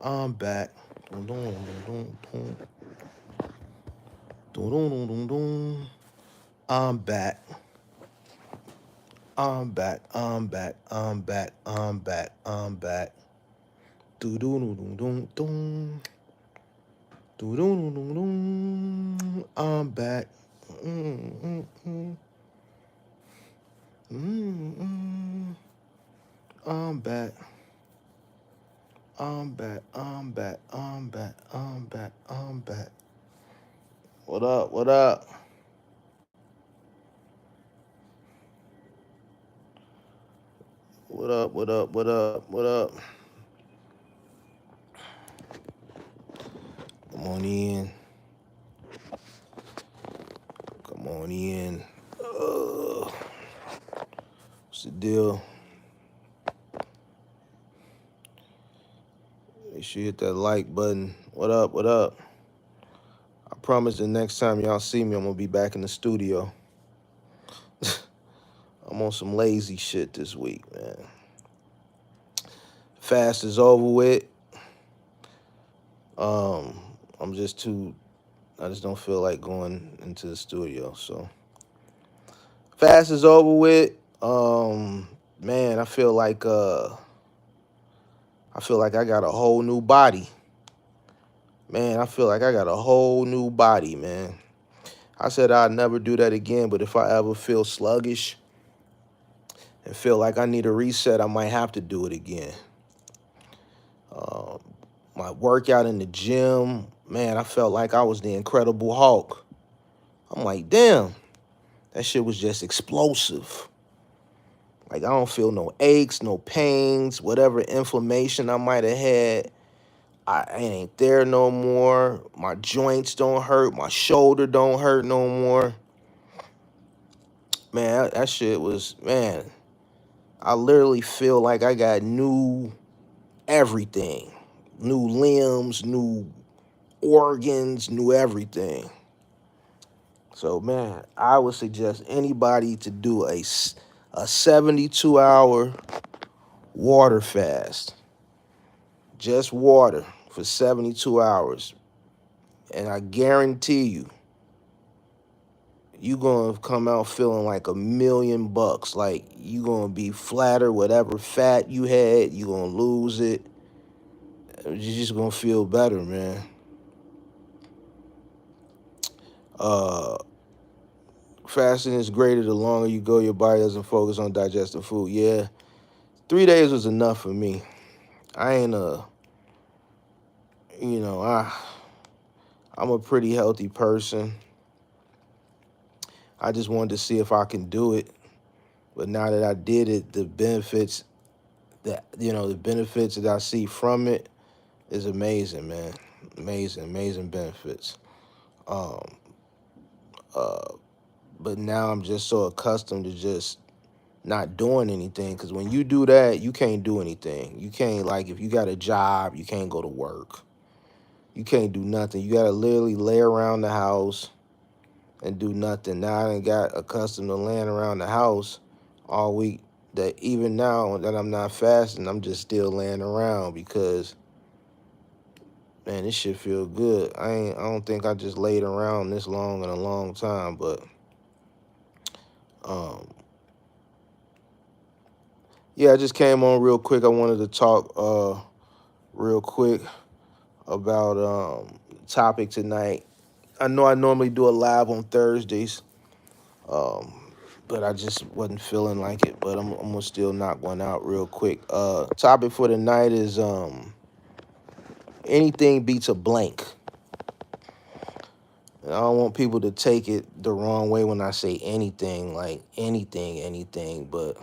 I'm back. Dun, dun, dun, dun, dun, dun, dun, dun, dun. I'm back. I'm back. I'm back. I'm back. I'm back. I'm back. Do do do do do do. Do do do do do. I'm back. Mm, mm, mm. Mm, mm. I'm back. I'm back. I'm back. I'm back. I'm back. I'm back. What up? What up? What up? What up? What up? What up? Come on in. Come on in. What's the deal? Make sure you hit that like button. What up? What up? I promise the next time y'all see me, I'm gonna be back in the studio. I'm on some lazy shit this week, man. Fast is over with. Um, I'm just too. I just don't feel like going into the studio. So fast is over with. Man, I feel like I got a whole new body. Man, I feel like I got a whole new body, man. I said I'd never do that again, but if I ever feel sluggish and feel like I need a reset, I might have to do it again. Uh, my workout in the gym, man, I felt like I was the Incredible Hulk. I'm like, damn, that shit was just explosive. Like, I don't feel no aches, no pains, whatever inflammation I might have had, I ain't there no more. My joints don't hurt. My shoulder don't hurt no more. Man, that shit was, man, I literally feel like I got new everything. New limbs, new organs, new everything. So, man, I would suggest anybody to do a 72-hour water fast. Just water for 72 hours. And I guarantee you gonna come out feeling like $1,000,000. Like you gonna be flatter, whatever fat you had, you gonna lose it. You're just gonna feel better, man. Uh, Fasting is greater the longer you go. Your body doesn't focus on digesting food. Yeah, 3 days was enough for me. I ain't you know, I'm a pretty healthy person. I just wanted to see if I can do it. But now that I did it, the benefits that I see from it is amazing, man. Amazing, amazing benefits. Um, uh, but now I'm just so accustomed to just not doing anything. Because when you do that, you can't do anything. You can't, like, if you got a job, you can't go to work. You can't do nothing. You got to literally lay around the house and do nothing. Now I done got accustomed to laying around the house all week. That even now that I'm not fasting, I'm just still laying around because, man, this shit feel good. I don't think I just laid around this long in a long time, but um yeah, I just came on real quick. I wanted to talk real quick about topic tonight. I know I normally do a live on Thursdays, but I just wasn't feeling like it. But I'm gonna still knock one out real quick. Topic for tonight is anything beats a blank. And I don't want people to take it the wrong way when I say anything, like anything, but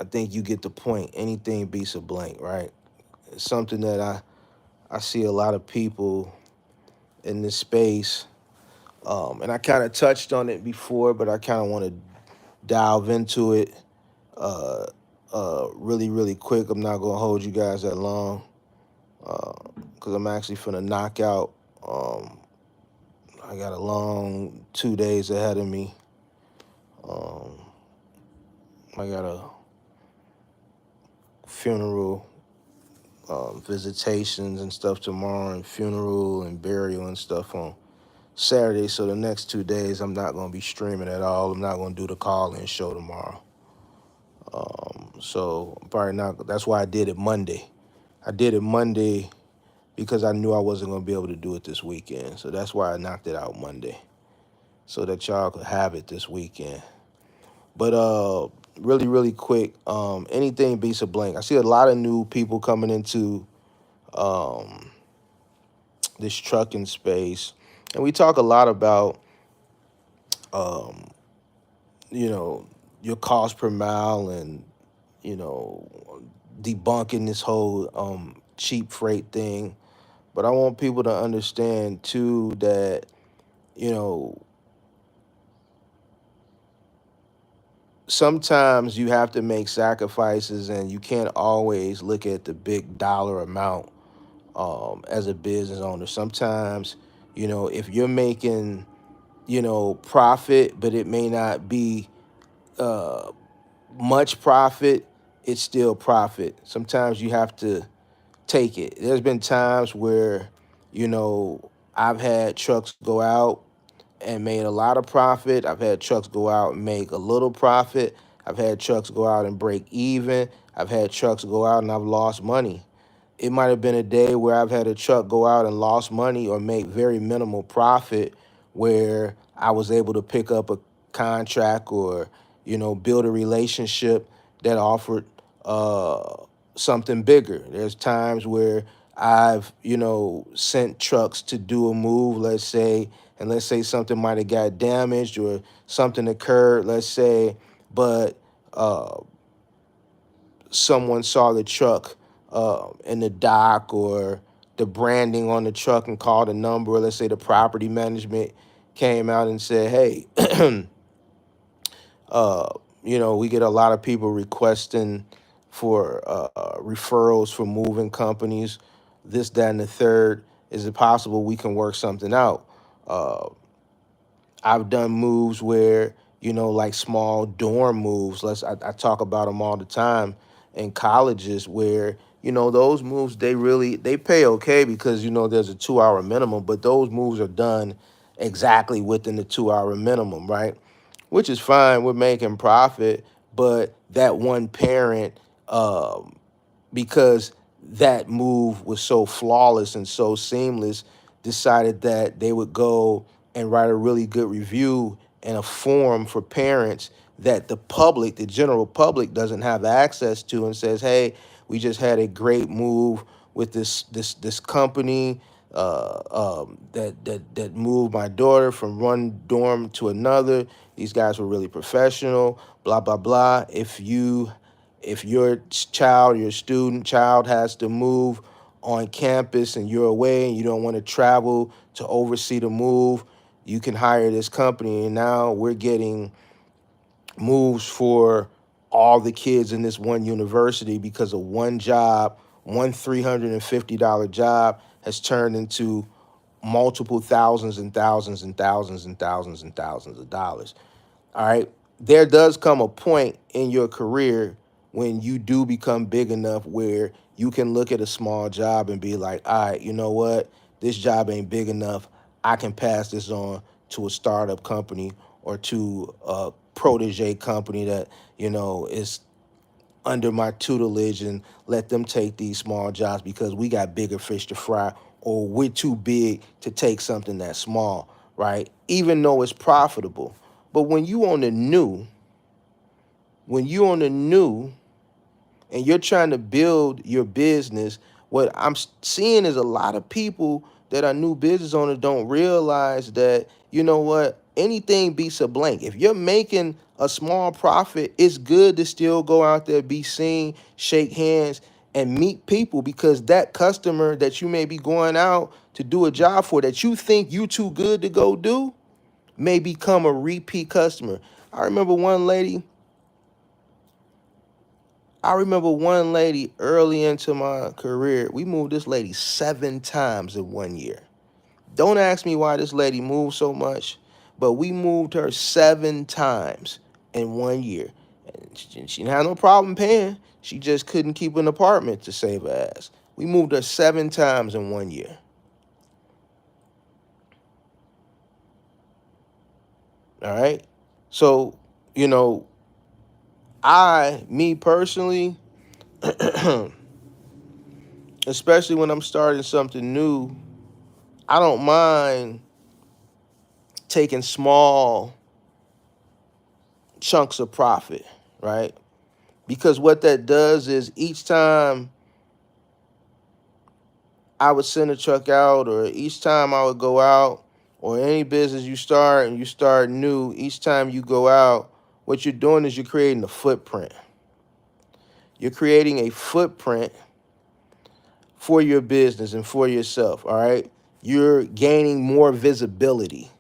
I think you get the point. Anything beats a blank, right? It's something that I see a lot of people in this space, and I kind of touched on it before, but I kind of want to dive into it uh, really, really quick. I'm not gonna hold you guys that long because I'm actually finna knock out. I got a long 2 days ahead of me. Um, I got a funeral visitations and stuff tomorrow, and funeral and burial and stuff on Saturday. So the next 2 days, I'm not going to be streaming at all. I'm not going to do the call-in show tomorrow. So probably not. That's why I did it Monday. I did it Monday because I knew I wasn't going to be able to do it this weekend. So that's why I knocked it out Monday, so that y'all could have it this weekend. But really, really quick, anything beats a blank. I see a lot of new people coming into um, this trucking space, and we talk a lot about um, you know, your cost per mile, and you know, debunking this whole cheap freight thing. But I want people to understand too that, you know, sometimes you have to make sacrifices, and you can't always look at the big dollar amount as a business owner. Sometimes, you know, if you're making, you know, profit, but it may not be uh, much profit, it's still profit. Sometimes you have to take it. There's been times where, you know, I've had trucks go out and made a lot of profit. I've had trucks go out and make a little profit. I've had trucks go out and break even. I've had trucks go out and I've lost money. It might have been a day where I've had a truck go out and lost money or make very minimal profit, where I was able to pick up a contract or, you know, build a relationship that offered something bigger. There's times where I've, you know, sent trucks to do a move, let's say, and let's say something might have got damaged or something occurred, let's say, but uh, someone saw the truck in the dock or the branding on the truck and called a number. Or let's say the property management came out and said, hey, uh, you know, we get a lot of people requesting for referrals for moving companies, this, that, and the third. Is it possible we can work something out? Uh, I've done moves where, you know, like small dorm moves. I talk about them all the time in colleges where, you know, those moves, they pay okay because, you know, there's a 2 hour minimum, but those moves are done exactly within the 2 hour minimum, right? Which is fine. We're making profit, but that one parent, because that move was so flawless and so seamless, decided that they would go and write a really good review in a forum for parents that the public, the general public, doesn't have access to, and says, hey, we just had a great move with this company that moved my daughter from one dorm to another. These guys were really professional, blah, blah, blah. If your child, your student child has to move on campus and you're away and you don't want to travel to oversee the move, you can hire this company. And now we're getting moves for all the kids in this one university because of one job. One $350 job has turned into multiple thousands and thousands and thousands and thousands and thousands of dollars. All right. There does come a point in your career when you do become big enough where you can look at a small job and be like, all right, you know what? This job ain't big enough. I can pass this on to a startup company or to a protege company that, you know, is under my tutelage, and let them take these small jobs because we got bigger fish to fry, or we're too big to take something that's small, right? Even though it's profitable. But when you on the new and you're trying to build your business, what I'm seeing is a lot of people that are new business owners don't realize that, you know what, anything beats a blank. If you're making a small profit, it's good to still go out there, be seen, shake hands, and meet people, because that customer that you may be going out to do a job for that you think you too good to go do may become a repeat customer. I remember one lady, early into my career. We moved this lady 7 times in 1 year. Don't ask me why this lady moved so much, but we moved her 7 times in 1 year. And she didn't have no problem paying. She just couldn't keep an apartment to save her ass. We moved her 7 times in 1 year. All right. So, you know, me personally, especially when I'm starting something new, I don't mind taking small chunks of profit, right? Because what that does is each time I would send a truck out, or each time I would go out, or any business you start and you start new, each time you go out, what you're doing is you're creating a footprint. You're creating a footprint for your business and for yourself, all right? You're gaining more visibility,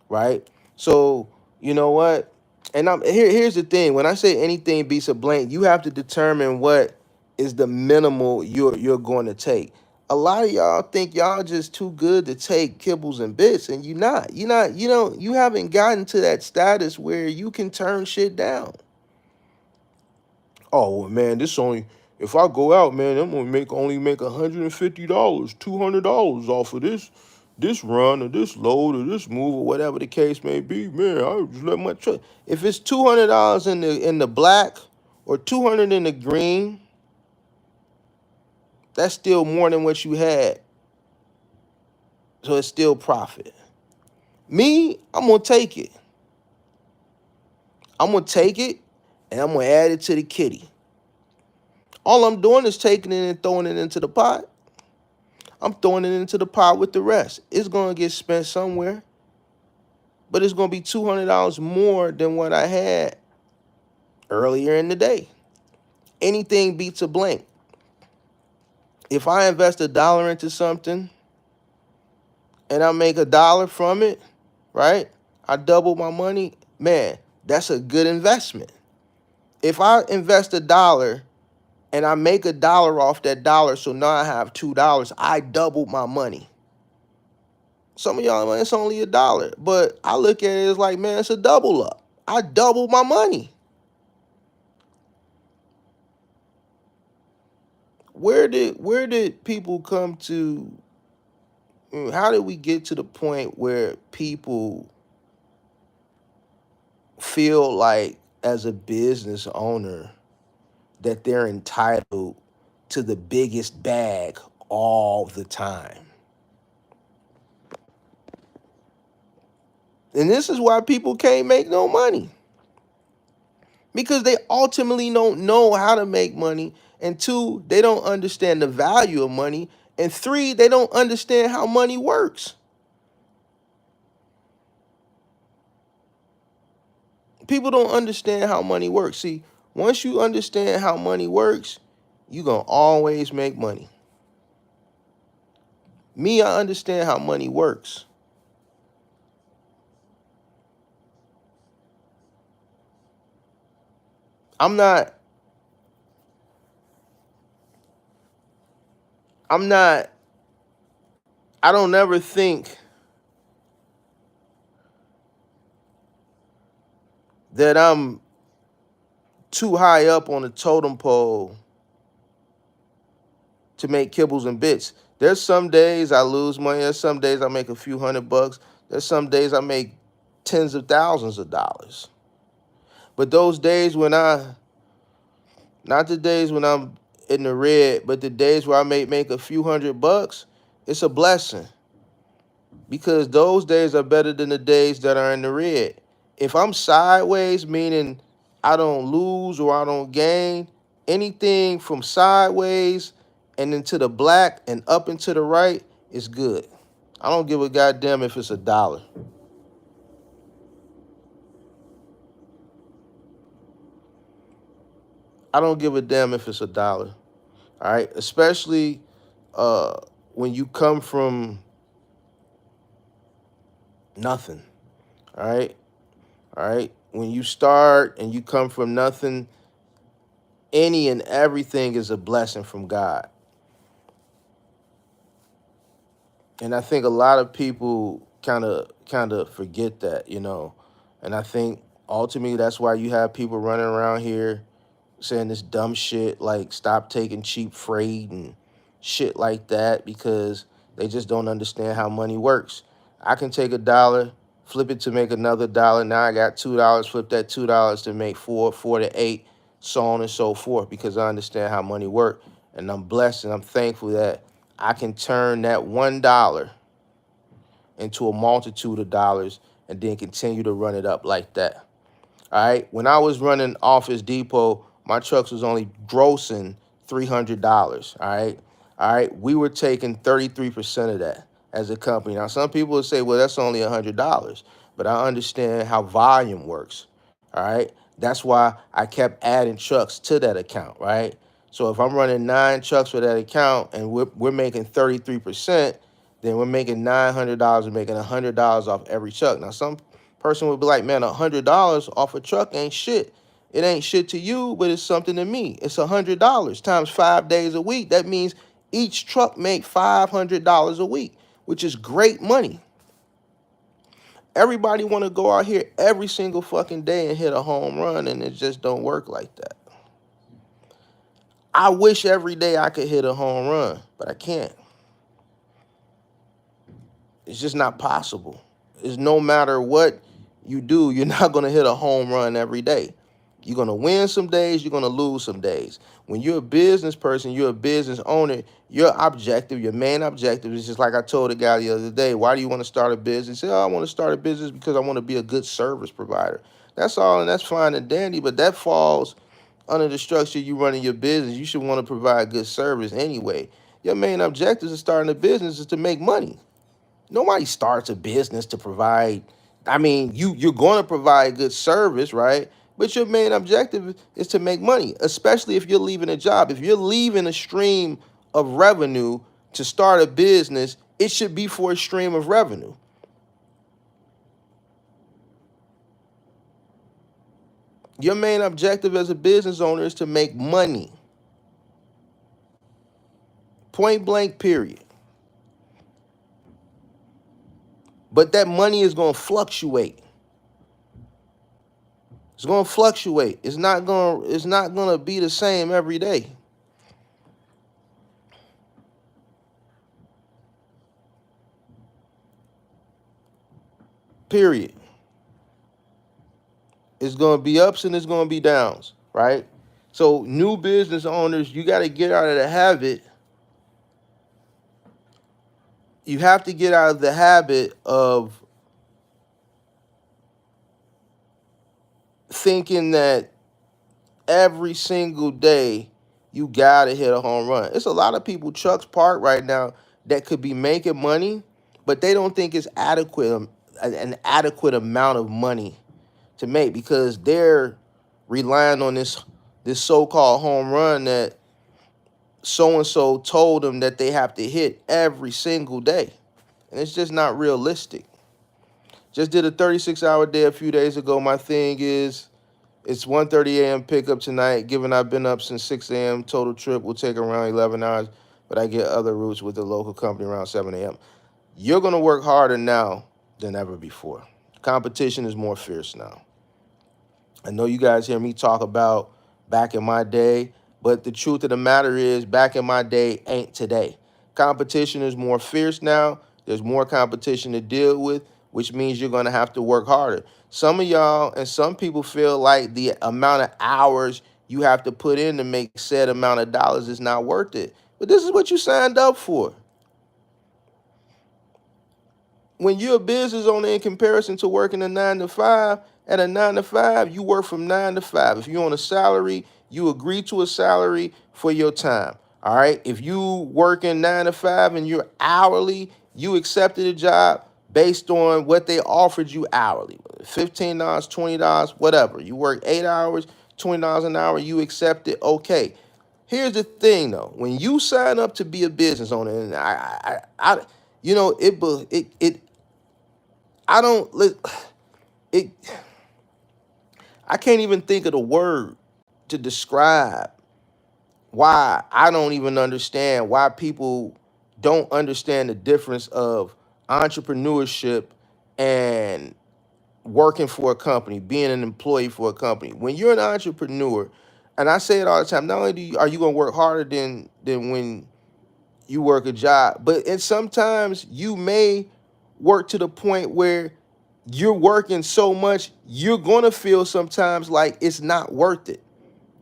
right? So, you know what? And here's the thing. When I say anything beats a blank, you have to determine what is the minimal you're going to take. A lot of y'all think y'all just too good to take kibbles and bits, and you're not. You haven't gotten to that status where you can turn shit down. Oh well, man, this only if I go out, man, I'm gonna only make $150, $200 off of this run or this load or this move or whatever the case may be. Man, I just let my truck. If it's $200 in the black or 200 in the green, that's still more than what you had. So it's still profit. Me, I'm gonna take it. I'm gonna take it and I'm gonna add it to the kitty. All I'm doing is taking it and throwing it into the pot. I'm throwing it into the pot with the rest. It's going to get spent somewhere, but it's going to be $200 more than what I had earlier in the day. Anything beats a blank. If I invest $1 into something and I make $1 from it, right? I double my money. Man, that's a good investment. If I invest $1 and I make $1 off that dollar, so now I have $2, I doubled my money. Some of y'all, man, it's only $1. But I look at it as like, man, it's a double up. I doubled my money. Where did people come to? How did we get to the point where people feel like, as a business owner, that they're entitled to the biggest bag all the time? And this is why people can't make no money. Because they ultimately don't know how to make money. And 2, they don't understand the value of money. And 3, they don't understand how money works. People don't understand how money works. See, once you understand how money works, you're going to always make money. Me, I understand how money works. I'm not, I don't ever think that I'm too high up on the totem pole to make kibbles and bits. There's some days I lose money. There's some days I make a few $100. There's some days I make tens of thousands of dollars. But those days when not the days when I'm in the red, but the days where I may make a few $100, it's a blessing. Because those days are better than the days that are in the red. If I'm sideways, meaning I don't lose or I don't gain, anything from sideways and into the black and up and to the right is good. I don't give a goddamn if it's $1. I don't give a damn if it's $1. All right, especially when you come from nothing. All right, When you start and you come from nothing, any and everything is a blessing from God. And I think a lot of people kind of forget that, And I think ultimately that's why you have people running around here saying this dumb shit like stop taking cheap freight and shit like that because they just don't understand how money works. I can take $1, flip it to make another dollar. Now I got $2, flip that $2 to make four, four to eight, so on and so forth, because I understand how money works. And I'm blessed and I'm thankful that I can turn that $1 into a multitude of dollars and then continue to run it up like that. All right. When I was running Office Depot, my trucks was only grossing $300. All right. All right. We were taking 33% of that as a company. Now, some people would say, well, that's only $100, but I understand how volume works. All right. That's why I kept adding trucks to that account. Right. So if I'm running 9 trucks for that account and we're making 33%, then we're making $900 and making $100 off every truck. Now, some person would be like, man, $100 off a truck ain't shit. It ain't shit to you, but it's something to me. It's $100 times 5 days a week. That means each truck make $500 a week, which is great money. Everybody want to go out here every single fucking day and hit a home run, and it just don't work like that. I wish every day I could hit a home run, but I can't. It's just not possible. It's no matter what you do, you're not going to hit a home run every day. You're going to win some days, you're going to lose some days. When you're a business person, you're a business owner, your objective, your main objective is just like I told a guy the other day, why do you want to start a business? He said, oh, I want to start a business because I want to be a good service provider. That's all, and that's fine and dandy, but that falls under the structure you running your business. You should want to provide good service anyway. Your main objective of starting a business is to make money. Nobody starts a business to provide. I mean, you're going to provide good service, right? But your main objective is to make money, especially if you're leaving a job. If you're leaving a stream of revenue to start a business, it should be for a stream of revenue. Your main objective as a business owner is to make money. Point blank, period. But that money is going to fluctuate. It's going to fluctuate. It's not going to be the same every day. Period. It's going to be ups and it's going to be downs, right? So new business owners, you got to get out of the habit. You have to get out of the habit of thinking that every single day you got to hit a home run. It's a lot of people, trucks parked right now, that could be making money, but they don't think it's an adequate amount of money to make because they're relying on this so-called home run that so-and-so told them that they have to hit every single day. And it's just not realistic. Just did a 36-hour day a few days ago. My thing is, it's 1:30 a.m. pickup tonight. Given I've been up since 6 a.m., total trip will take around 11 hours, but I get other routes with the local company around 7 a.m. You're going to work harder now than ever before. Competition is more fierce now. I know you guys hear me talk about back in my day, but the truth of the matter is back in my day ain't today. Competition is more fierce now. There's more competition to deal with, which means you're going to have to work harder. Some of y'all and some people feel like the amount of hours you have to put in to make said amount of dollars is not worth it. But this is what you signed up for. When you're a business owner in comparison to working a 9 to 5, at a 9 to 5, you work from 9 to 5. If you're on a salary, you agree to a salary for your time. All right. If you working 9 to 5 and you're hourly, you accepted a job based on what they offered you hourly. $15, $20, whatever. You work 8 hours, $20 an hour, you accept it. Okay. Here's the thing though. When you sign up to be a business owner, and I you know, I don't it I can't even think of the word to describe why I don't even understand why people don't understand the difference of entrepreneurship and working for a company, being an employee for a company. When you're an entrepreneur, and I say it all the time, not only are you going to work harder than when you work a job. And sometimes you may work to the point where you're working so much, you're going to feel sometimes like it's not worth it.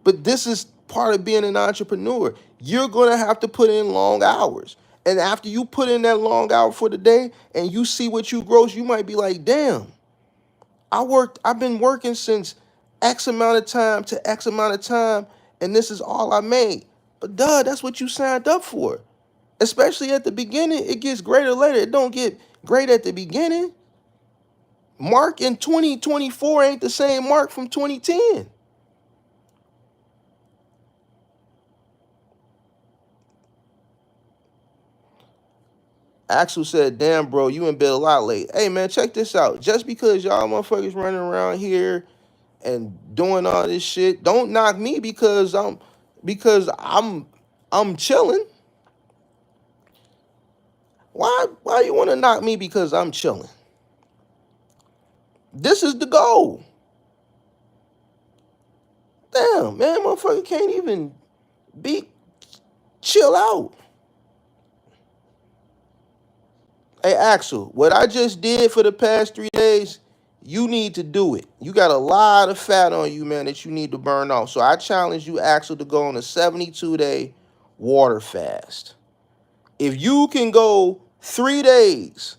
But this is part of being an entrepreneur. You're going to have to put in long hours. And after you put in that long hour for the day and you see what you gross, you might be like, damn, I've been working since X amount of time to X amount of time, and this is all I made. But duh, that's what you signed up for. Especially at the beginning, it gets greater later. It don't get great at the beginning. Mark in 2024 ain't the same Mark from 2010. Axel said, damn, bro, you in bed a lot late. Hey, man, check this out. Just because y'all motherfuckers running around here and doing all this shit, don't knock me because I'm chilling. Why you want to knock me because I'm chilling? This is the goal. Damn, man, motherfucker can't even chill out. Hey, Axel, what I just did for the past 3 days, you need to do it. You got a lot of fat on you, man, that you need to burn off. So I challenge you, Axel, to go on a 72-day water fast. If you can go 3 days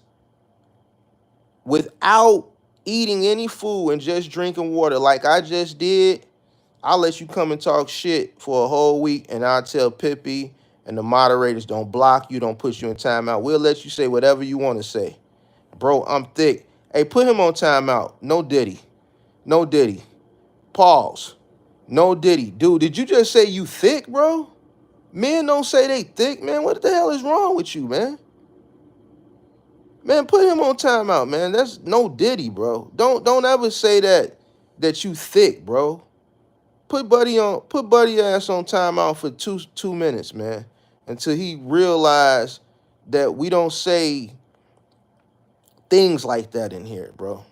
without eating any food and just drinking water like I just did, I'll let you come and talk shit for a whole week, and I'll tell Pippi and the moderators don't block you, don't put you in timeout. We'll let you say whatever you want to say. Bro, I'm thick. Hey, put him on timeout. No Diddy. No Diddy. Pause. No Diddy. Dude, did you just say you thick, bro? Men don't say they thick, man. What the hell is wrong with you, man? Man, put him on timeout, man. That's no Diddy, bro. Don't ever say that you thick, bro. Put Buddy ass on timeout for two minutes, man. Until he realize that we don't say things like that in here, bro.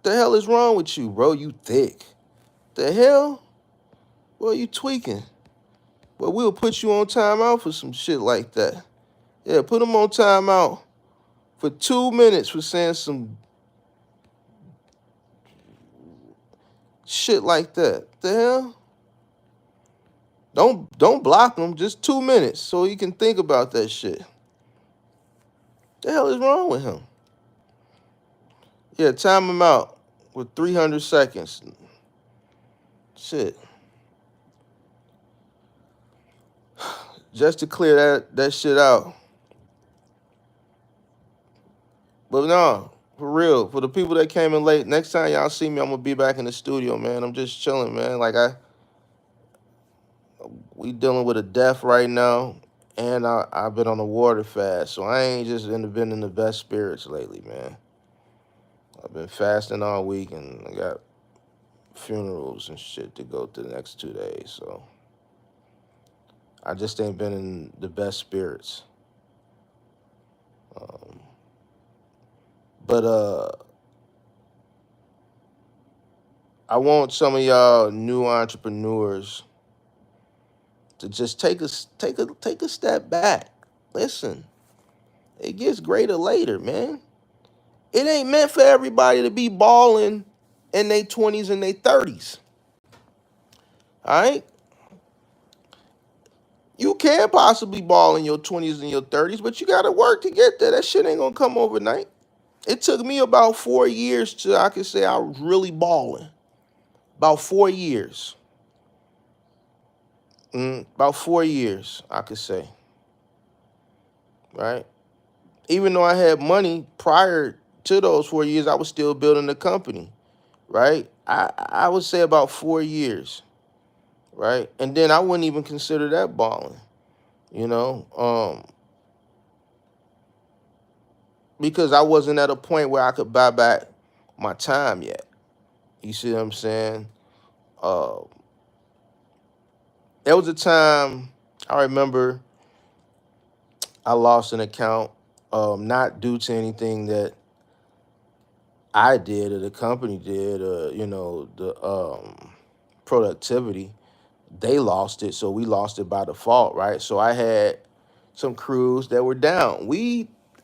The hell is wrong with you, bro? You thick. The hell? Well, you tweaking. But we'll put you on timeout for some shit like that. Yeah, put him on timeout for 2 minutes for saying some shit like that. The hell? Don't block him. Just 2 minutes so he can think about that shit. The hell is wrong with him? Yeah, time him out with 300 seconds. Shit. Just to clear that shit out. But no, for real, for the people that came in late, next time y'all see me, I'm gonna be back in the studio, man. I'm just chilling, man. Like we dealing with a death right now, and I've been on a water fast, so I ain't just been in the best spirits lately, man. I've been fasting all week, and I got funerals and shit to go to the next 2 days, so I just ain't been in the best spirits. But I want some of y'all new entrepreneurs to just take a step back. Listen, it gets greater later, man. It ain't meant for everybody to be balling in their 20s and their 30s. All right? You can possibly ball in your 20s and your 30s, but you got to work to get there. That shit ain't going to come overnight. It took me about 4 years till I could say I was really balling. About 4 years. About 4 years, I could say. Right? Even though I had money prior to those 4 years, I was still building the company. Right? I would say about 4 years. Right? And then I wouldn't even consider that balling. You know? Because I wasn't at a point where I could buy back my time yet. You see what I'm saying? There was a time I remember I lost an account, not due to anything that I did or the company did, or the productivity. They lost it, so we lost it by default, right? So I had some crews that were down.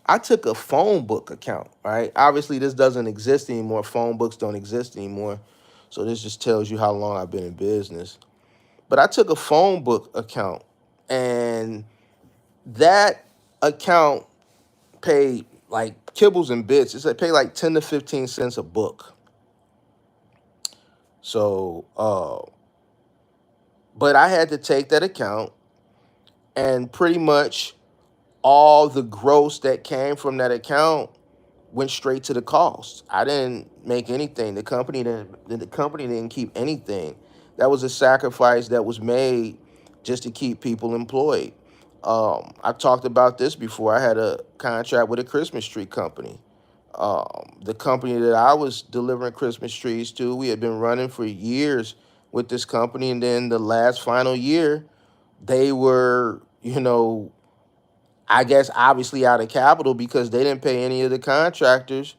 I took a phone book account, right? Obviously, this doesn't exist anymore. Phone books don't exist anymore. So this just tells you how long I've been in business. But I took a phone book account, and that account paid like kibbles and bits. It's like pay like 10 to 15 cents a book. So, but I had to take that account, and pretty much all the gross that came from that account went straight to the cost. I didn't make anything. The company didn't keep anything. That was a sacrifice that was made just to keep people employed. I talked about this before. I had a contract with a Christmas tree company. The company that I was delivering Christmas trees to, we had been running for years with this company, and then the last final year, they were, I guess obviously out of capital because they didn't pay any of the contractors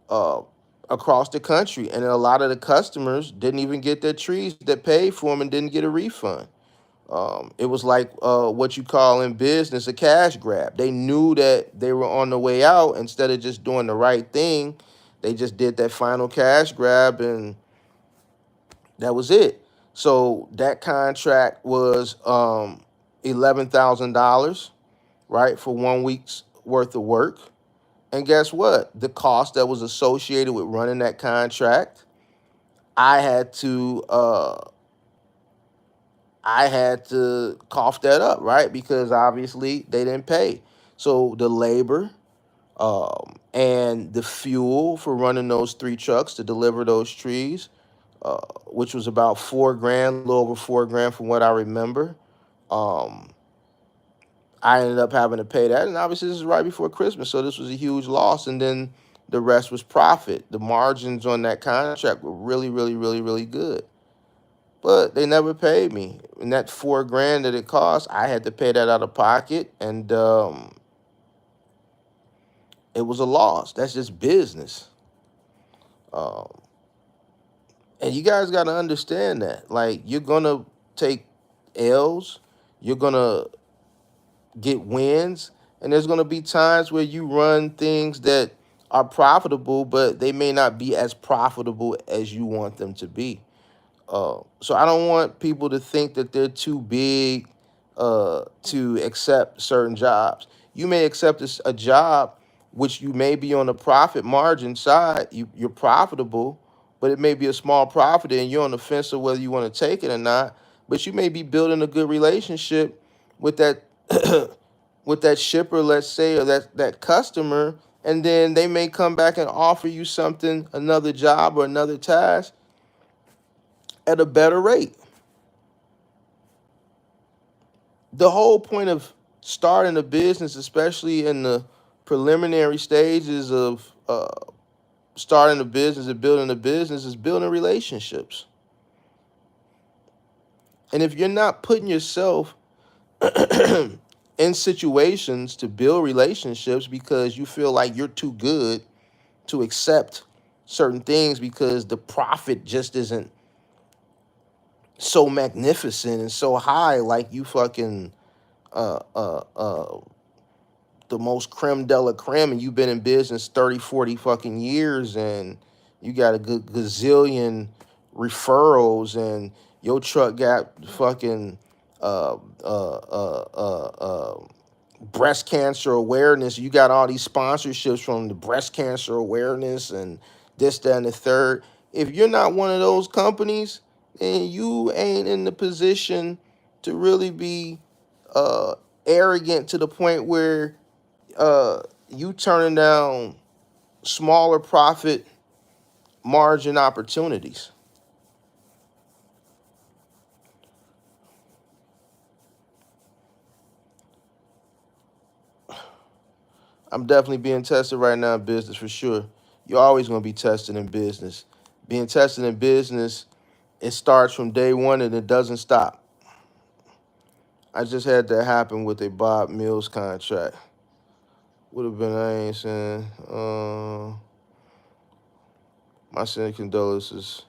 uh, across the country, and a lot of the customers didn't even get their trees that paid for them and didn't get a refund. It was like what you call in business a cash grab. They knew that they were on the way out. Instead of just doing the right thing, they just did that final cash grab, and that was it. So that contract was $11,000, right, for 1 week's worth of work. And guess what? The cost that was associated with running that contract, I had to cough that up, right? Because obviously they didn't pay. So the labor and the fuel for running those 3 trucks to deliver those trees, which was about 4 grand, a little over 4 grand from what I remember. Um, I ended up having to pay that, and obviously this is right before Christmas, so this was a huge loss. And then the rest was profit. The margins on that contract were really, really, really, really good, but they never paid me. And that 4 grand that it cost, I had to pay that out of pocket, and it was a loss. That's just business, um, and you guys got to understand that. Like, you're gonna take L's, you're gonna get wins, and there's going to be times where you run things that are profitable, but they may not be as profitable as you want them to be. So I don't want people to think that they're too big to accept certain jobs. You may accept a job which you may be on the profit margin side. You're profitable, but it may be a small profit, and you're on the fence of whether you want to take it or not. But you may be building a good relationship with that with that shipper, let's say, or that customer, and then they may come back and offer you something, another job or another task at a better rate. The whole point of starting a business, especially in the preliminary stages of starting a business and building a business, is building relationships. And if you're not putting yourself in situations to build relationships because you feel like you're too good to accept certain things because the profit just isn't so magnificent and so high, like you fucking uh uh uh the most creme de la creme, and you've been in business 30, 40 fucking years, and you got a good gazillion referrals, and your truck got fucking uh uh uh uh uh breast cancer awareness. You got all these sponsorships from the breast cancer awareness and this, that, and the third. If you're not one of those companies, then you ain't in the position to really be uh, arrogant to the point where you turning down smaller profit margin opportunities. I'm definitely being tested right now in business for sure. You're always going to be tested in business. Being tested in business, it starts from day one and it doesn't stop. I just had that happen with a Bob Mills contract. Would have been, I ain't saying, my sincere condolences.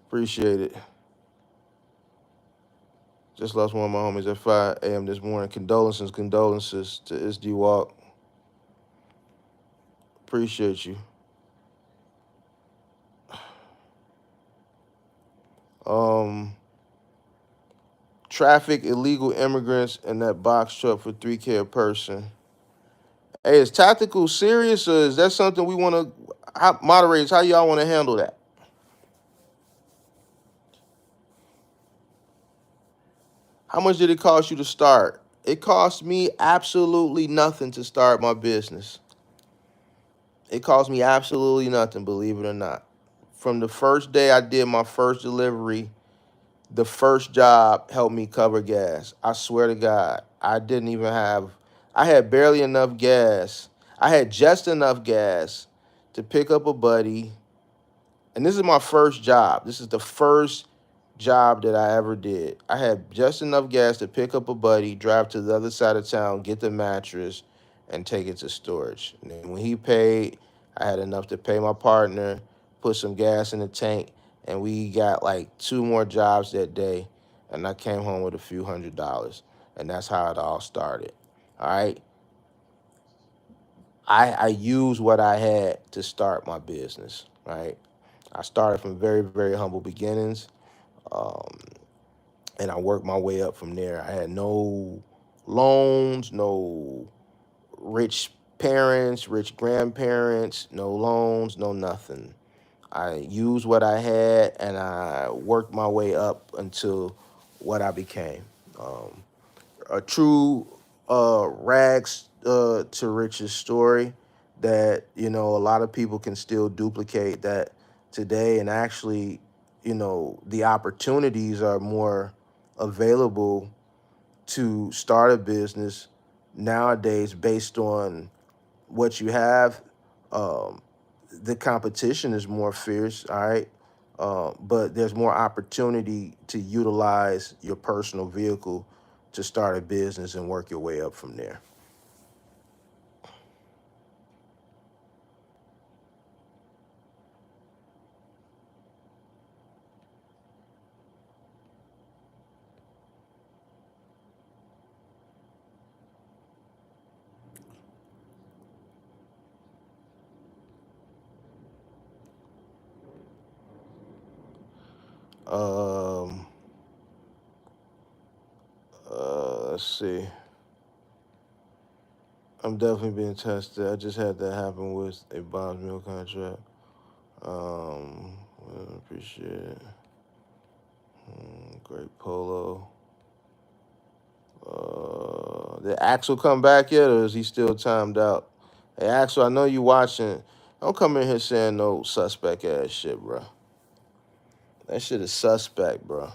Appreciate it. Just lost one of my homies at 5 a.m. this morning. Condolences to SD Walk. Appreciate you. Traffic illegal immigrants in that box truck for $3K a person. Hey, is tactical serious, or is that something we want to moderators? How y'all want to handle that? How much did it cost you to start? It cost me absolutely nothing to start my business. It cost me absolutely nothing, believe it or not. From the first day I did my first delivery, the first job helped me cover gas. I swear to God, I had barely enough gas. I had just enough gas to pick up a buddy. And this is my first job. This is the first job that I ever did. I had just enough gas to pick up a buddy, drive to the other side of town, get the mattress, and take it to storage. And then when he paid, I had enough to pay my partner, put some gas in the tank, and we got like 2 more jobs that day. And I came home with a few $100s. And that's how it all started. All right. I used what I had to start my business. Right. I started from very, very humble beginnings. Um, and I worked my way up from there. I had no loans, no rich parents, rich grandparents, no loans, no nothing. I used what I had and I worked my way up until what I became. Um, a true rags to riches story that, a lot of people can still duplicate that today. And actually, the opportunities are more available to start a business nowadays based on what you have. Um, the competition is more fierce, all right? But there's more opportunity to utilize your personal vehicle to start a business and work your way up from there. Um, let's see. I'm definitely being tested. I just had that happen with a Bob's Meal contract. Well, appreciate it. Great polo. Did Axel come back yet, or is he still timed out? Hey, Axel, I know you watching. Don't come in here saying no suspect ass shit, bro. That shit is suspect, bro.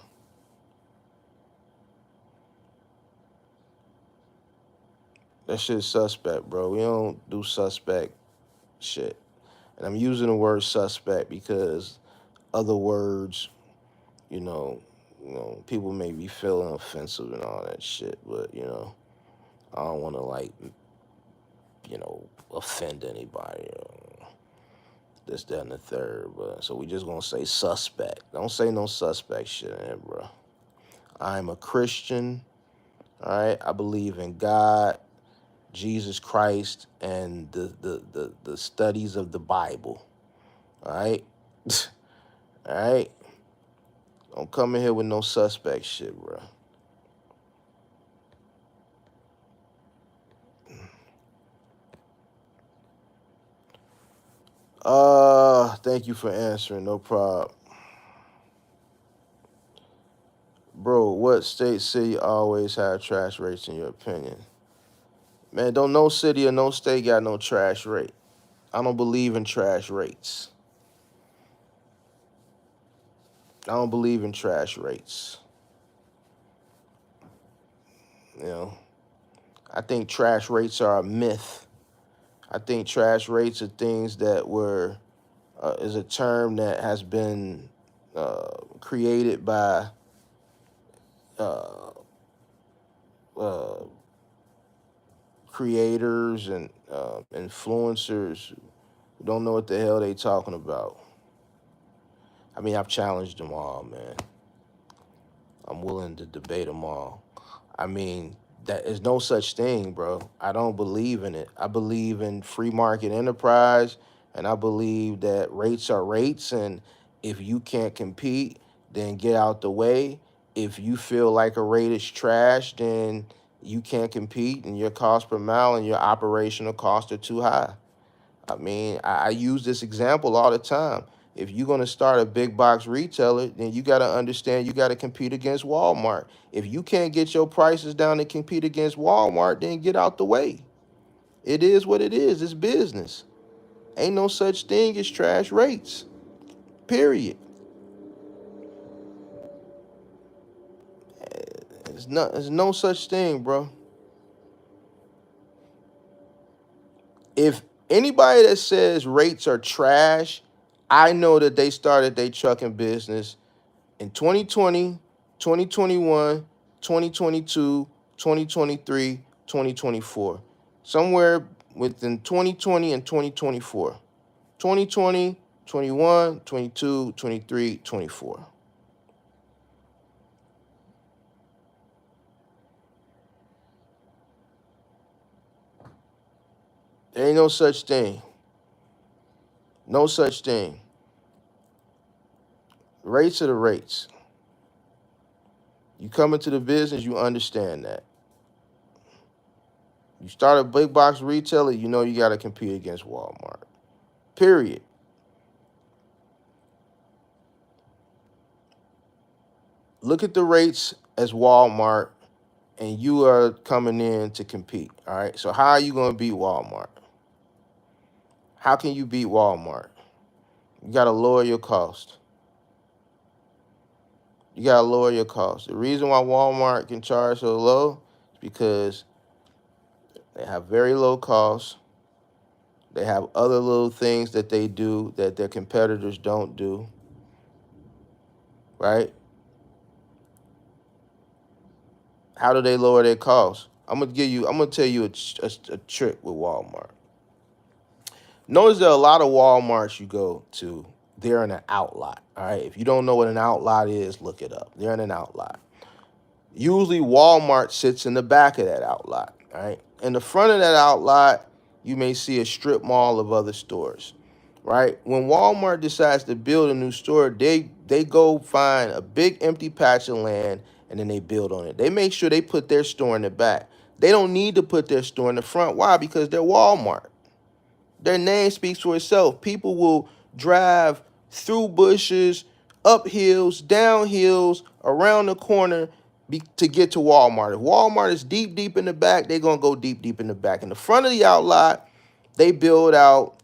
That shit is suspect, bro. We don't do suspect shit. And I'm using the word suspect because other words, you know, people may be feeling offensive and all that shit, but I don't want to offend anybody. This, that, and the third, but so we just gonna say suspect. Don't say no suspect shit in it, bro. I'm a Christian. All right, I believe in God, Jesus Christ, and the studies of the Bible. All right, all right. Don't come in here with no suspect shit, bro. Thank you for answering. No problem, bro. What state, city always have trash rates in your opinion? Man, don't no city or no state got no trash rate. I don't believe in trash rates. I don't believe in trash rates. You know, I think trash rates are a myth. I think trash rates are things that is a term that has been created by uh, uh, creators and influencers who don't know what the hell they talking about. I mean, I've challenged them all, man. I'm willing to debate them all. I mean, that is no such thing, bro. I don't believe in it. I believe in free market enterprise, and I believe that rates are rates, and if you can't compete, then get out the way. If you feel like a rate is trash, then you can't compete, and your cost per mile and your operational costs are too high. I mean, I use this example all the time. If you're going to start a big box retailer, then you got to understand you got to compete against Walmart. If you can't get your prices down to compete against Walmart, then get out the way. It is what it is. It's business. Ain't no such thing as trash rates. Period. There's no such thing, bro. If anybody that says rates are trash, I know that they started their trucking business in 2020, 2021, 2022, 2023, 2024. Somewhere within 2020 and 2024. 2020, 21, 22, 23, 24. There ain't no such thing. No such thing. Rates are the rates. You come into the business, you understand that. You start a big box retailer, you know you got to compete against Walmart. Period. Look at the rates as Walmart, and you are coming in to compete. All right. So how are you going to beat Walmart? How can you beat Walmart? You got to lower your cost. You got to lower your cost. The reason why Walmart can charge so low is because they have very low costs. They have other little things that they do that their competitors don't do. Right? How do they lower their costs? I'm gonna tell you a trick with Walmart. Notice that a lot of Walmarts you go to, they're in an outlot. All right. If you don't know what an outlot is, look it up. They're in an outlot. Usually Walmart sits in the back of that outlot. All right. In the front of that outlot, you may see a strip mall of other stores. Right. When Walmart decides to build a new store, they go find a big empty patch of land and then they build on it. They make sure they put their store in the back. They don't need to put their store in the front. Why? Because they're Walmart. Their name speaks for itself. People will drive through bushes, up hills, down hills, around the corner to get to Walmart. If Walmart is deep, deep in the back, they're going to go deep, deep in the back. In the front of the outlot, they build out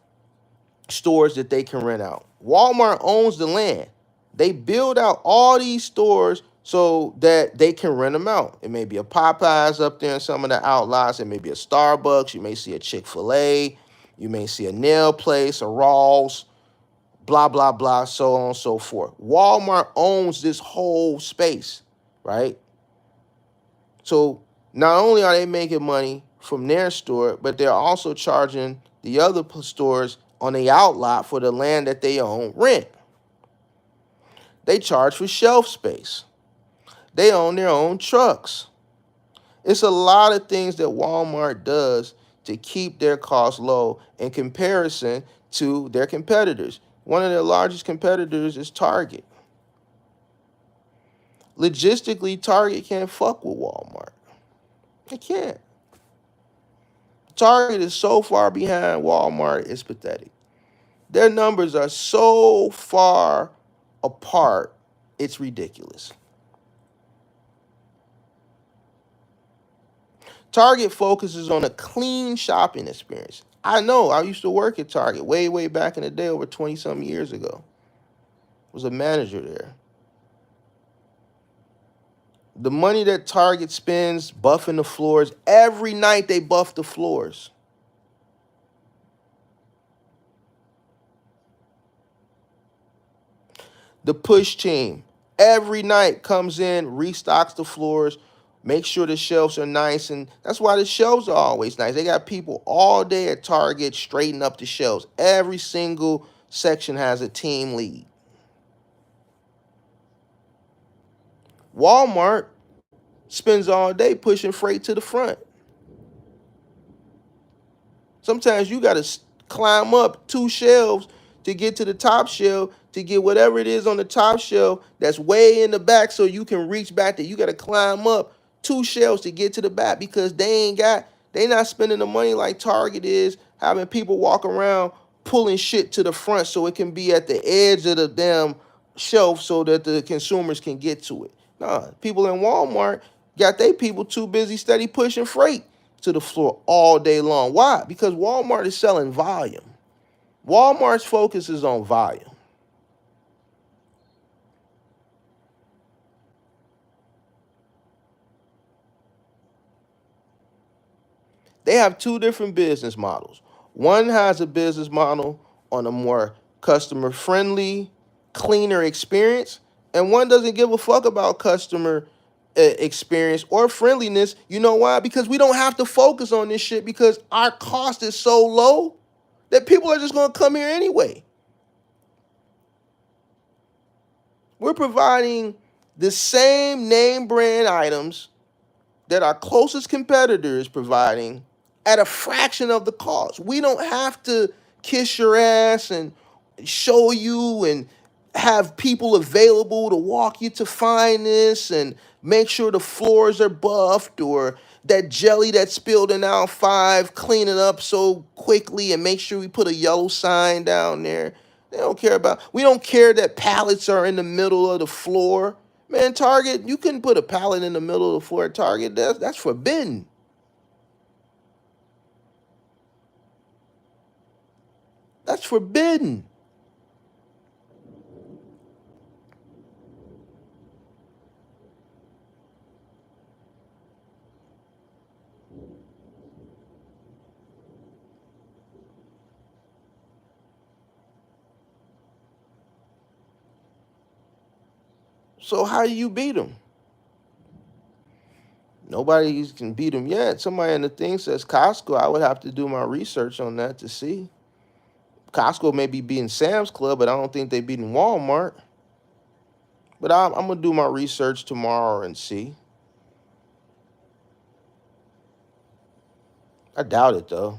stores that they can rent out. Walmart owns the land. They build out all these stores so that they can rent them out. It may be a Popeyes up there in some of the outlots. It may be a Starbucks. You may see a Chick-fil-A. You may see a nail place, a Rawls, blah, blah, blah, so on and so forth. Walmart owns this whole space, right? So not only are they making money from their store, but they're also charging the other stores on the outlot for the land that they own rent. They charge for shelf space. They own their own trucks. It's a lot of things that Walmart does to keep their costs low in comparison to their competitors. One of their largest competitors is Target. Logistically, Target can't fuck with Walmart. It can't. Target is so far behind Walmart, it's pathetic. Their numbers are so far apart, it's ridiculous. Target focuses on a clean shopping experience. I know, I used to work at Target way, way back in the day, over 20-something years ago. I was a manager there. The money that Target spends buffing the floors, every night they buff the floors. The push team, every night comes in, restocks the floors, make sure the shelves are nice, and that's why the shelves are always nice. They got people all day at Target straightening up the shelves. Every single section has a team lead. Walmart spends all day pushing freight to the front. Sometimes you got to climb up 2 shelves to get to the top shelf to get whatever it is on the top shelf that's way in the back so you can reach back there. You got to climb up 2 shelves to get to the back because they not spending the money like Target is, having people walk around pulling shit to the front so it can be at the edge of the damn shelf so that the consumers can get to it. Nah, people in Walmart got they people too busy steady pushing freight to the floor all day long. Why? Because Walmart is selling volume. Walmart's focus is on volume. They have two different business models. One has a business model on a more customer friendly, cleaner experience, and one doesn't give a fuck about customer experience or friendliness. You know why? Because we don't have to focus on this shit because our cost is so low that people are just going to come here anyway. We're providing the same name brand items that our closest competitor is providing at a fraction of the cost. We don't have to kiss your ass and show you and have people available to walk you to find this and make sure the floors are buffed or that jelly that spilled in aisle 5, clean it up so quickly and make sure we put a yellow sign down there. They don't care about, we don't care that pallets are in the middle of the floor. Man, Target, you couldn't put a pallet in the middle of the floor at Target. That's forbidden. That's forbidden. So how do you beat them? Nobody can beat them yet. Somebody in the thing says Costco. I would have to do my research on that to see. Costco may be beating Sam's Club, but I don't think they beating Walmart. But I'm gonna do my research tomorrow and see. I doubt it though.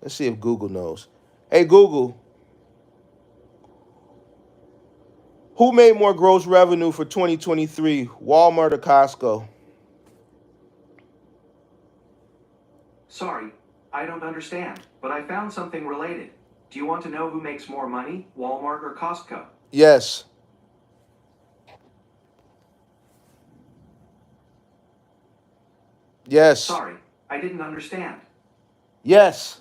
Let's see if Google knows. Hey Google, who made more gross revenue for 2023, Walmart or Costco? Sorry, I don't understand, but I found something related. Do you want to know who makes more money, Walmart or Costco? Yes. Yes. Sorry, I didn't understand. Yes.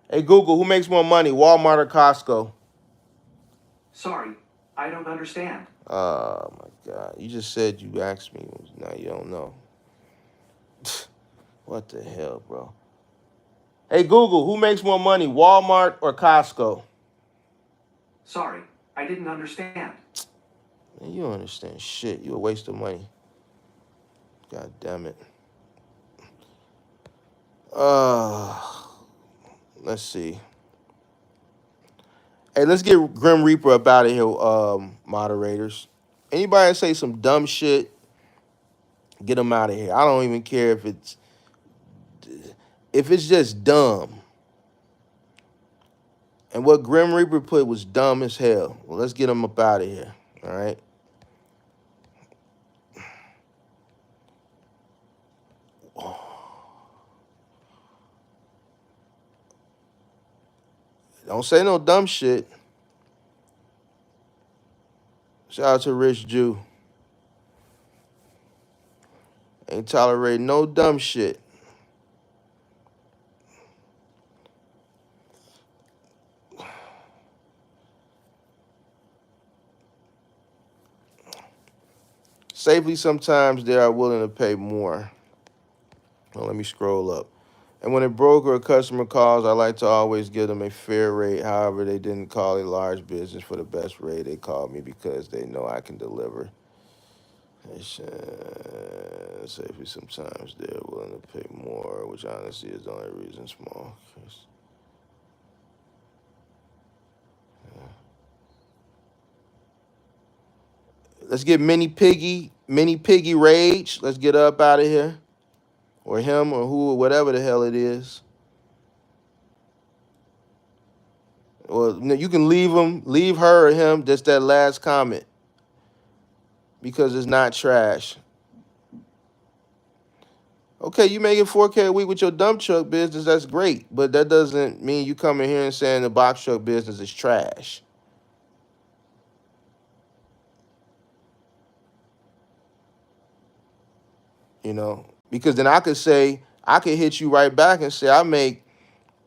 Hey Google, who makes more money, Walmart or Costco? Sorry, I don't understand. Oh my God. You just said you asked me. Now you don't know. What the hell, bro? Hey Google, who makes more money, Walmart or Costco? Sorry, I didn't understand. Man, you don't understand shit. You a waste of money. God damn it. Let's see. Hey, let's get Grim Reaper up out of here, moderators. Anybody say some dumb shit, get them out of here. I don't even care if it's just dumb. And what Grim Reaper put was dumb as hell. Well, let's get him up out of here. All right. Don't say no dumb shit. Shout out to Rich Jew. Ain't tolerating no dumb shit. Safely, sometimes they are willing to pay more. Well, let me scroll up. And when a broker or customer calls, I like to always give them a fair rate. However, they didn't call a large business for the best rate. They called me because they know I can deliver. Safely, sometimes they're willing to pay more, which honestly is the only reason small. Let's get Mini Piggy Rage. Let's get up out of here. Or him or who or whatever the hell it is. Or you can leave her or him, just that last comment. Because it's not trash. Okay, you making 4K a week with your dump truck business, that's great. But that doesn't mean you come in here and saying the box truck business is trash. You know? Because then I could hit you right back and say I make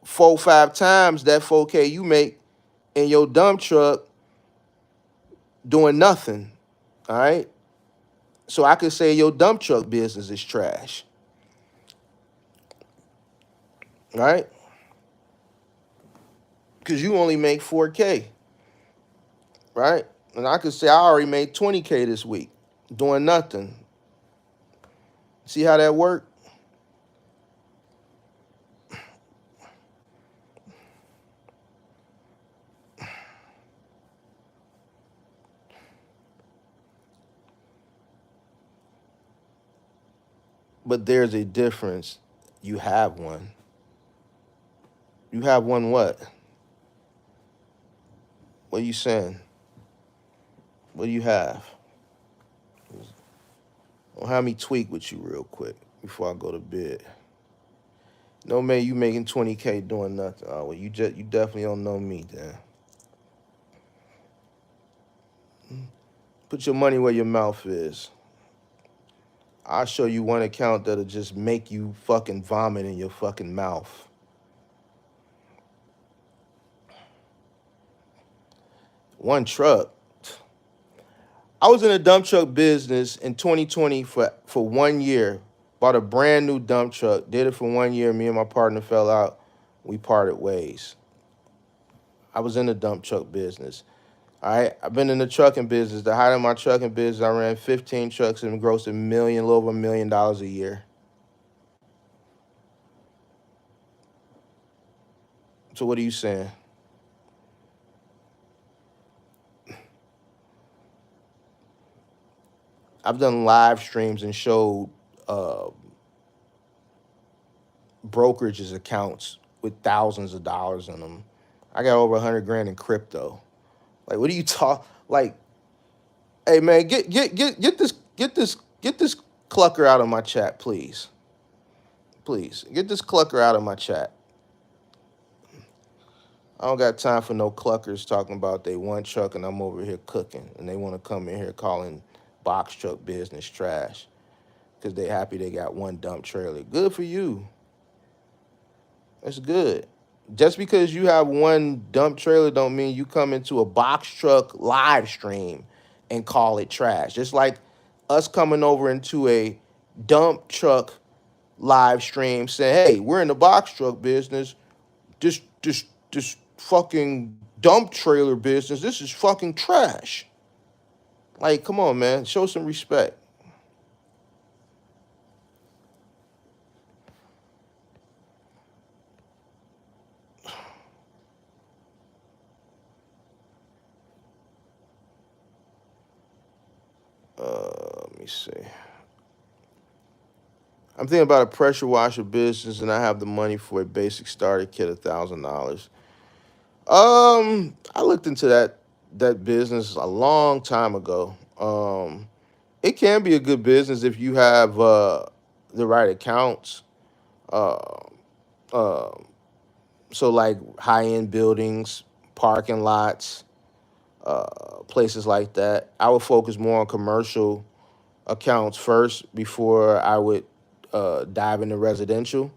4 or 5 times that 4K you make in your dump truck doing nothing. All right. So I could say your dump truck business is trash. Right? Because you only make 4K. Right? And I could say I already made 20K this week doing nothing. See how that worked? But there's a difference. You have one. You have one what? What are you saying? What do you have? Well, have me tweak with you real quick before I go to bed. No man, you making 20K doing nothing. Oh well, you definitely don't know me then. Put your money where your mouth is. I'll show you one account that'll just make you fucking vomit in your fucking mouth. One truck. I was in a dump truck business in 2020 for 1 year. Bought a brand new dump truck. Did it for 1 year. Me and my partner fell out. We parted ways. I was in the dump truck business. All right. I've been in the trucking business. The height of my trucking business, I ran 15 trucks and grossed a little over $1 million a year. So what are you saying? I've done live streams and showed uh, brokerages accounts with thousands of dollars in them. I got over 100 grand in crypto. Like, what are you talk? Like, hey man, get this clucker out of my chat, please. Please get this clucker out of my chat. I don't got time for no cluckers talking about they one truck and I'm over here cooking and they want to come in here calling box truck business trash because they happy they got one dump trailer. Good for you. That's good. Just because you have one dump trailer don't mean you come into a box truck live stream and call it trash. Just like us coming over into a dump truck live stream saying, hey, we're in the box truck business. This fucking dump trailer business, this is fucking trash. Like, come on, man. Show some respect. Let me see. I'm thinking about a pressure washer business, and I have the money for a basic starter kit, $1,000. I looked into that business a long time ago. It can be a good business if you have the right accounts. Uh, uh, so like high end buildings, parking lots, places like that. I would focus more on commercial accounts first before I would dive into residential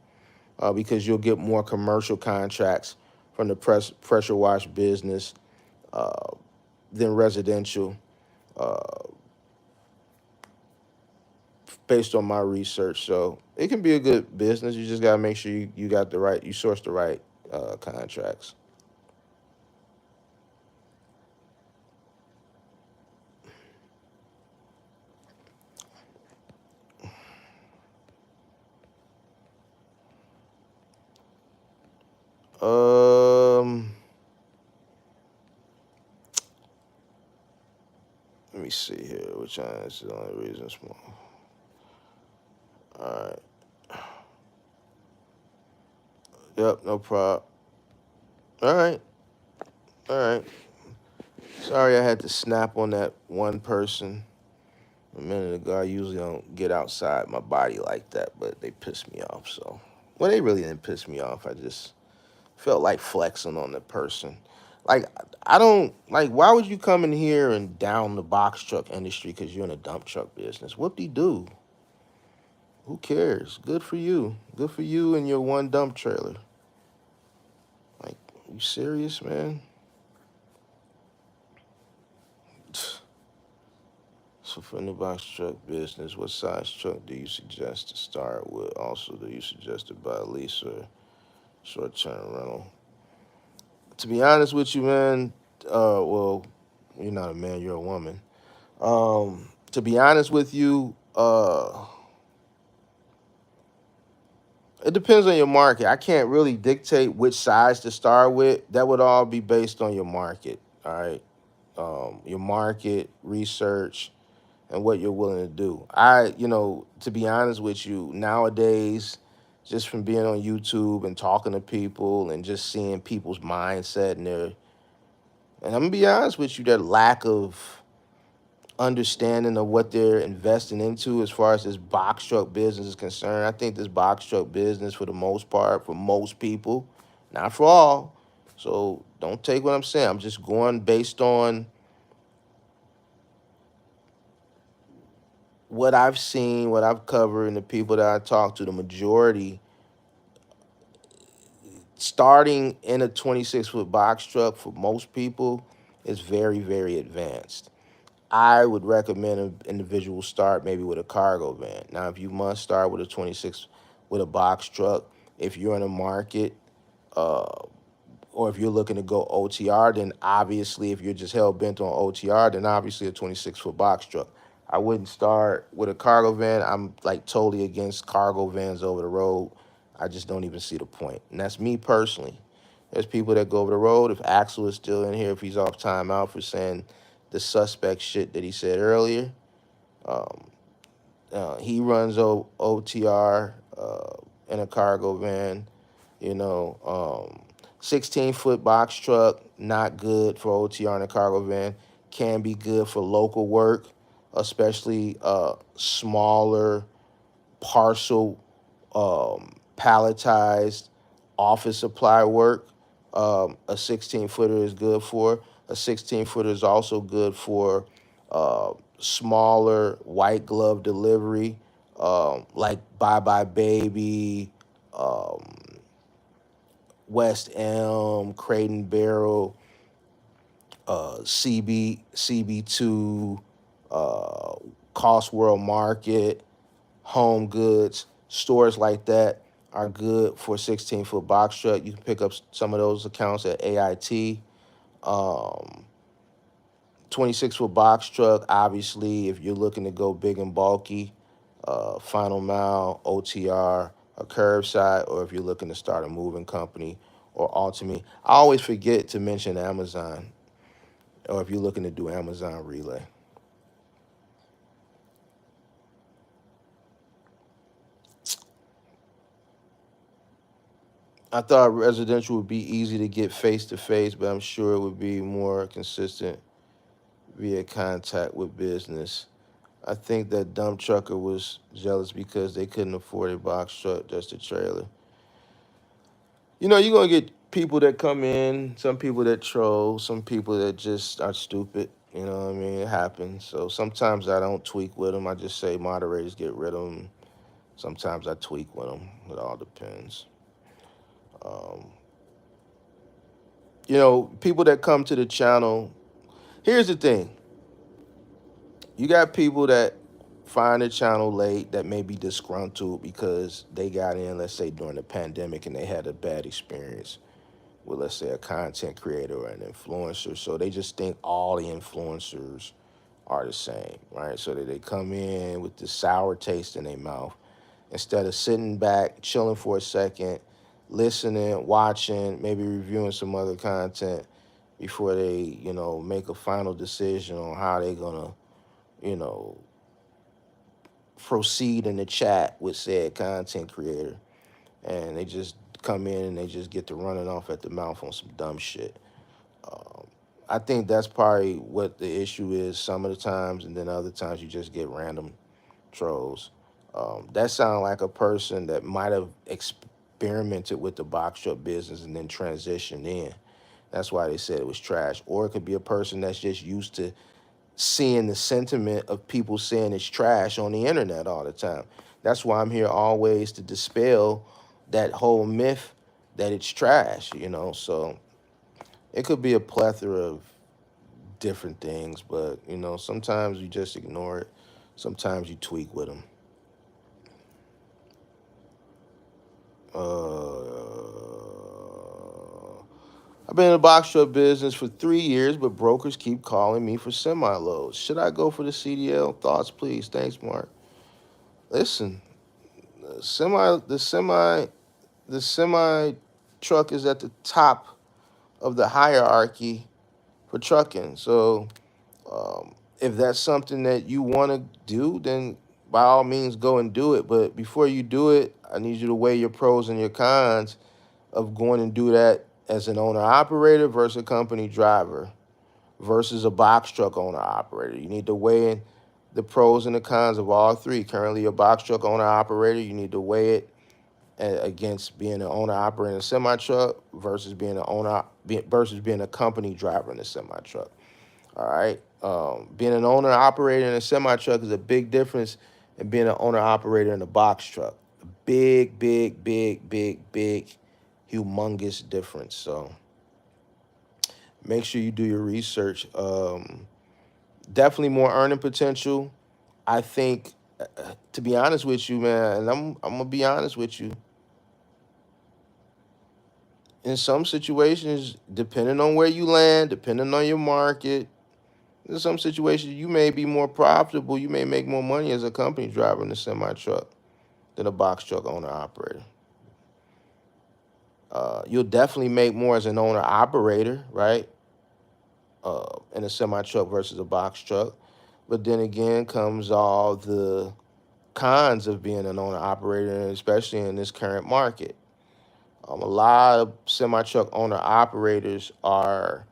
because you'll get more commercial contracts from the pressure wash business uh, than residential based on my research. So it can be a good business. You just got to make sure you got the right, you source the right contracts. Let me see here. Which one is the only reason small? All right. Yep, no problem. All right. All right. Sorry I had to snap on that one person a minute ago. I usually don't get outside my body like that, but they pissed me off. So, well, they really didn't piss me off. I just felt like flexing on the person. Like, I don't, like, why would you come in here and down the box truck industry because you're in a dump truck business? Whoop-de-doo. Who cares? Good for you. Good for you and your one dump trailer. Like, you serious, man? So for the box truck business, what size truck do you suggest to start with? Also, do you suggest to buy a lease or short-term rental? To be honest with you, man, well, you're not a man, you're a woman. To be honest with you, it depends on your market. I can't really dictate which size to start with. That would all be based on your market, all right? Your market research and what you're willing to do. To be honest with you, nowadays, just from being on YouTube and talking to people and just seeing people's mindset and I'm gonna be honest with you, their lack of understanding of what they're investing into as far as this box truck business is concerned. I think this box truck business, for the most part, for most people, not for all. So don't take what I'm saying. I'm just going based on what I've seen, what I've covered, and the people that I talk to. The majority starting in a 26-foot box truck for most people is very, very advanced. I would recommend an individual start maybe with a cargo van. Now, if you must start with a 26 with a box truck, if you're in a market, uh, or if you're looking to go OTR, then obviously if you're just hell bent on OTR, then obviously a 26-foot box truck. I wouldn't start with a cargo van. I'm like totally against cargo vans over the road. I just don't even see the point. And that's me personally. There's people that go over the road. If Axel is still in here, if he's off timeout for saying the suspect shit that he said earlier, um, he runs OTR in a cargo van. You know, 16-foot box truck, not good for OTR in a cargo van. Can be good for local work, especially smaller parcel palletized office supply work. A 16-footer is good for. A 16-footer is also good for smaller white glove delivery, like Bye Bye Baby, um, West Elm, Crate and Barrel, CB2, uh, Cost World Market, Home Goods, stores like that are good for 16-foot box truck. You can pick up some of those accounts at AIT. 26-foot box truck, obviously, if you're looking to go big and bulky, Final Mile, OTR, a curbside, or if you're looking to start a moving company or Ultimate. I always forget to mention Amazon, or if you're looking to do Amazon Relay. I thought residential would be easy to get face to face, but I'm sure it would be more consistent via contact with business. I think that dump trucker was jealous because they couldn't afford a box truck, just a trailer. You're gonna get people that come in, some people that troll, some people that just are stupid. You know what I mean? It happens. So sometimes I don't tweak with them. I just say moderators get rid of them. Sometimes I tweak with them. It all depends. Um, people that come to the channel. Here's the thing: you got people that find the channel late that may be disgruntled because they got in, let's say, during the pandemic and they had a bad experience with, let's say, a content creator or an influencer. So they just think all the influencers are the same, right? So that they come in with this sour taste in their mouth instead of sitting back, chilling for a second, listening, watching, maybe reviewing some other content before they, make a final decision on how they're gonna you know, proceed in the chat with said content creator, and they just come in and they just get to running off at the mouth on some dumb shit. Um, I think that's probably what the issue is some of the times, and then other times you just get random trolls. That sounds like a person that might have experimented with the box truck business and then transitioned in. That's why they said it was trash. Or it could be a person that's just used to seeing the sentiment of people saying it's trash on the internet all the time. That's why I'm here always to dispel that whole myth that it's trash, you know. So it could be a plethora of different things, but you know, sometimes you just ignore it. Sometimes you tweak with them. I've been in the box truck business for 3 years, but brokers keep calling me for semi loads. Should I go for the CDL? Thoughts, please. Thanks, Mark. Listen, the semi truck is at the top of the hierarchy for trucking. So, if that's something that you want to do, then by all means go and do it. But before you do it, I need you to weigh your pros and your cons of going and do that as an owner operator versus a company driver versus a box truck owner operator. You need to weigh in the pros and the cons of all three. Currently, a box truck owner operator, you need to weigh it against being an owner operator in a semi truck versus being a company driver in a semi truck. All right. Being an owner operator in a semi truck is a big difference than being an owner operator in a box truck. Big, big, big, big, big, humongous difference. So make sure you do your research. Definitely more earning potential. I think, to be honest with you, man, and I'm gonna be honest with you. In some situations, depending on where you land, depending on your market, in some situations, you may be more profitable. You may make more money as a company driver in a semi truck than a box truck owner operator. You'll definitely make more as an owner operator, right? In a semi truck versus a box truck. But then again comes all the cons of being an owner operator, especially in this current market. A lot of semi truck owner operators are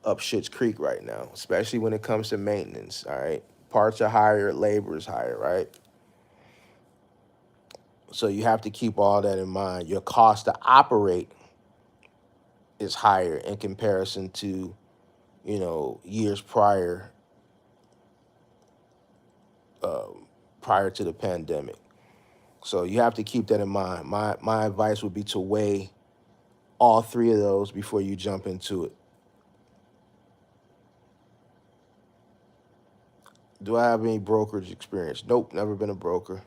up shit's creek right now, especially when it comes to maintenance. All right, parts are higher, labor is higher, right? So you have to keep all that in mind. Your cost to operate is higher in comparison to, years prior to the pandemic. So you have to keep that in mind. My advice would be to weigh all three of those before you jump into it. Do I have any brokerage experience? Nope, never been a broker.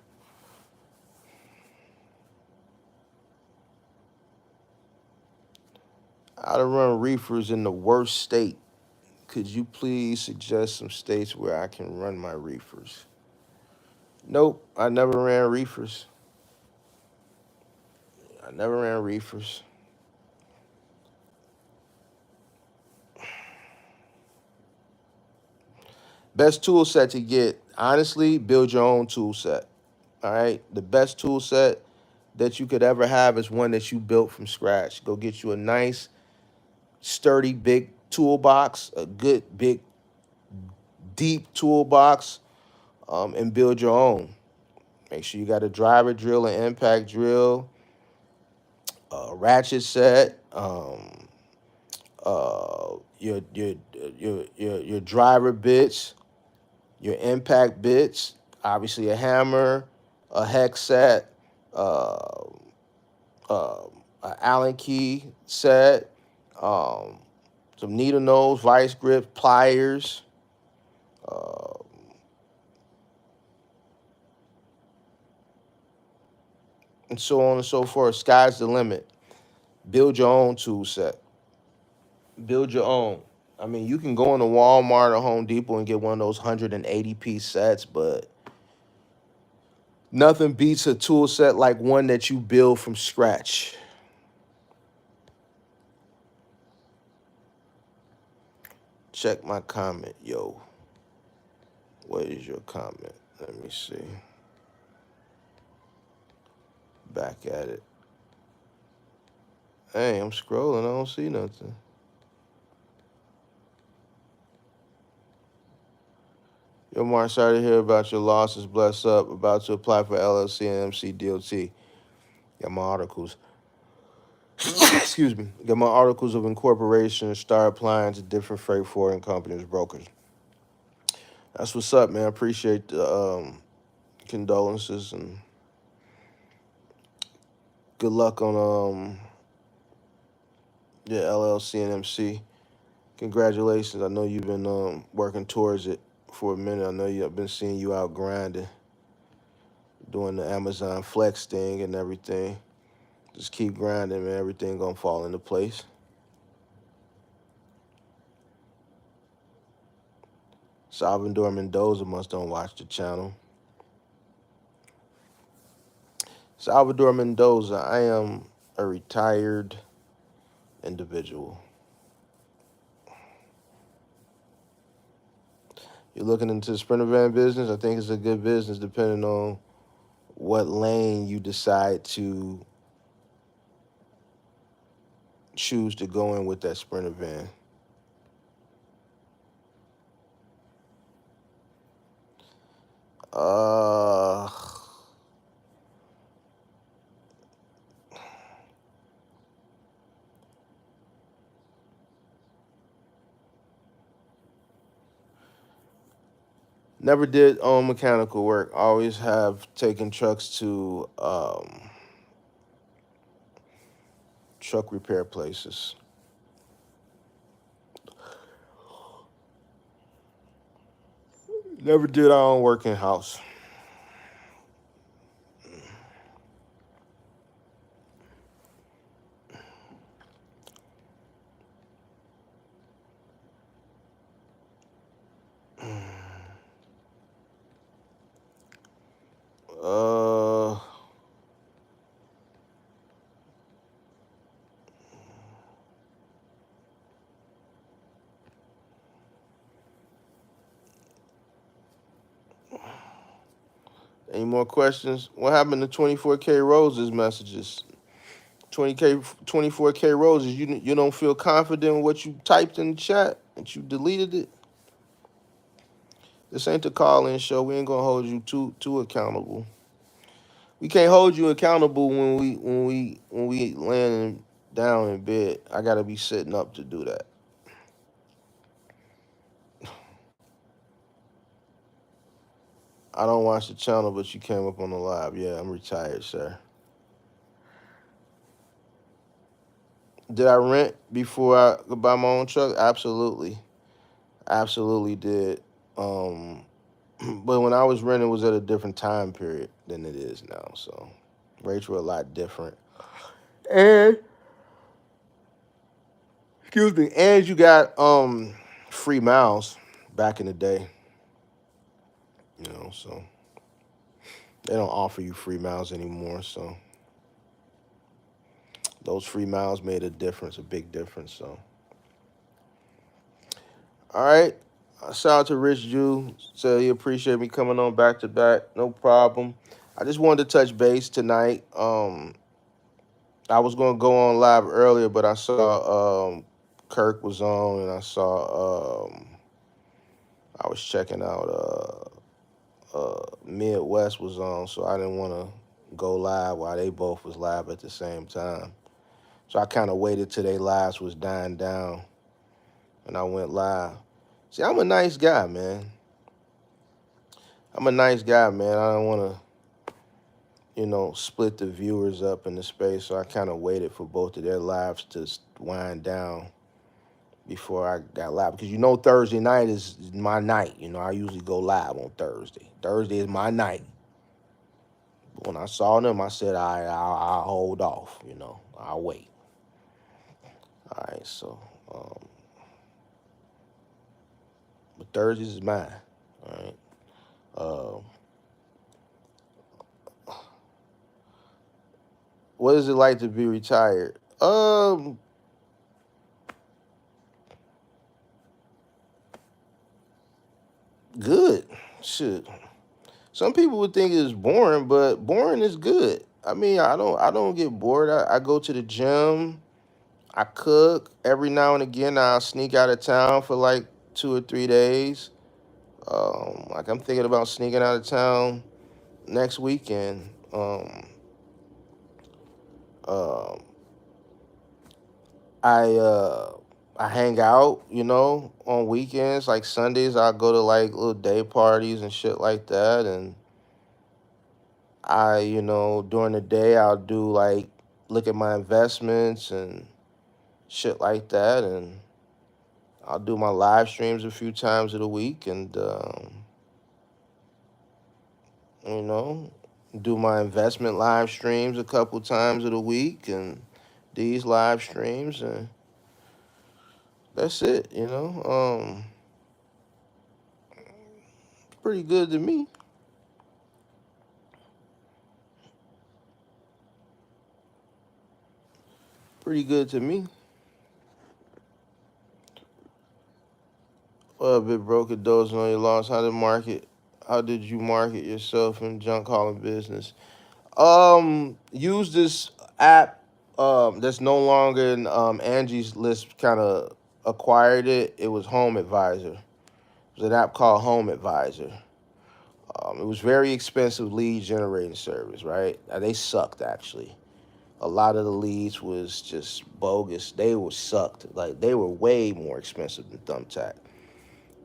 How to run reefers in the worst state. Could you please suggest some states where I can run my reefers? Nope, I never ran reefers. I never ran reefers. Best tool set to get, honestly, build your own tool set. All right. The best tool set that you could ever have is one that you built from scratch. Go get you a nice, sturdy, big toolbox, a good, big, deep toolbox, and build your own. Make sure you got a driver drill, an impact drill, a ratchet set, your driver bits, your impact bits, obviously a hammer, a hex set, uh, an Allen key set, um, some needle nose, vice grip, pliers, uh, and so on and so forth. Sky's the limit. Build your own tool set. Build your own. I mean, you can go into Walmart or Home Depot and get one of those 180-piece sets, but nothing beats a tool set like one that you build from scratch. Check my comment, yo. What is your comment? Let me see. Back at it. Hey, I'm scrolling. I don't see nothing. Yo, Mark, sorry to hear about your losses. Bless up. About to apply for LLC and MC DOT. Got my articles. Excuse me. Got my articles of incorporation. Start applying to different freight forwarding companies, brokers. That's what's up, man. I appreciate the condolences and good luck on your LLC and MC. Congratulations. I know you've been working towards it for a minute. I know I've been seeing you out grinding, doing the Amazon Flex thing and everything. Just keep grinding, man. Everything gonna fall into place. Salvador Mendoza must don't watch the channel. Salvador Mendoza, I am a retired individual. You're looking into the Sprinter van business. I think it's a good business depending on what lane you decide to choose to go in with that Sprinter van. Uh, Never did own mechanical work. Always have taken trucks to truck repair places. Never did our own work in house. Uh, any more questions? What happened to 24K Roses messages? 24K Roses. You don't feel confident in what you typed in the chat and you deleted it. This ain't the call-in show. We ain't gonna hold you too accountable. We can't hold you accountable when we laying down in bed. I gotta be sitting up to do that. I don't watch the channel, but you came up on the live. Yeah, I'm retired, sir. Did I rent before I could buy my own truck? Absolutely, absolutely did. Um, but when I was renting, it was at a different time period than it is now. So rates were a lot different. And excuse me, and you got free miles back in the day. So they don't offer you free miles anymore. So those free miles made a difference, a big difference. So all right. Shout out to Rich Jew. So he appreciate me coming on back to back. No problem. I just wanted to touch base tonight. I was gonna go on live earlier, but I saw Kirk was on, and I saw I was checking out Midwest was on, so I didn't want to go live while they both was live at the same time. So I kind of waited till they lives was dying down, and I went live. See, I'm a nice guy, man. I'm a nice guy, man. I don't want to, split the viewers up in the space. So I kind of waited for both of their lives to wind down before I got live. Because Thursday night is my night. I usually go live on Thursday. Thursday is my night. But when I saw them, I said, I'll hold off. I'll wait. All right, so, but Thursdays is mine. All right. What is it like to be retired? Good. shit. Some people would think it's boring, but boring is good. I mean, I don't get bored. I go to the gym. I cook every now and again. I'll sneak out of town for like 2 or 3 days. Like I'm thinking about sneaking out of town next weekend. Um, I uh, I hang out, on weekends. Like Sundays, I go to like little day parties and shit like that. And during the day, I'll do like look at my investments and shit like that. And I'll do my live streams a few times of the week, and you know, do my investment live streams a couple times of the week, and these live streams, and that's it. Pretty good to me. Pretty good to me. Well, a bit broken dozing on your loss. How did you market yourself in junk hauling business? Use this app that's no longer in Angie's List. Kind of acquired it. It was Home Advisor. It was an app called Home Advisor. It was very expensive lead generating service, right? They sucked actually. A lot of the leads was just bogus. They were sucked. Like they were way more expensive than Thumbtack.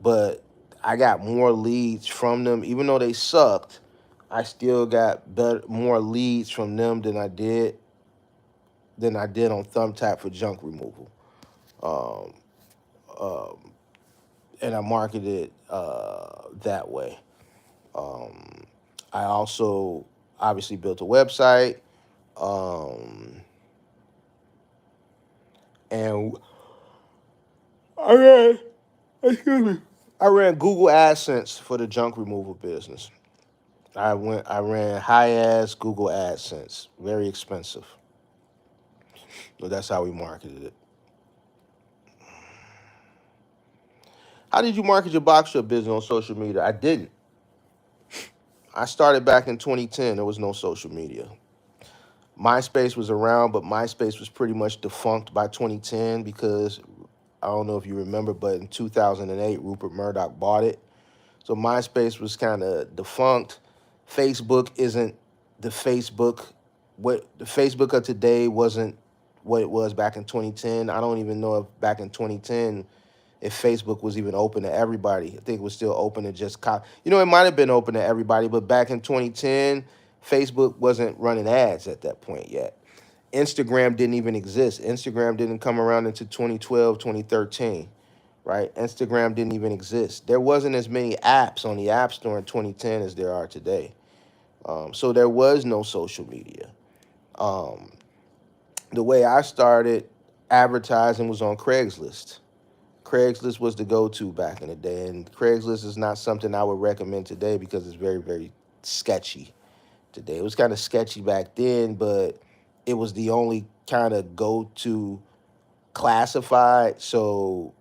But I got more leads from them, even though they sucked. I still got more leads from them than I did on Thumbtack for junk removal. Um, um, and I marketed it that way. Um, I also obviously built a website, um, and I ran, excuse me, I ran Google AdSense for the junk removal business. I ran high ass Google AdSense, very expensive. So that's how we marketed it. How did you market your box shop business on social media? I didn't. I started back in 2010. There was no social media. MySpace was around, but MySpace was pretty much defunct by 2010 because I don't know if you remember, but in 2008, Rupert Murdoch bought it. So MySpace was kind of defunct. Facebook isn't the Facebook. What the Facebook of today wasn't what it was back in 2010. I don't even know if back in 2010 if Facebook was even open to everybody. I think it was still open to just it might have been open to everybody, but back in 2010, Facebook wasn't running ads at that point yet. Instagram didn't even exist. Instagram didn't come around until 2012, 2013, right? Instagram didn't even exist. There wasn't as many apps on the App Store in 2010 as there are today. So there was no social media. Um, the way I started advertising was on Craigslist. Craigslist was the go-to back in the day, and Craigslist is not something I would recommend today because it's very, very sketchy today. It was kind of sketchy back then, but it was the only kind of go-to classified. So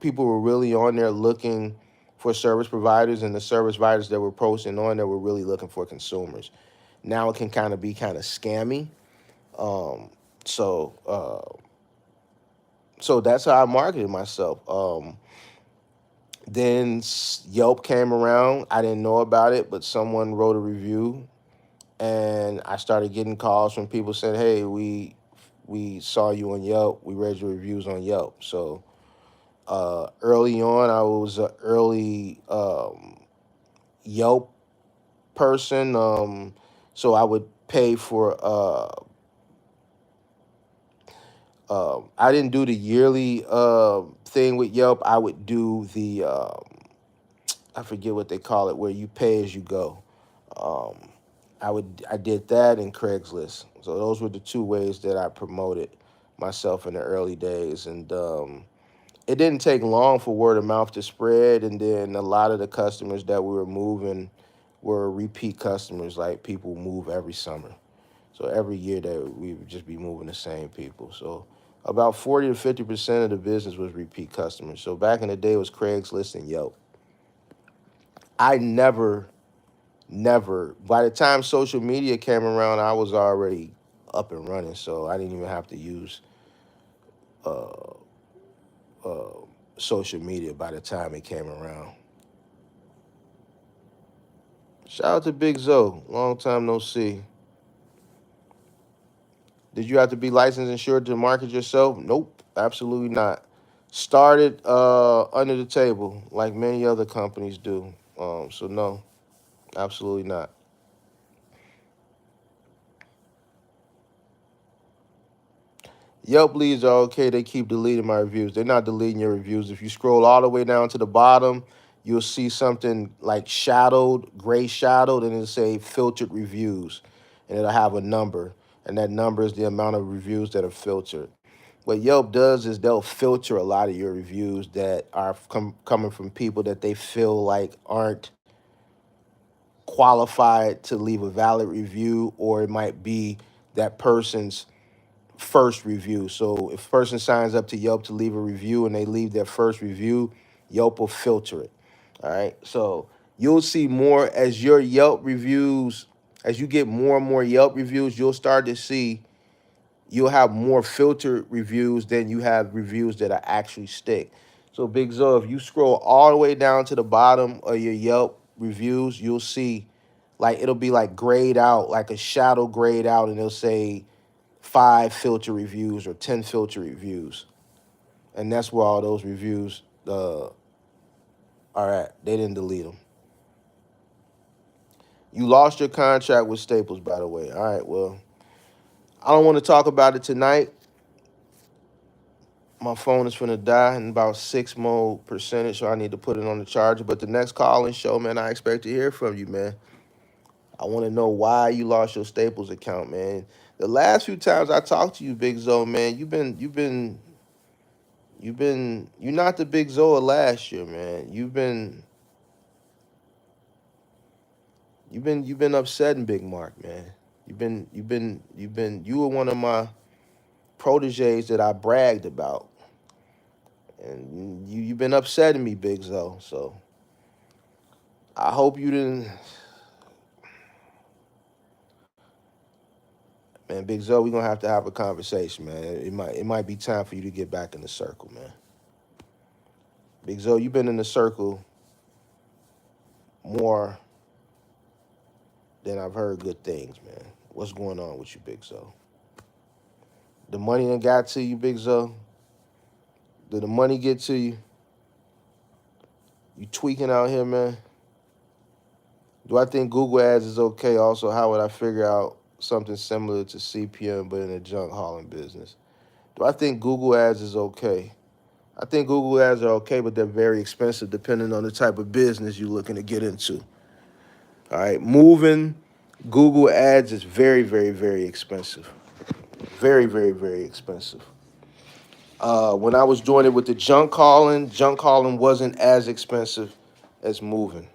people were really on there looking for service providers, and the service providers that were posting on there were really looking for consumers. Now it can kind of be kind of scammy. Um, so so that's how I marketed myself. Then Yelp came around. I didn't know about it, but someone wrote a review, and I started getting calls from people saying, "Hey, we saw you on Yelp. We read your reviews on Yelp." So early on, I was an early Yelp person. So I would pay for. I didn't do the yearly thing with Yelp. I would do the I forget what they call it, where you pay as you go. Um, I did that in Craigslist. So those were the two ways that I promoted myself in the early days, and it didn't take long for word of mouth to spread. And then a lot of the customers that we were moving were repeat customers. Like people move every summer, so every year that we would just be moving the same people. So about 40 to 50% of the business was repeat customers. So back in the day, it was Craigslist and Yelp. I never. By the time social media came around, I was already up and running, so I didn't even have to use uh, uh, social media by the time it came around. Shout out to Big Zo. Long time no see. Did you have to be licensed insured to market yourself? Nope, absolutely not. Started under the table like many other companies do. So no, absolutely not. Yelp leads are okay. They keep deleting my reviews. They're not deleting your reviews. If you scroll all the way down to the bottom, you'll see something like shadowed, gray shadowed, and it'll say filtered reviews. And it'll have a number. And that number is the amount of reviews that are filtered. What Yelp does is they'll filter a lot of your reviews that are coming from people that they feel like aren't qualified to leave a valid review, or it might be that person's first review. So if a person signs up to Yelp to leave a review and they leave their first review, Yelp will filter it. All right. So you'll see more as your Yelp reviews, as you get more and more Yelp reviews, you'll start to see you'll have more filtered reviews than you have reviews that are actually stick. So Big Zo, if you scroll all the way down to the bottom of your Yelp reviews, you'll see like it'll be like grayed out, like a shadow grayed out, and it'll say 5 filter reviews or 10 filter reviews, and that's where all those reviews are at. They didn't delete them. You lost your contract with Staples, by the way. All right, well, I don't want to talk about it tonight. My phone is finna die in about 6 more percentage, so I need to put it on the charger. But the next call and show, man, I expect to hear from you, man. I want to know why you lost your Staples account, man. The last few times I talked to you, Big Zo, man, you're not the Big Zo of last year, man. You've been upsetting Big Mark, man. You were one of my proteges that I bragged about, and you've been upsetting me, Big Zo. So I hope you didn't, man. Big Zo, we're gonna have to have a conversation, man. It might be time for you to get back in the circle, man. Big Zo, you've been in the circle more than I've heard good things, man. What's going on with you, Big Zo? The money done got to you, Big Zo? Did the money get to you? You tweaking out here, man? Do I think Google Ads is okay? Also, how would I figure out something similar to CPM but in a junk hauling business? Do I think Google Ads is okay? I think Google Ads are okay, but they're very expensive depending on the type of business you're looking to get into. All right, moving Google Ads is very, very, very expensive. Very, very, very expensive. When I was doing it with the junk hauling wasn't as expensive as moving.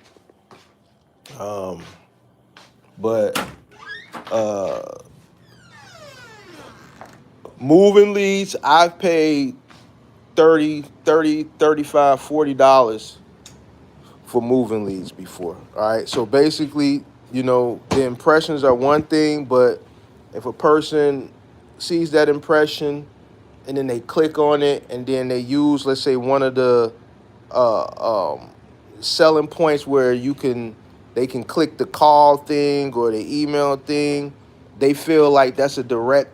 But moving leads, I've paid 30, 30, 35, $40 for moving leads before. All right. So basically, the impressions are one thing, but if a person sees that impression and then they click on it and then they use, let's say, one of the uh, um, selling points where they can click the call thing or the email thing, they feel like that's a direct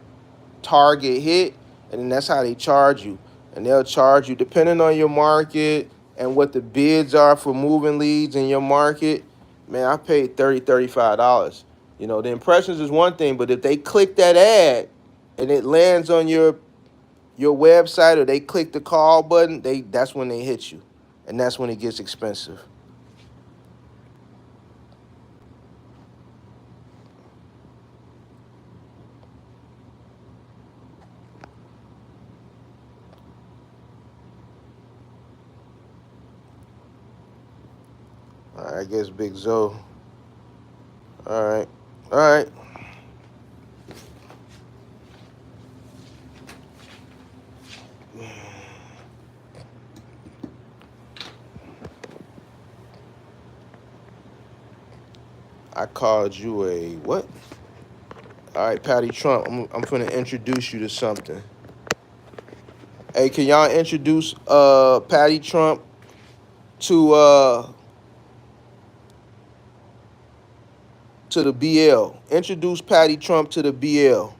target hit, and then that's how they charge you. And they'll charge you depending on your market and what the bids are for moving leads in your market. Man, I paid $30, $35. The impressions is one thing, but if they click that ad and it lands on your website or they click the call button, that's when they hit you. And that's when it gets expensive. All right, I guess Big Zo. All right. All right. I called you a what? All right, Patty Trump. I'm finna introduce you to something. Hey, can y'all introduce Patty Trump to to the BL? Introduce Patty Trump to the BL.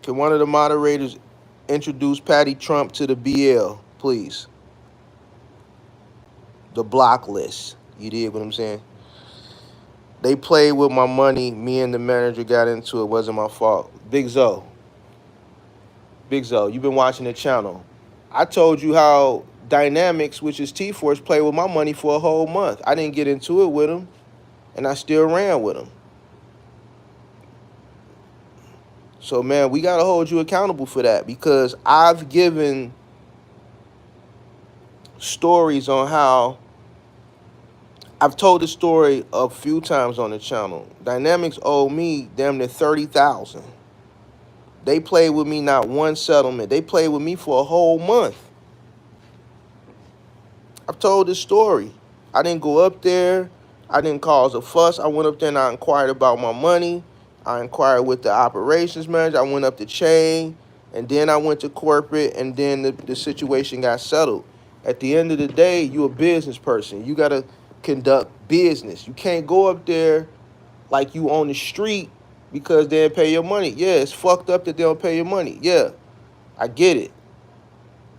Can one of the moderators introduce Patty Trump to the BL, please? The block list. You did what I'm saying? They played with my money. Me and the manager got into it. Wasn't my fault. Big Zo. Big Zo, you've been watching the channel. I told you how Dynamics, which is T-Force, played with my money for a whole month. I didn't get into it with them, and I still ran with them. So, man, we got to hold you accountable for that because I've given stories on how I've told the story a few times on the channel. Dynamics owed me damn near 30,000. They played with me not one settlement. They played with me for a whole month. I've told this story. I didn't go up there. I didn't cause a fuss. I went up there and I inquired about my money. I inquired with the operations manager. I went up the chain, and then I went to corporate, and then the situation got settled. At the end of the day, you a business person. You got to conduct business. You can't go up there like you on the street because they don't pay your money. Yeah, it's fucked up that they don't pay your money. Yeah, I get it.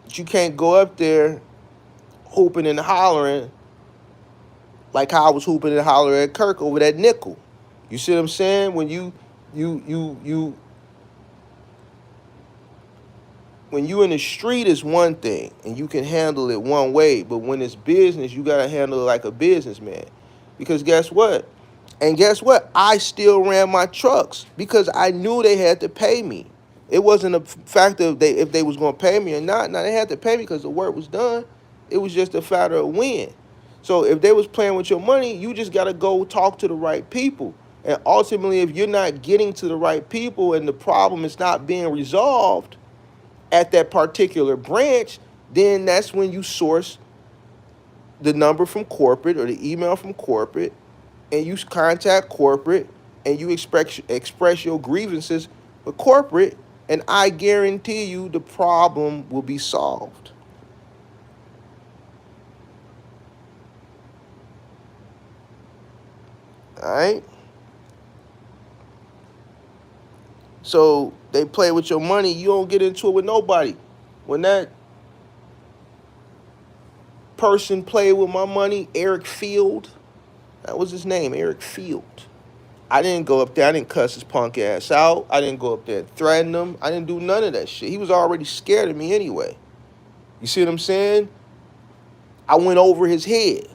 But you can't go up there hooping and hollering like how I was hooping and hollering at Kirk over that nickel. You see what I'm saying? When you when you in the street is one thing and you can handle it one way, but when it's business, you gotta handle it like a businessman. Because guess what? And guess what? I still ran my trucks because I knew they had to pay me. It wasn't a factor of if they was gonna pay me or not. Now they had to pay me because the work was done. It was just a factor of when. So if they was playing with your money, you just gotta go talk to the right people. And ultimately, if you're not getting to the right people and the problem is not being resolved at that particular branch, then that's when you source the number from corporate or the email from corporate, and you contact corporate and you express your grievances with corporate, and I guarantee you the problem will be solved. All right? So they play with your money. You don't get into it with nobody. When that person played with my money, Eric Field, that was his name, Eric Field. I didn't go up there. I didn't cuss his punk ass out. I didn't go up there and threaten him. I didn't do none of that shit. He was already scared of me anyway. You see what I'm saying? I went over his head.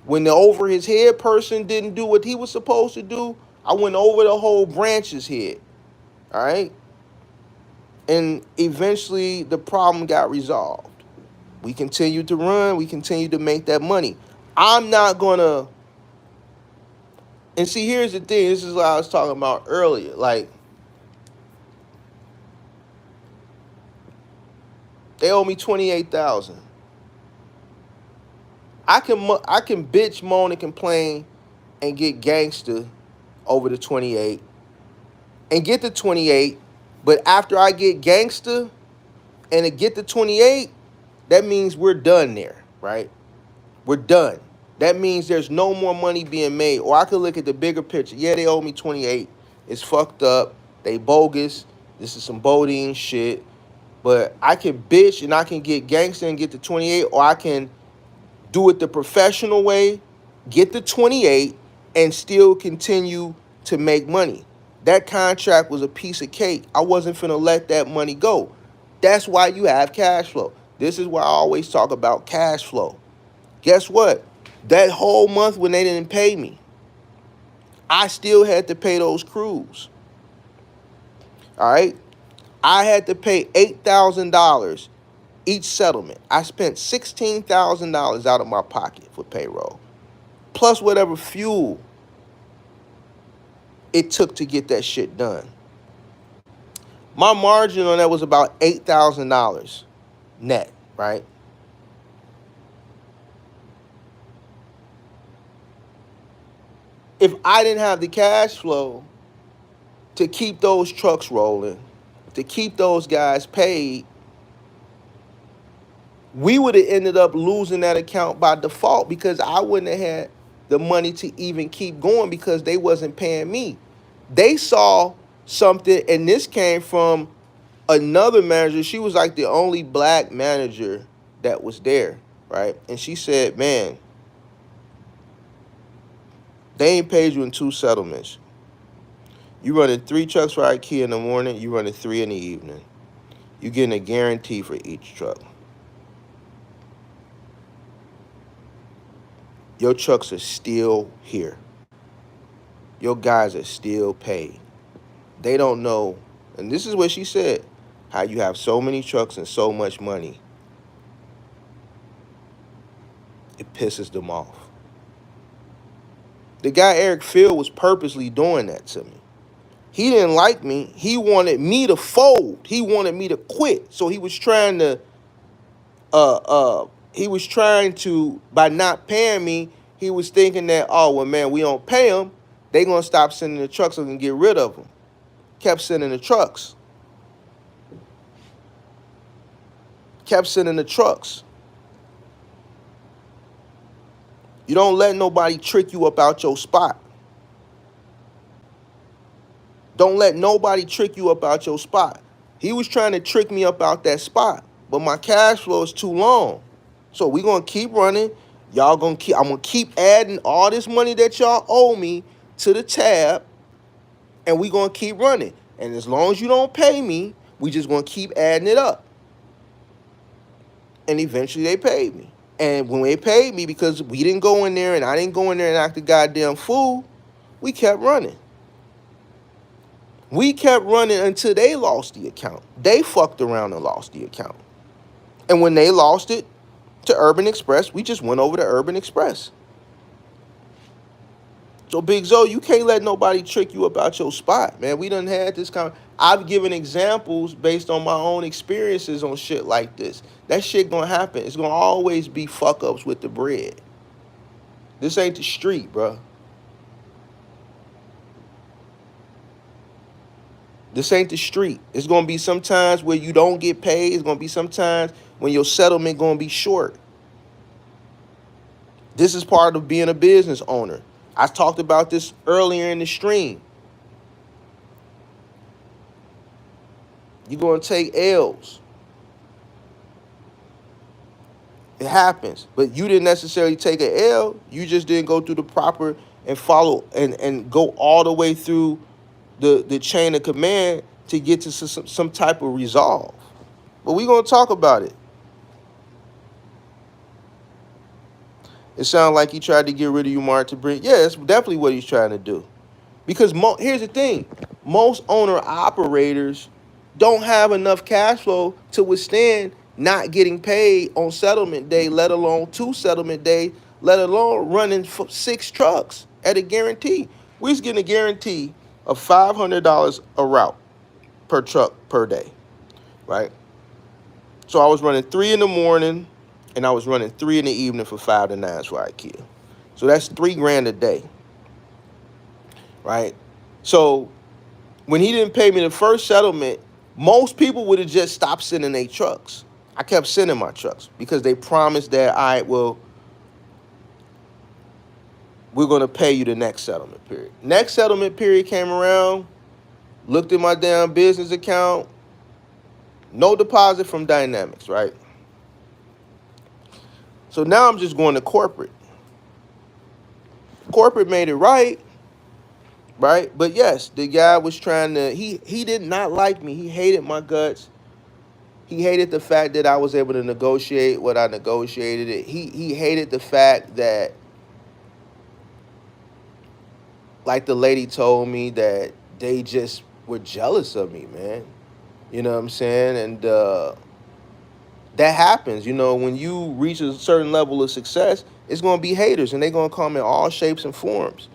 When the over his head person didn't do what he was supposed to do, I went over the whole branch's head. All right? And eventually the problem got resolved. We continued to run. We continued to make that money. I'm not going to. And see, here's the thing. This is what I was talking about earlier. Like, they owe me 28,000. I can bitch, moan, and complain and get gangster over the 28 and get the 28. But after I get gangster and to get the 28, that means we're done there, right? We're done. That means there's no more money being made. Or I could look at the bigger picture. Yeah, they owe me 28. It's fucked up. They bogus. This is some Bodine shit. But I can bitch and I can get gangster and get the 28, or I can do it the professional way, get the 28, and still continue to make money. That contract was a piece of cake. I wasn't finna let that money go. That's why you have cash flow. This is why I always talk about cash flow. Guess what? That whole month when they didn't pay me, I still had to pay those crews. All right? I had to pay $8,000 each settlement. I spent $16,000 out of my pocket for payroll, plus whatever fuel it took to get that shit done. My margin on that was about $8,000 net, right? if I didn't have the cash flow to keep those trucks rolling, to keep those guys paid, we would have ended up losing that account by default because I wouldn't have had the money to even keep going because they wasn't paying me. They saw something, and this came from another manager. She was like the only black manager that was there, right? And she said, man, they ain't paid you in 2 settlements. You running 3 trucks for IKEA in the morning, you running 3 in the evening. You getting a guarantee for each truck. Your trucks are still here. Your guys are still paid. They don't know, and this is what she said, how you have so many trucks and so much money. It pisses them off. The guy Eric Field was purposely doing that to me. He didn't like me. He wanted me to fold. He wanted me to quit. So he was trying to by not paying me, he was thinking that, oh well man, we don't pay them, they gonna stop sending the trucks and get rid of them. Kept sending the trucks. Kept sending the trucks. You don't let nobody trick you up out your spot. Don't let nobody trick you up out your spot. He was trying to trick me up out that spot, but my cash flow is too long. So we gonna keep running. I'm gonna keep adding all this money that y'all owe me to the tab, and we gonna keep running. And as long as you don't pay me, we just gonna keep adding it up. And eventually they paid me. And when they paid me, because we didn't go in there and I didn't go in there and act a goddamn fool, we kept running. We kept running until they lost the account. They fucked around and lost the account. And when they lost it to Urban Express, we just went over to Urban Express. So Big Zo, you can't let nobody trick you about your spot, man. We done had this kind of, I've given examples based on my own experiences on shit like this. That shit gonna happen. It's gonna always be fuck ups with the bread. This ain't the street, bro. This ain't the street. It's gonna be sometimes where you don't get paid. It's gonna be sometimes when your settlement gonna be short. This is part of being a business owner. I talked about this earlier in the stream. You're gonna take L's. It happens. But you didn't necessarily take an L. You just didn't go through the proper and follow and go all the way through the chain of command to get to some type of resolve. But we're gonna talk about it. It sounds like he tried to get rid of you, Mark, to bring. Yeah, that's definitely what he's trying to do. Because here's the thing. Most owner-operators don't have enough cash flow to withstand not getting paid on settlement day, let alone 2 settlement day, let alone running 6 trucks at a guarantee. We was getting a guarantee of $500 a route per truck per day, right? So I was running 3 in the morning, and I was running 3 in the evening for 5 to 9s for IKEA. So that's $3,000 a day, right? So when he didn't pay me the first settlement, most people would have just stopped sending their trucks. I kept sending my trucks because they promised that, all right, well, we're going to pay you the next settlement period. Next settlement period came around, looked at my damn business account, no deposit from Dynamics, right? So now I'm just going to corporate. Corporate made it right? But yes, the guy was trying to, he did not like me. He hated my guts. He hated the fact that I was able to negotiate what I negotiated. He hated the fact that, like the lady told me, that they just were jealous of me, man. You know what I'm saying? And that happens. You know, when you reach a certain level of success, it's going to be haters, and they're going to come in all shapes and forms.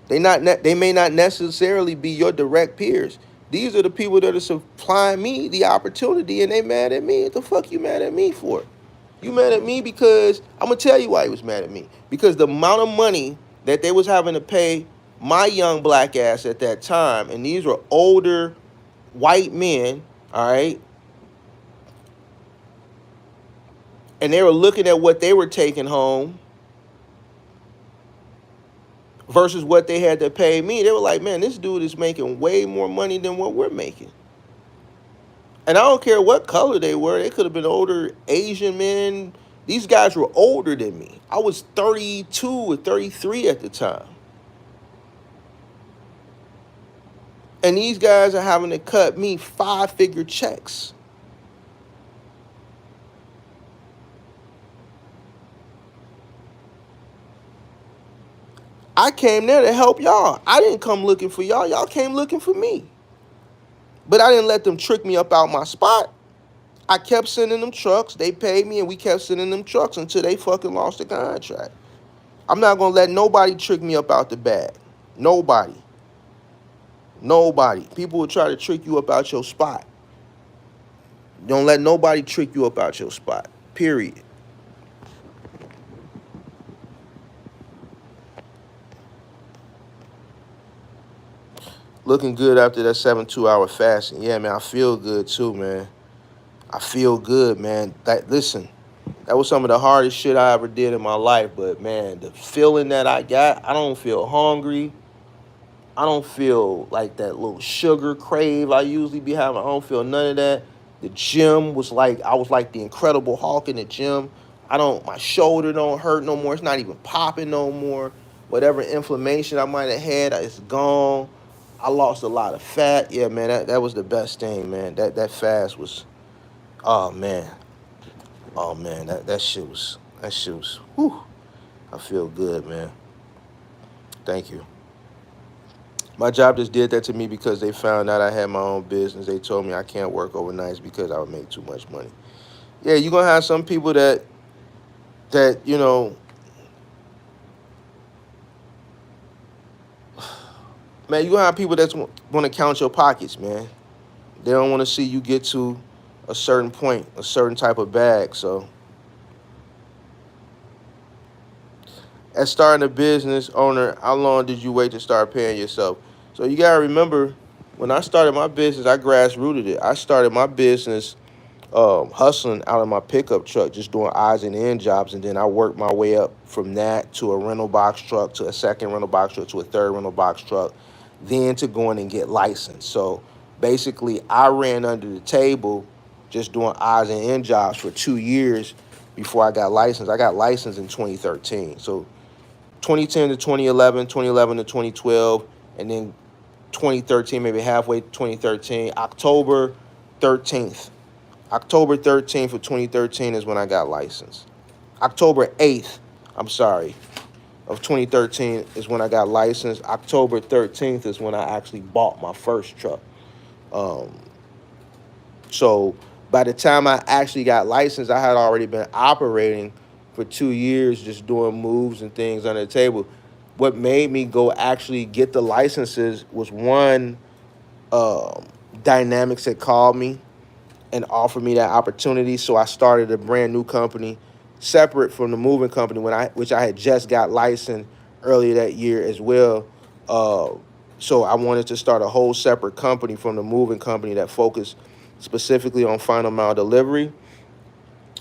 They may not necessarily be your direct peers. These are the people that are supplying me the opportunity, and they mad at me. What the fuck you mad at me for? You mad at me because, I'm going to tell you why he was mad at me. Because the amount of money that they was having to pay my young black ass at that time, and these were older white men, all right, and they were looking at what they were taking home versus what they had to pay me. They were like, man, this dude is making way more money than what we're making. And I don't care what color they were. They could have been older Asian men. These guys were older than me. I was 32 or 33 at the time. And these guys are having to cut me 5-figure checks. I came there to help y'all. I didn't come looking for y'all. Y'all came looking for me. But I didn't let them trick me up out my spot. I kept sending them trucks. They paid me, and we kept sending them trucks until they fucking lost the contract. I'm not going to let nobody trick me up out the bag. Nobody. Nobody. People will try to trick you up out your spot. Don't let nobody trick you up out your spot. Period. Looking good after that 72-hour fasting. Yeah, man, I feel good too, man. I feel good, man. Listen, that was some of the hardest shit I ever did in my life. But, man, the feeling that I got, I don't feel hungry. I don't feel like that little sugar crave I usually be having. I don't feel none of that. The gym was like, I was like the Incredible Hulk in the gym. My shoulder don't hurt no more. It's not even popping no more. Whatever inflammation I might have had, it's gone. I lost a lot of fat. Yeah, man, that was the best thing, man. That fast was, oh man. Oh man, that shit was, whew. I feel good, man. Thank you. My job just did that to me because they found out I had my own business. They told me I can't work overnights because I would make too much money. Yeah, you're gonna have some people that man, you're gonna have people that's gonna count your pockets, man. They don't want to see you get to a certain point, a certain type of bag. So, as starting a business owner, how long did you wait to start paying yourself? So you gotta remember, when I started my business, I grassrooted it. I started my business hustling out of my pickup truck, just doing odds and end jobs, and then I worked my way up from that to a rental box truck, to a second rental box truck, to a third rental box truck, then to going and get licensed. So basically, I ran under the table just doing odds and end jobs for 2 years before I got licensed. I got licensed in 2013. So 2010 to 2011, 2011 to 2012, and then 2013, maybe halfway 2013, October 13th. October 13th of 2013 is when I got licensed. October 8th, I'm sorry, of 2013 is when I got licensed. October 13th is when I actually bought my first truck. Um, so by the time I actually got licensed, I had already been operating for 2 years, just doing moves and things under the table. What made me go actually get the licenses was one, Dynamics had called me and offered me that opportunity. So I started a brand new company separate from the moving company which I had just got licensed earlier that year as well. So I wanted to start a whole separate company from the moving company that focused specifically on final mile delivery.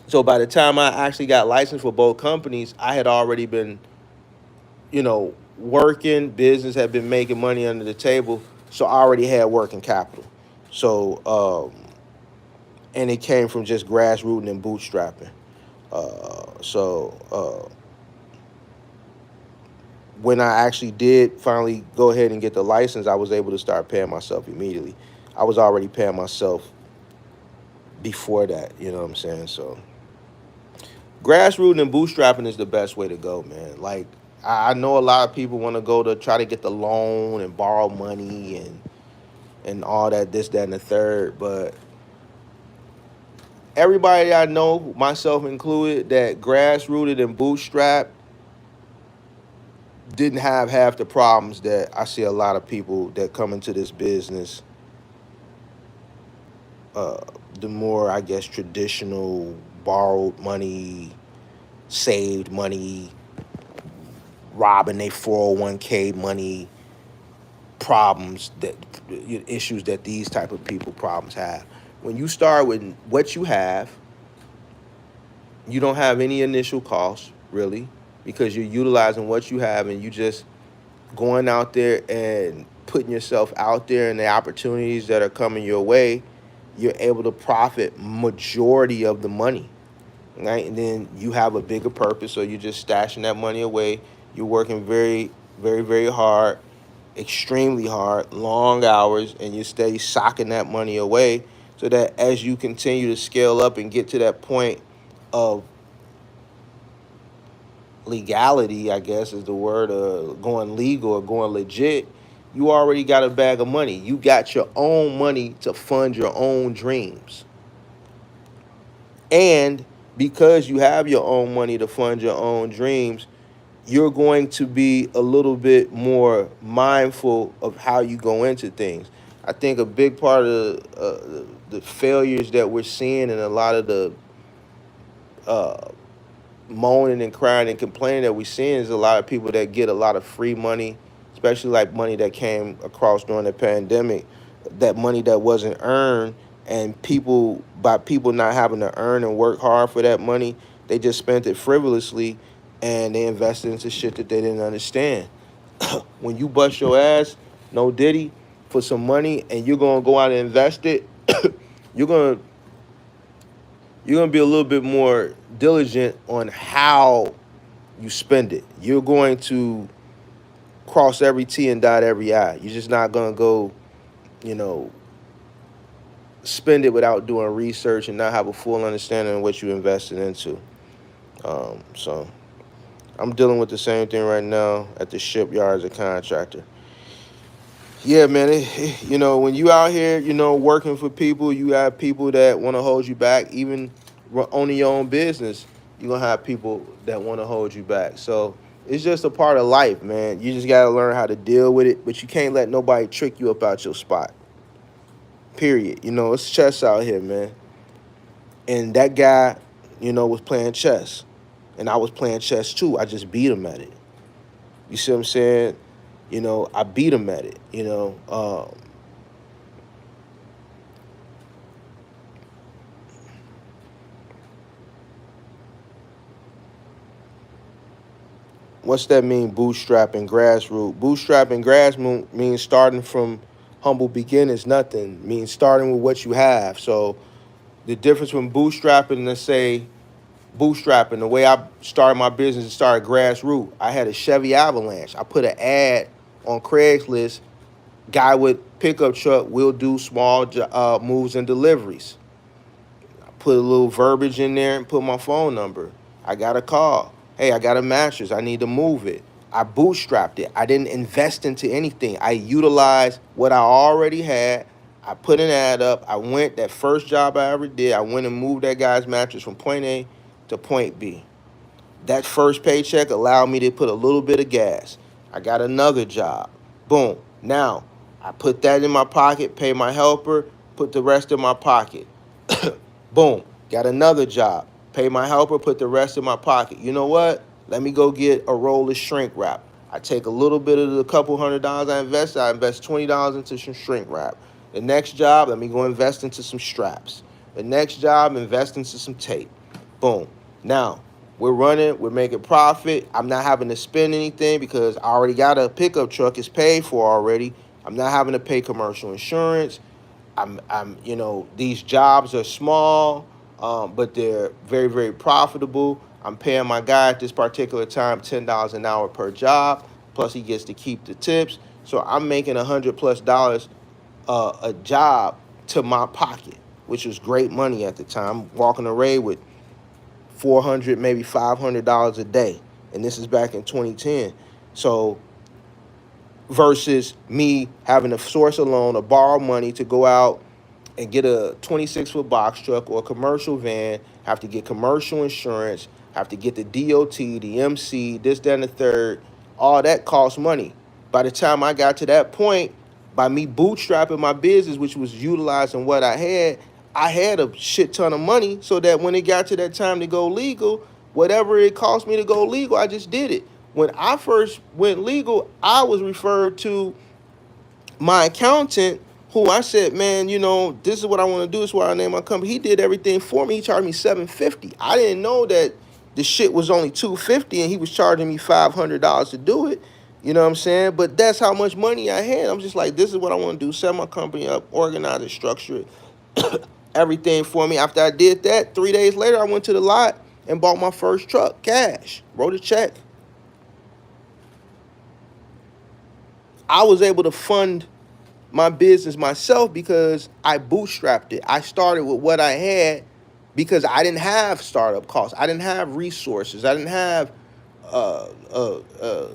So by the time I actually got licensed for both companies, I had already been, working. Business had been making money under the table. So I already had working capital. So, and it came from just grassrooting and bootstrapping. So when I actually did finally go ahead and get the license, I was able to start paying myself immediately. I was already paying myself before that, you know what I'm saying? So grassrooting and bootstrapping is the best way to go, man. Like, I know a lot of people want to go to try to get the loan and borrow money and all that, this, that, and the third, but everybody I know, myself included, that grassrooted and bootstrapped didn't have half the problems that I see a lot of people that come into this business, the more, I guess, traditional, borrowed money, saved money, robbing their 401k money. problems that issues that these type of people problems have. When you start with what you have, you don't have any initial costs really because you're utilizing what you have and you just going out there and putting yourself out there and the opportunities that are coming your way, you're able to profit majority of the money, right? And then you have a bigger purpose, so you're just stashing that money away. You're working very, very, very hard, extremely hard, long hours, and you stay socking that money away so that as you continue to scale up and get to that point of legality, I guess is the word, going legal or going legit, you already got a bag of money. You got your own money to fund your own dreams. And because you have your own money to fund your own dreams, you're going to be a little bit more mindful of how you go into things. I think a big part of the failures that we're seeing and a lot of the uh, moaning and crying and complaining that we're seeing is a lot of people that get a lot of free money, especially like money that came across during the pandemic, that money that wasn't earned, and people by people not having to earn and work hard for that money, they just spent it frivolously and they invested into shit that they didn't understand. When you bust your ass, no diddy, for some money and you're gonna go out and invest it, you're gonna you're gonna be a little bit more diligent on how you spend it. You're going to cross every T and dot every I. You're just not gonna go, you know, spend it without doing research and not have a full understanding of what you invested into. So I'm dealing with the same thing right now at the shipyard as a contractor. Yeah, man. When you out here, working for people, you have people that want to hold you back. Even owning your own business, you're gonna have people that want to hold you back. So it's just a part of life, man. You just gotta learn how to deal with it, but you can't let nobody trick you up out your spot. Period. It's chess out here, man. And that guy, was playing chess, and I was playing chess too. I just beat him at it. You see what I'm saying? I beat him at it. What's that mean? Bootstrapping, grassroots. Bootstrapping, grassroots means starting from humble beginnings. Nothing means starting with what you have. So the difference between bootstrapping and, let's say, bootstrapping, the way I started my business and started grassroots, I had a Chevy Avalanche. I put an ad on Craigslist. Guy with pickup truck will do small moves and deliveries. Put a little verbiage in there and put my phone number. I got a call. Hey, I got a mattress. I need to move it. I bootstrapped it. I didn't invest into anything. I utilized what I already had. I put an ad up. I went, that first job I ever did, I went and moved that guy's mattress from point A to point B. That first paycheck allowed me to put a little bit of gas. I got another job. Boom. Now, I put that in my pocket, pay my helper, put the rest in my pocket. Boom. Got another job. Pay my helper, put the rest in my pocket. You know what? Let me go get a roll of shrink wrap. I take a little bit of the couple $100 I invest $20 into some shrink wrap. The next job, let me go invest into some straps. The next job, invest into some tape. Boom. Now, we're running, we're making profit. I'm not having to spend anything because I already got a pickup truck. It's paid for already. I'm not having to pay commercial insurance. These jobs are small, but they're very, very profitable. I'm paying my guy at this particular time $10 an hour per job. Plus, he gets to keep the tips. So I'm making $100+ a job to my pocket, which was great money at the time. Walking away with $400, maybe $500 a day, and this is back in 2010. So versus me having to source a loan or borrow money to go out and get a 26-foot box truck or a commercial van, have to get commercial insurance, have to get the DOT, the MC, this, that, and the third. All that costs money. By the time I got to that point, by me bootstrapping my business, which was utilizing what I had a shit ton of money so that when it got to that time to go legal, whatever it cost me to go legal, I just did it. When I first went legal, I was referred to my accountant, who I said, man, this is what I want to do. This is why I named my company. He did everything for me. He charged me $750. I didn't know that the shit was only $250 and he was charging me $500 to do it. You know what I'm saying? But that's how much money I had. I'm just like, this is what I want to do. Set my company up, organize it, structure it, everything for me. After I did that, 3 days later, I went to the lot and bought my first truck, cash, wrote a check. I was able to fund my business myself because I bootstrapped it. I started with what I had because I didn't have startup costs. I didn't have resources. I didn't have uh, uh, uh,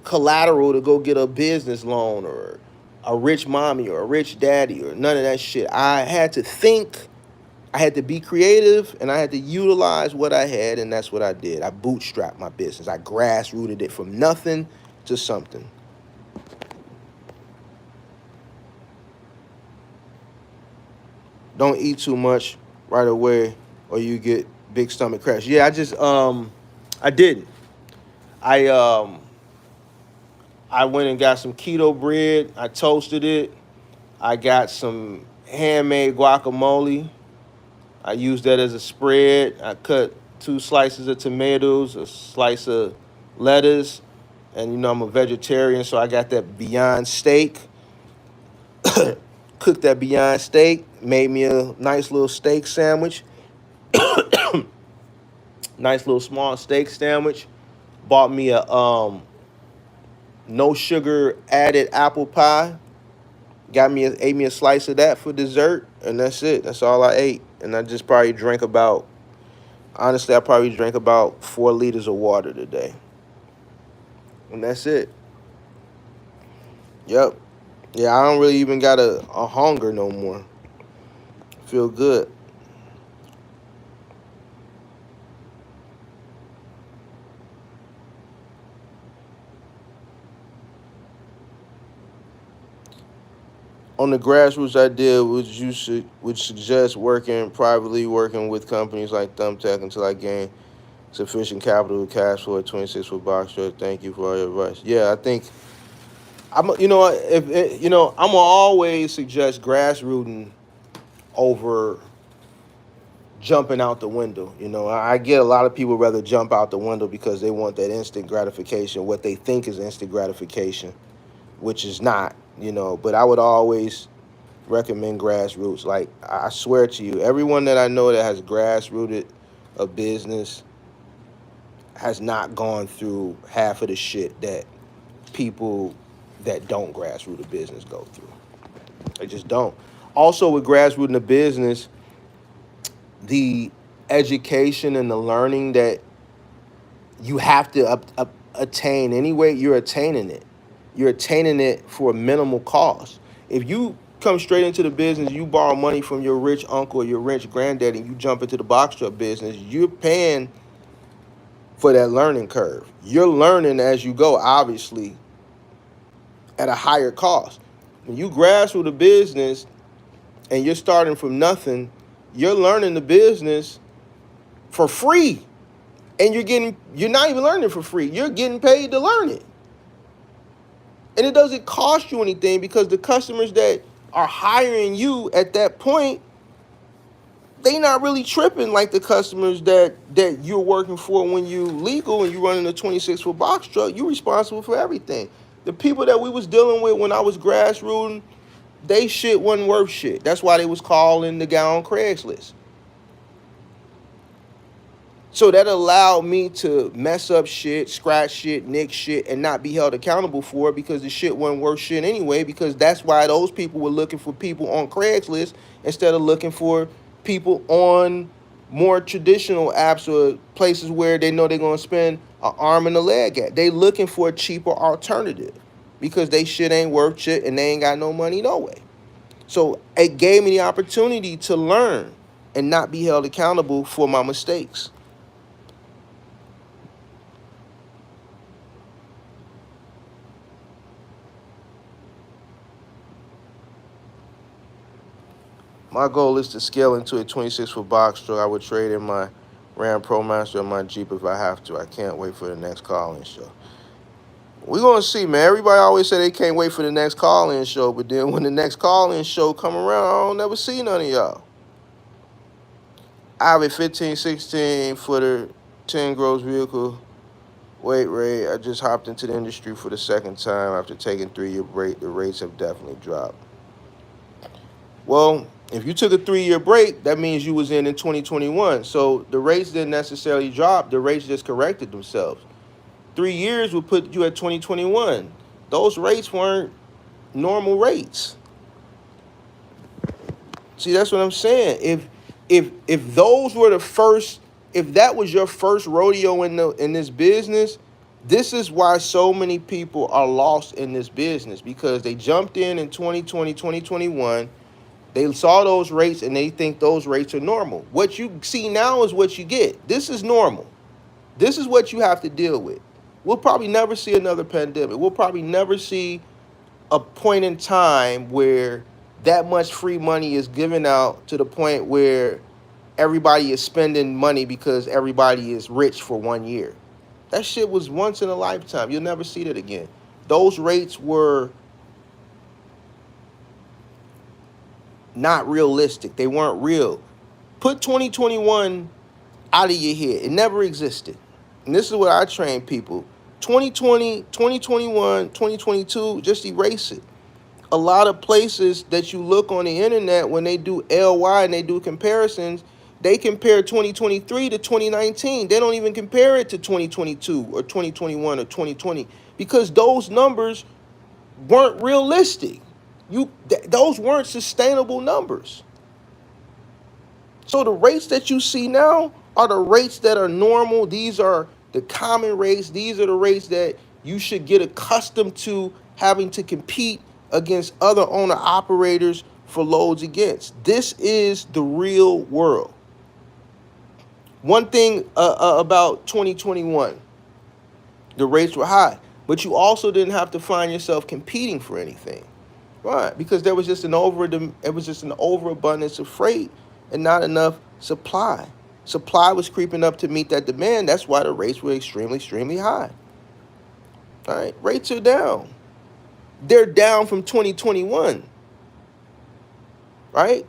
collateral to go get a business loan or a rich mommy or a rich daddy or none of that shit. I had to think, I had to be creative, and I had to utilize what I had, and that's what I did. I bootstrapped my business. I grassrooted it from nothing to something. Don't eat too much right away or you get big stomach crash. Yeah, I didn't. I um I went and got some keto bread. I toasted it. I got some handmade guacamole. I used that as a spread. I cut 2 slices of tomatoes, a slice of lettuce, and I'm a vegetarian, so I got that Beyond Steak. Cooked that Beyond Steak, made me a nice little steak sandwich. Nice little small steak sandwich. Bought me a no sugar added apple pie. Ate me a slice of that for dessert, and that's it. That's all I ate. And I just probably drank about, honestly, I probably drank about 4 liters of water today. And that's it. Yep. Yeah, I don't really even got a hunger no more. Feel good. On the grassroots idea, would suggest working privately, working with companies like Thumbtack until I gain sufficient capital, cash flow at 26 for box short. Thank you for all your advice. Yeah, I think I'm gonna always suggest grassrooting over jumping out the window. I get a lot of people rather jump out the window because they want that instant gratification, what they think is instant gratification, which is not. But I would always recommend grassroots. Like, I swear to you, everyone that I know that has grassrooted a business has not gone through half of the shit that people that don't grassroot a business go through. They just don't. Also, with grassrooting a business, the education and the learning that you have to attain anyway, you're attaining it. You're attaining it for a minimal cost. If you come straight into the business, you borrow money from your rich uncle or your rich granddaddy, and you jump into the box truck business, you're paying for that learning curve. You're learning as you go, obviously, at a higher cost. When you grassroot a business and you're starting from nothing, you're learning the business for free. And you're not even learning for free. You're getting paid to learn it. And it doesn't cost you anything because the customers that are hiring you at that point, they not really tripping like the customers that you're working for when you legal and you running a 26-foot box truck. You're responsible for everything. The people that we was dealing with when I was grassrooting, they shit wasn't worth shit. That's why they was calling the guy on Craigslist. So that allowed me to mess up shit, scratch shit, nick shit, and not be held accountable for it because the shit wasn't worth shit anyway, because that's why those people were looking for people on Craigslist instead of looking for people on more traditional apps or places where they know they're going to spend an arm and a leg at. They looking for a cheaper alternative because they shit ain't worth shit and they ain't got no money no way. So it gave me the opportunity to learn and not be held accountable for my mistakes. My goal is to scale into a 26-foot box truck. I would trade in my Ram ProMaster and my Jeep if I have to. I can't wait for the next call-in show. We're gonna see, man. Everybody always say they can't wait for the next call-in show, but then when the next call-in show come around, I don't never see none of y'all. I have a 15, 16 footer, 10 gross vehicle weight rate. I just hopped into the industry for the second time after taking 3-year break. The rates have definitely dropped. Well, if you took a 3-year break, that means you was in 2021. So the rates didn't necessarily drop. The rates just corrected themselves. 3 years would put you at 2021. Those rates weren't normal rates. See, that's what I'm saying. If those were the first, if that was your first rodeo in this business, this is why so many people are lost in this business, because they jumped in 2020, 2021. They saw those rates and they think those rates are normal. What you see now is what you get. This is normal. This is what you have to deal with. We'll probably never see another pandemic. We'll probably never see a point in time where that much free money is given out to the point where everybody is spending money because everybody is rich for 1 year. That shit was once in a lifetime. You'll never see that again. Those rates were not realistic. They weren't real. Put 2021 out of your head. It never existed. And this is what I train people. 2020, 2021, 2022, just erase it. A lot of places that you look on the internet, when they do LY and they do comparisons, they compare 2023 to 2019. They don't even compare it to 2022 or 2021 or 2020, because those numbers weren't realistic. Those weren't sustainable numbers. So the rates that you see now are the rates that are normal. These are the common rates. These are the rates that you should get accustomed to having to compete against other owner operators for loads against. This is the real world. One thing about 2021, the rates were high, but you also didn't have to find yourself competing for anything. Right, because there was just an overabundance of freight and not enough supply. Supply was creeping up to meet that demand. That's why the rates were extremely, extremely high. All right, rates are down. They're down from 2021, right?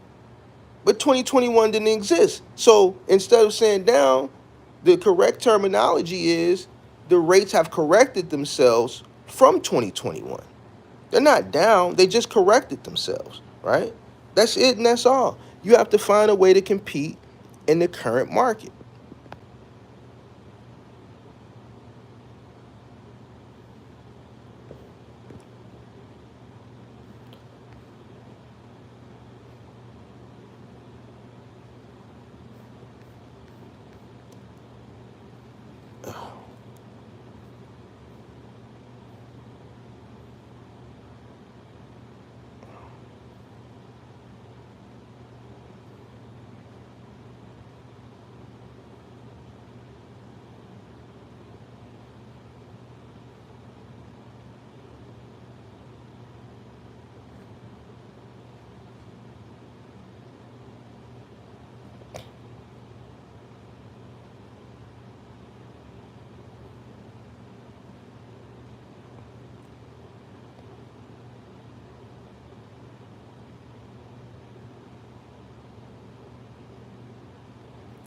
But 2021 didn't exist. So instead of saying down, the correct terminology is the rates have corrected themselves from 2021. They're not down. They just corrected themselves, right? That's it, and that's all. You have to find a way to compete in the current market.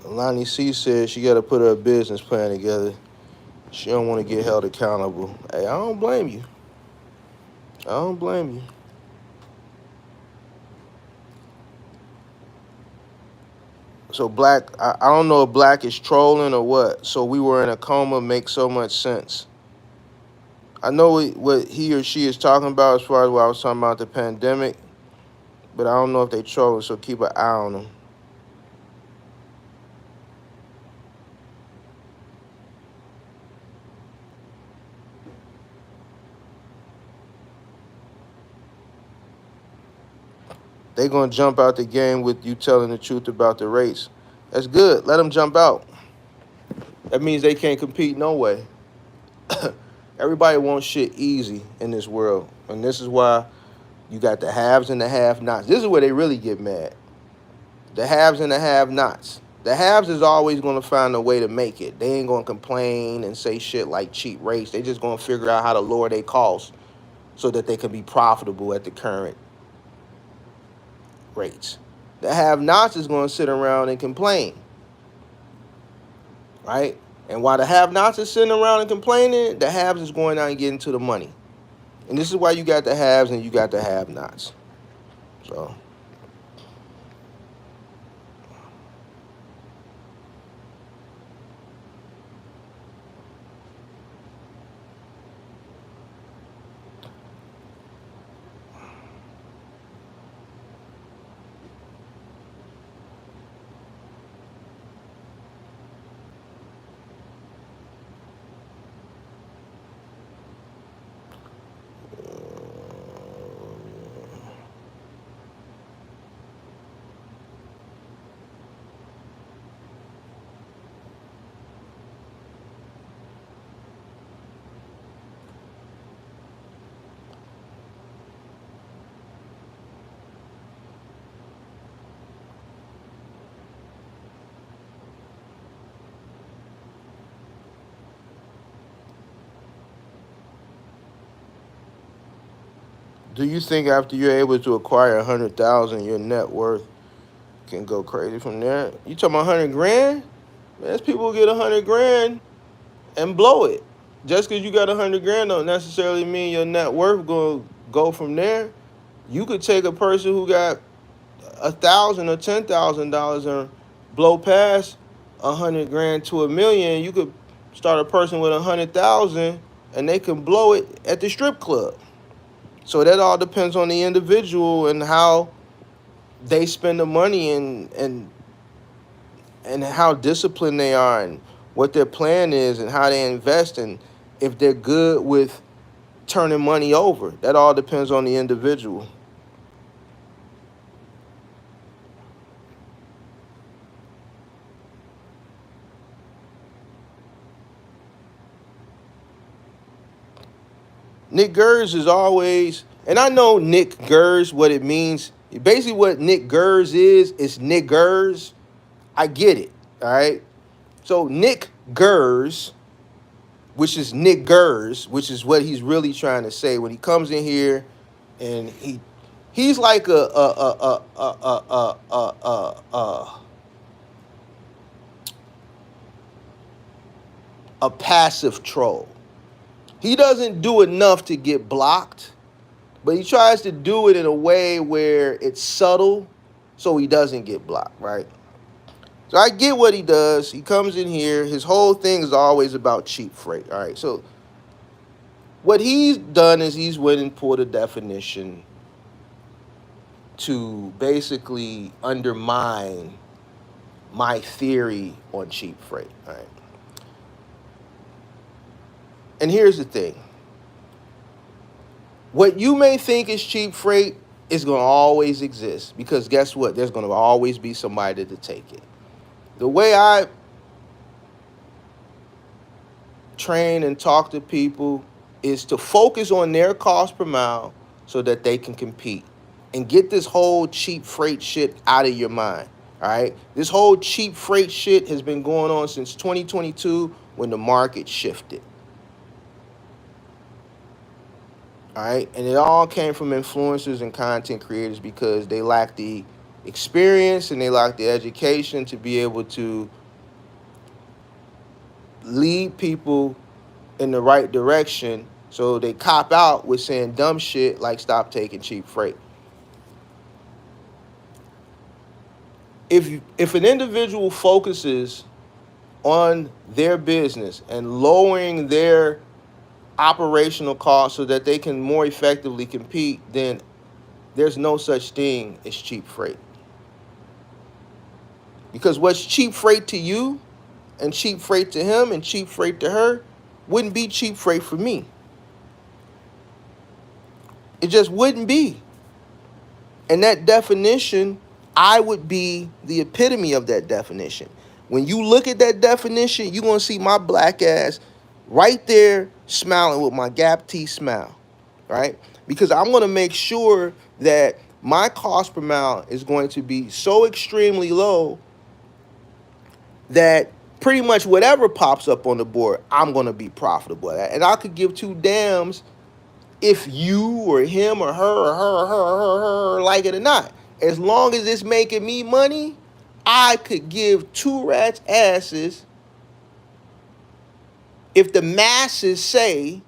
Lonnie C says she got to put her business plan together. She don't want to get held accountable. Hey, I don't blame you. I don't blame you. So Black, I don't know if Black is trolling or what. So we were in a coma makes so much sense. I know what he or she is talking about as far as what I was talking about the pandemic, but I don't know if they trolling, so keep an eye on them. They gonna jump out the game with you telling the truth about the race. That's good. Let them jump out. That means they can't compete no way. Everybody wants shit easy in this world, and this is why you got the haves and the have-nots. This is where they really get mad. The haves and the have-nots. The haves is always going to find a way to make it. They ain't going to complain and say shit like cheap rates. They just going to figure out how to lower their costs so that they can be profitable at the current rates. The have-nots is going to sit around and complain, right? And while the have-nots is sitting around and complaining, the haves is going out and getting to the money. And this is why you got the haves and you got the have-nots. So do you think after you're able to acquire 100,000, your net worth can go crazy from there? You talking about 100 grand? Man, there's people who get 100 grand and blow it. Just because you got 100 grand don't necessarily mean your net worth going to go from there. You could take a person who got 1,000 or $10,000 and blow past 100 grand to 1 million. You could start a person with 100,000 and they can blow it at the strip club. So that all depends on the individual and how they spend the money and how disciplined they are and what their plan is and how they invest and if they're good with turning money over. That all depends on the individual. Nick Gers is always, and I know Nick Gers, what it means. Basically, what Nick Gers is niggers. I get it, all right? So Nick Gers, which is niggers, which is what he's really trying to say when he comes in here, and he's like a passive troll. He doesn't do enough to get blocked, but he tries to do it in a way where it's subtle so he doesn't get blocked, right? So I get what he does. He comes in here. His whole thing is always about cheap freight, all right? So what he's done is he's went and pulled a definition to basically undermine my theory on cheap freight, all right? And here's the thing. What you may think is cheap freight is going to always exist because guess what? There's going to always be somebody to take it. The way I train and talk to people is to focus on their cost per mile so that they can compete and get this whole cheap freight shit out of your mind. All right. This whole cheap freight shit has been going on since 2022 when the market shifted. All right. And it all came from influencers and content creators because they lack the experience and they lack the education to be able to lead people in the right direction. So they cop out with saying dumb shit like stop taking cheap freight. If an individual focuses on their business and lowering their operational costs so that they can more effectively compete, then there's no such thing as cheap freight. Because what's cheap freight to you and cheap freight to him and cheap freight to her wouldn't be cheap freight for me. It just wouldn't be. And that definition, I would be the epitome of that definition. When you look at that definition, you're going to see my black ass right there smiling with my gap teeth smile, right? Because I'm going to make sure that my cost per mile is going to be so extremely low that pretty much whatever pops up on the board, I'm gonna be profitable at. And I could give two damns if you or him or her or her or her or her like it or not. As long as it's making me money, I could give two rats asses if the masses say,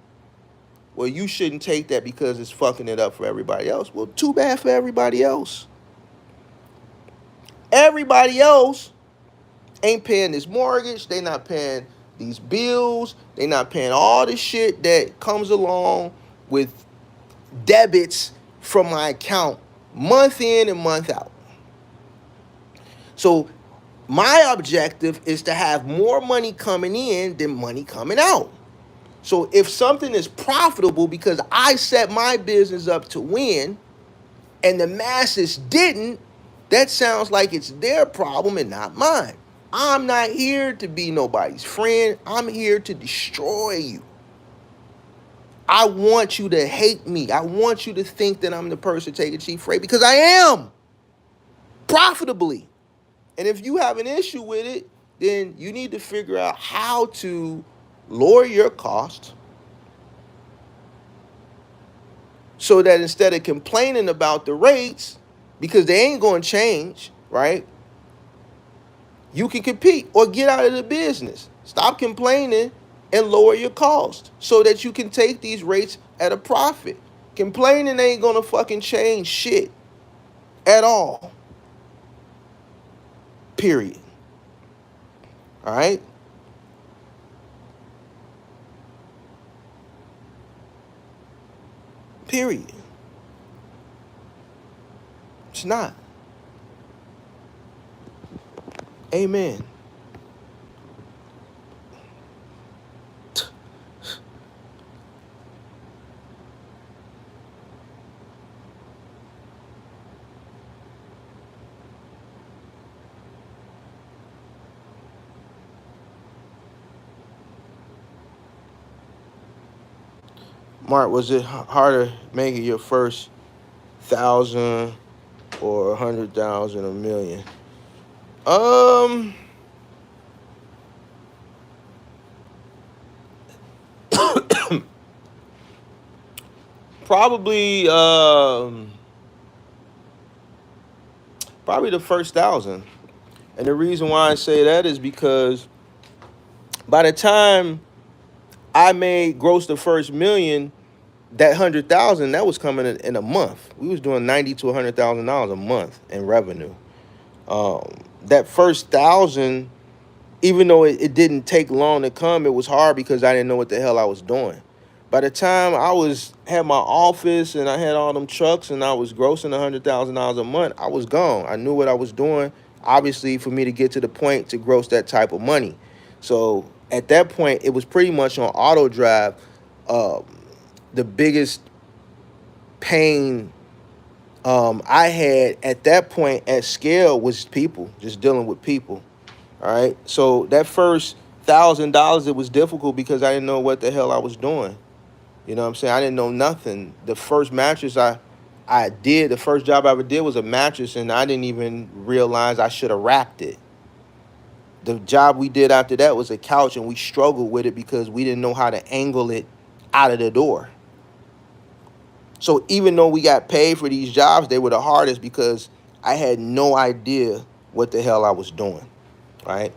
well, you shouldn't take that because it's fucking it up for everybody else. Well, too bad for everybody else. Everybody else ain't paying this mortgage. They not paying these bills. They not paying all the shit that comes along with debits from my account month in and month out. So my objective is to have more money coming in than money coming out. So if something is profitable because I set my business up to win and the masses didn't, that sounds like it's their problem and not mine. I'm not here to be nobody's friend. I'm here to destroy you. I want you to hate me. I want you to think that I'm the person taking cheap freight because I am profitably. And if you have an issue with it, then you need to figure out how to lower your costs so that instead of complaining about the rates, because they ain't going to change, right? You can compete or get out of the business. Stop complaining and lower your cost so that you can take these rates at a profit. Complaining ain't going to fucking change shit at all. Period. All right? Period. It's not. Amen. Mark, was it harder making your first 1,000 or 100,000 or million? Um, probably probably the first 1,000. And the reason why I say that is because by the time I made gross the first million, that 100,000 that was coming in a month. We was doing $90,000 to $100,000 a month in revenue. That first 1,000, even though it didn't take long to come, it was hard because I didn't know what the hell I was doing. By the time I had my office and I had all them trucks and I was grossing $100,000 a month, I was gone. I knew what I was doing. Obviously, for me to get to the point to gross that type of money, so at that point, it was pretty much on auto drive. The biggest pain I had at that point at scale was people, just dealing with people. All right. So that first $1,000, it was difficult because I didn't know what the hell I was doing. You know what I'm saying? I didn't know nothing. The first mattress I did, the first job I ever did was a mattress, and I didn't even realize I should have wrapped it. The job we did after that was a couch, and we struggled with it because we didn't know how to angle it out of the door. So even though we got paid for these jobs, they were the hardest because I had no idea what the hell I was doing, right?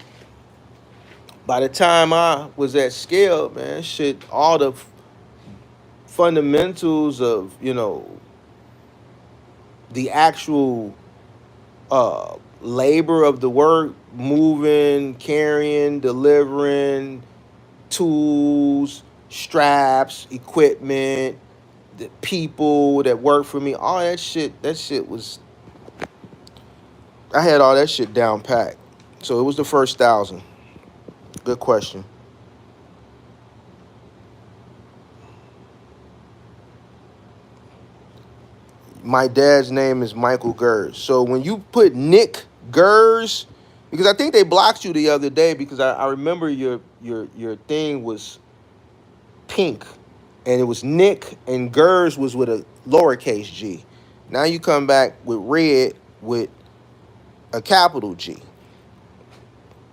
By the time I was at scale, man, shit, all the fundamentals of, the actual labor of the work, moving, carrying, delivering, tools, straps, equipment, the people that work for me, all that shit was, I had all that shit down packed. So it was the first 1,000. Good question. My dad's name is Michael Gers. So when you put Nick Gers, because I think they blocked you the other day because I remember your thing was pink and it was Nick and Gers was with a lowercase g. Now you come back with red with a capital G.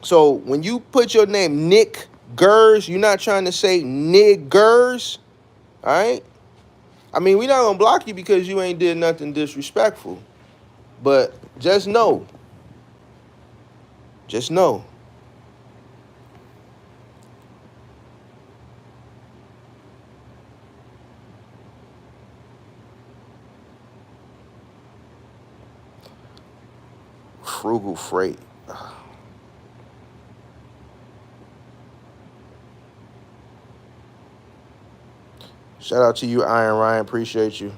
So when you put your name Nick Gers, you're not trying to say niggers, all right? I mean, we not gonna block you because you ain't did nothing disrespectful, but just know, frugal freight. Shout out to you, Iron Ryan. Appreciate you.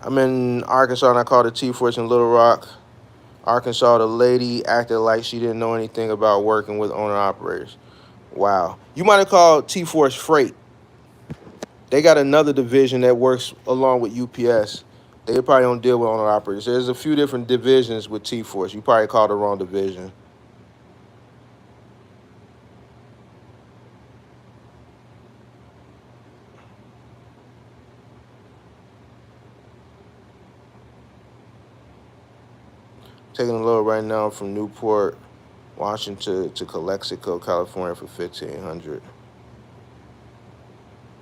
I'm in Arkansas and I called the T-Force in Little Rock, Arkansas. The lady acted like she didn't know anything about working with owner operators. Wow. You might have called T-Force Freight. They got another division that works along with UPS. They probably don't deal with owner operators. There's a few different divisions with T-Force. You probably called the wrong division. Taking a load right now from Newport, Washington to Calexico, California for 1,500.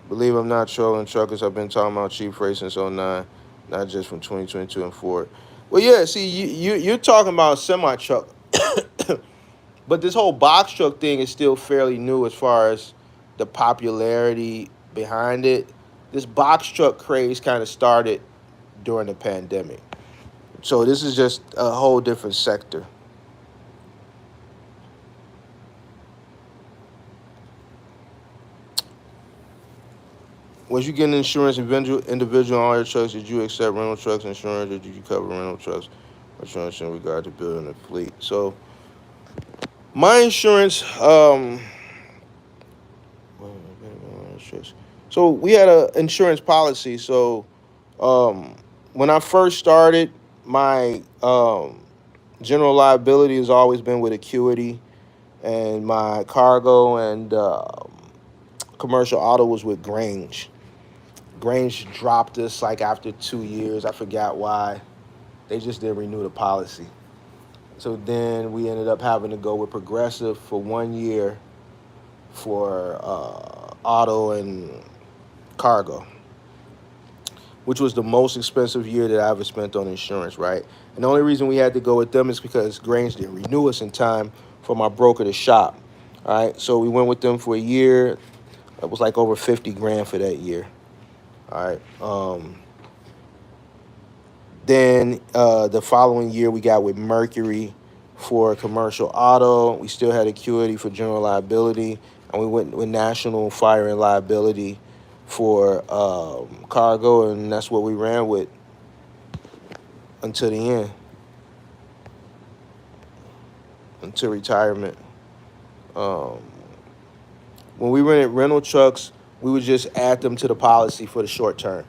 Believe I'm not trolling truckers. I've been talking about cheap freight since '09, not just from 2022 and forward. Well, yeah, see, you're talking about semi truck, but this whole box truck thing is still fairly new as far as the popularity behind it. This box truck craze kind of started during the pandemic. So this is just a whole different sector. Was you getting insurance individual on all your trucks? Did you accept rental trucks insurance, or did you cover rental trucks insurance in regard to building a fleet? So my insurance, so we had an insurance policy. So when I first started, my general liability has always been with Acuity, and my cargo and commercial auto was with Grange. Grange dropped us like after 2 years. I forgot why. They just didn't renew the policy. So then we ended up having to go with Progressive for 1 year for auto and cargo, which was the most expensive year that I ever spent on insurance, right? And the only reason we had to go with them is because Grange didn't renew us in time for my broker to shop. All right, so we went with them for a year. It was like over 50 grand for that year. All right. Then the following year we got with Mercury for commercial auto. We still had Acuity for general liability, and we went with National Fire and Liability for cargo, and that's what we ran with until the end, until retirement. Um, when we rented rental trucks, we would just add them to the policy for the short term.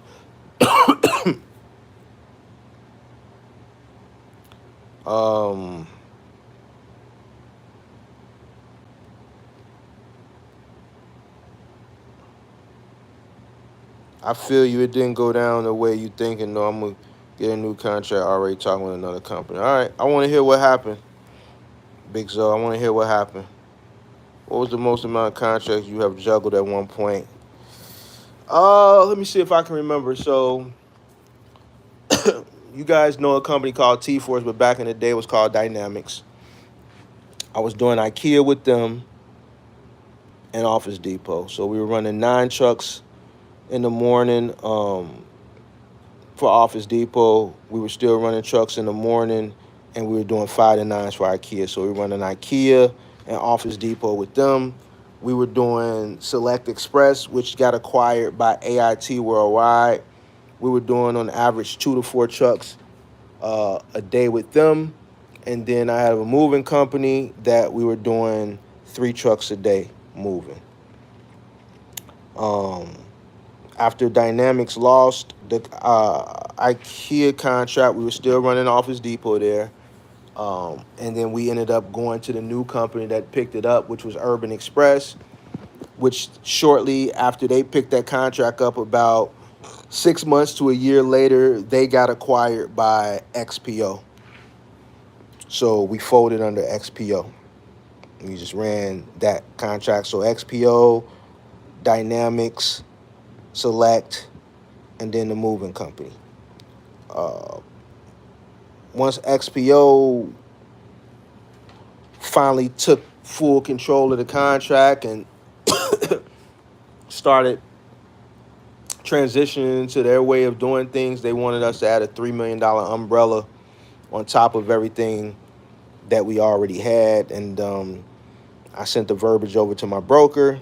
um, I feel you. It didn't go down the way you thinking. No, I'm gonna get a new contract. Already talking with another company. All right, I want to hear what happened, Big Zo. I want to hear what happened. What was the most amount of contracts you have juggled at one point? Let me see if I can remember. So, you guys know a company called T-Force, but back in the day it was called Dynamics. I was doing IKEA with them and Office Depot. So we were running 9 trucks in the morning. For Office Depot, we were still running trucks in the morning, and we were doing 5 to 9s for IKEA. So we were running IKEA and Office Depot with them. We were doing Select Express, which got acquired by AIT Worldwide. We were doing on average 2 to 4 trucks a day with them. And then I had a moving company that we were doing 3 trucks a day moving. After Dynamics lost the IKEA contract, we were still running Office Depot there. And then we ended up going to the new company that picked it up, which was Urban Express, which shortly after they picked that contract up, about 6 months to a year later, they got acquired by XPO. So we folded under XPO. We just ran that contract. So XPO, Dynamics, Select, and then the moving company. Uh, Once XPO finally took full control of the contract and started transitioning to their way of doing things, they wanted us to add a $3 million umbrella on top of everything that we already had. And I sent the verbiage over to my broker.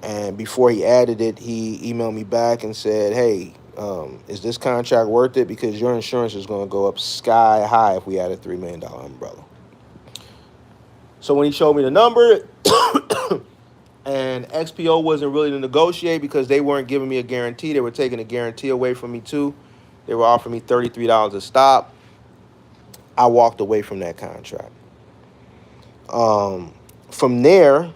And before he added it, he emailed me back and said, hey, is this contract worth it? Because your insurance is going to go up sky high if we add a $3 million umbrella. So when he showed me the number, and XPO wasn't really to negotiate because they weren't giving me a guarantee. They were taking a guarantee away from me too. They were offering me $33 a stop. I walked away from that contract. From there,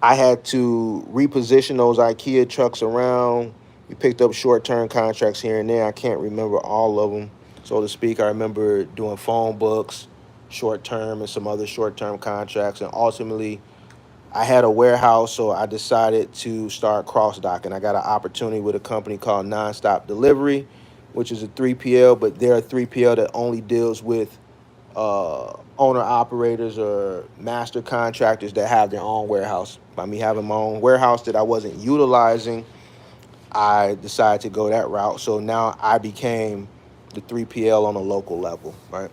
I had to reposition those IKEA trucks around. We picked up short-term contracts here and there. I can't remember all of them, so to speak. I remember doing phone books, short-term, and some other short-term contracts. And ultimately, I had a warehouse, so I decided to start cross-docking. I got an opportunity with a company called Nonstop Delivery, which is a 3PL, but they're a 3PL that only deals with owner operators or master contractors that have their own warehouse. By me having my own warehouse that I wasn't utilizing, I decided to go that route. So now I became the 3PL on a local level, right?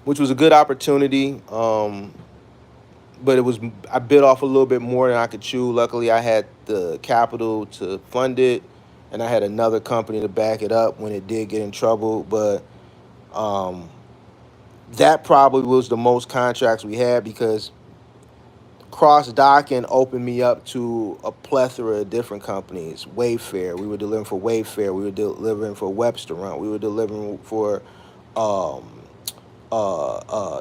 Which was a good opportunity. But it was, I bit off a little bit more than I could chew. Luckily, I had the capital to fund it, and I had another company to back it up when it did get in trouble. But um, that probably was the most contracts we had because cross docking opened me up to a plethora of different companies. Wayfair, we were delivering for Wayfair. We were delivering for Webstaurant. We were delivering for um,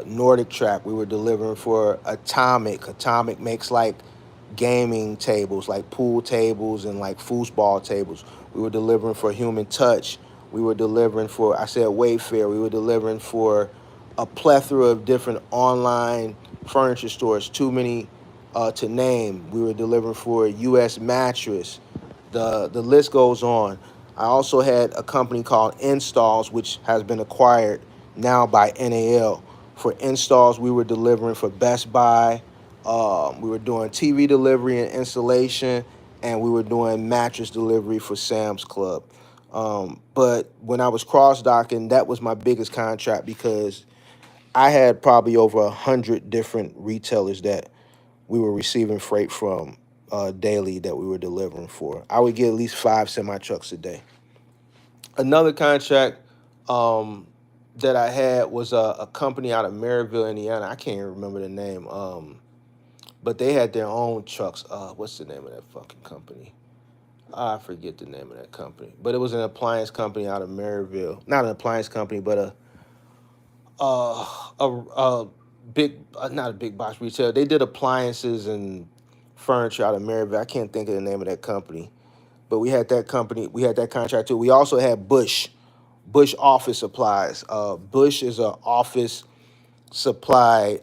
Nordic Track. We were delivering for Atomic. Atomic makes like gaming tables, like pool tables and like foosball tables. We were delivering for Human Touch. We were delivering for, I said Wayfair. We were delivering for a plethora of different online furniture stores, too many to name. We were delivering for U.S. Mattress. The list goes on. I also had a company called Installs, which has been acquired now by NAL. For installs, we were delivering for Best Buy. We were doing TV delivery and installation, and we were doing mattress delivery for Sam's Club. But when I was cross-docking, that was my biggest contract because I had probably over 100 different retailers that we were receiving freight from daily that we were delivering for. I would get at least 5 semi-trucks a day. Another contract that I had was a company out of Maryville, Indiana. I can't even remember the name. But they had their own trucks. What's the name of that fucking company? I forget the name of that company. But it was an appliance company out of Maryville. Not an appliance company, but a big, not a big box retailer. They did appliances and furniture out of Maryville. I can't think of the name of that company. But we had that company. We had that contract too. We also had Bush Office Supplies. Bush is a office supply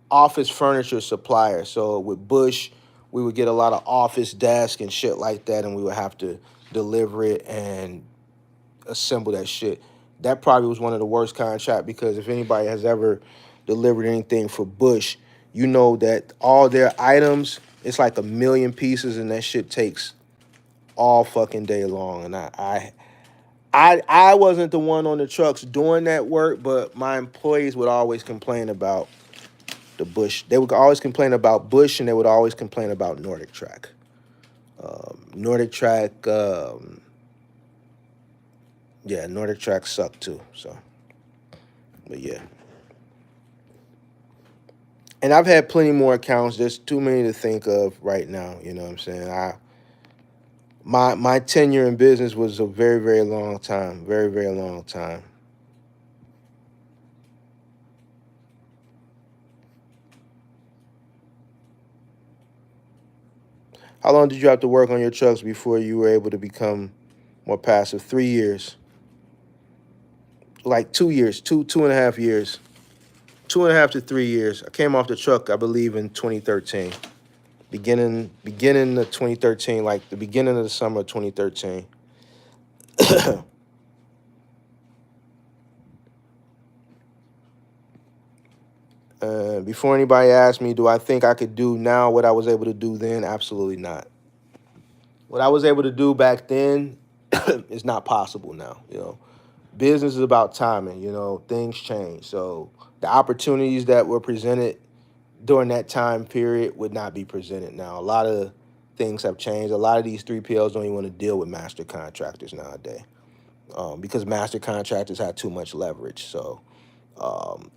office furniture supplier. So with Bush, we would get a lot of office desk and shit like that, and we would have to deliver it and assemble that shit. That probably was one of the worst contracts because if anybody has ever delivered anything for Bush, you know that all their items, it's like a million pieces, and that shit takes all fucking day long. And I wasn't the one on the trucks doing that work, but my employees would always complain about the Bush. They would always complain about Bush, and they would always complain about Nordic Track. Nordic Track, yeah, Nordic Track sucked too. So, but yeah. And I've had plenty more accounts. There's too many to think of right now. You know what I'm saying? My tenure in business was a very, very long time. Very, very long time. How long did you have to work on your trucks before you were able to become more passive? 3 years. like 2 years, 2.5 years, 2.5 to 3 years. I came off the truck, I believe, in 2013, beginning of 2013, like the beginning of the summer of 2013. Before anybody asks me, do I think I could do now what I was able to do then? Absolutely not. What I was able to do back then is not possible now. Business is about timing. Things change. So the opportunities that were presented during that time period would not be presented now. A lot of things have changed. A lot of these 3PLs don't even want to deal with master contractors nowadays, because master contractors have too much leverage. So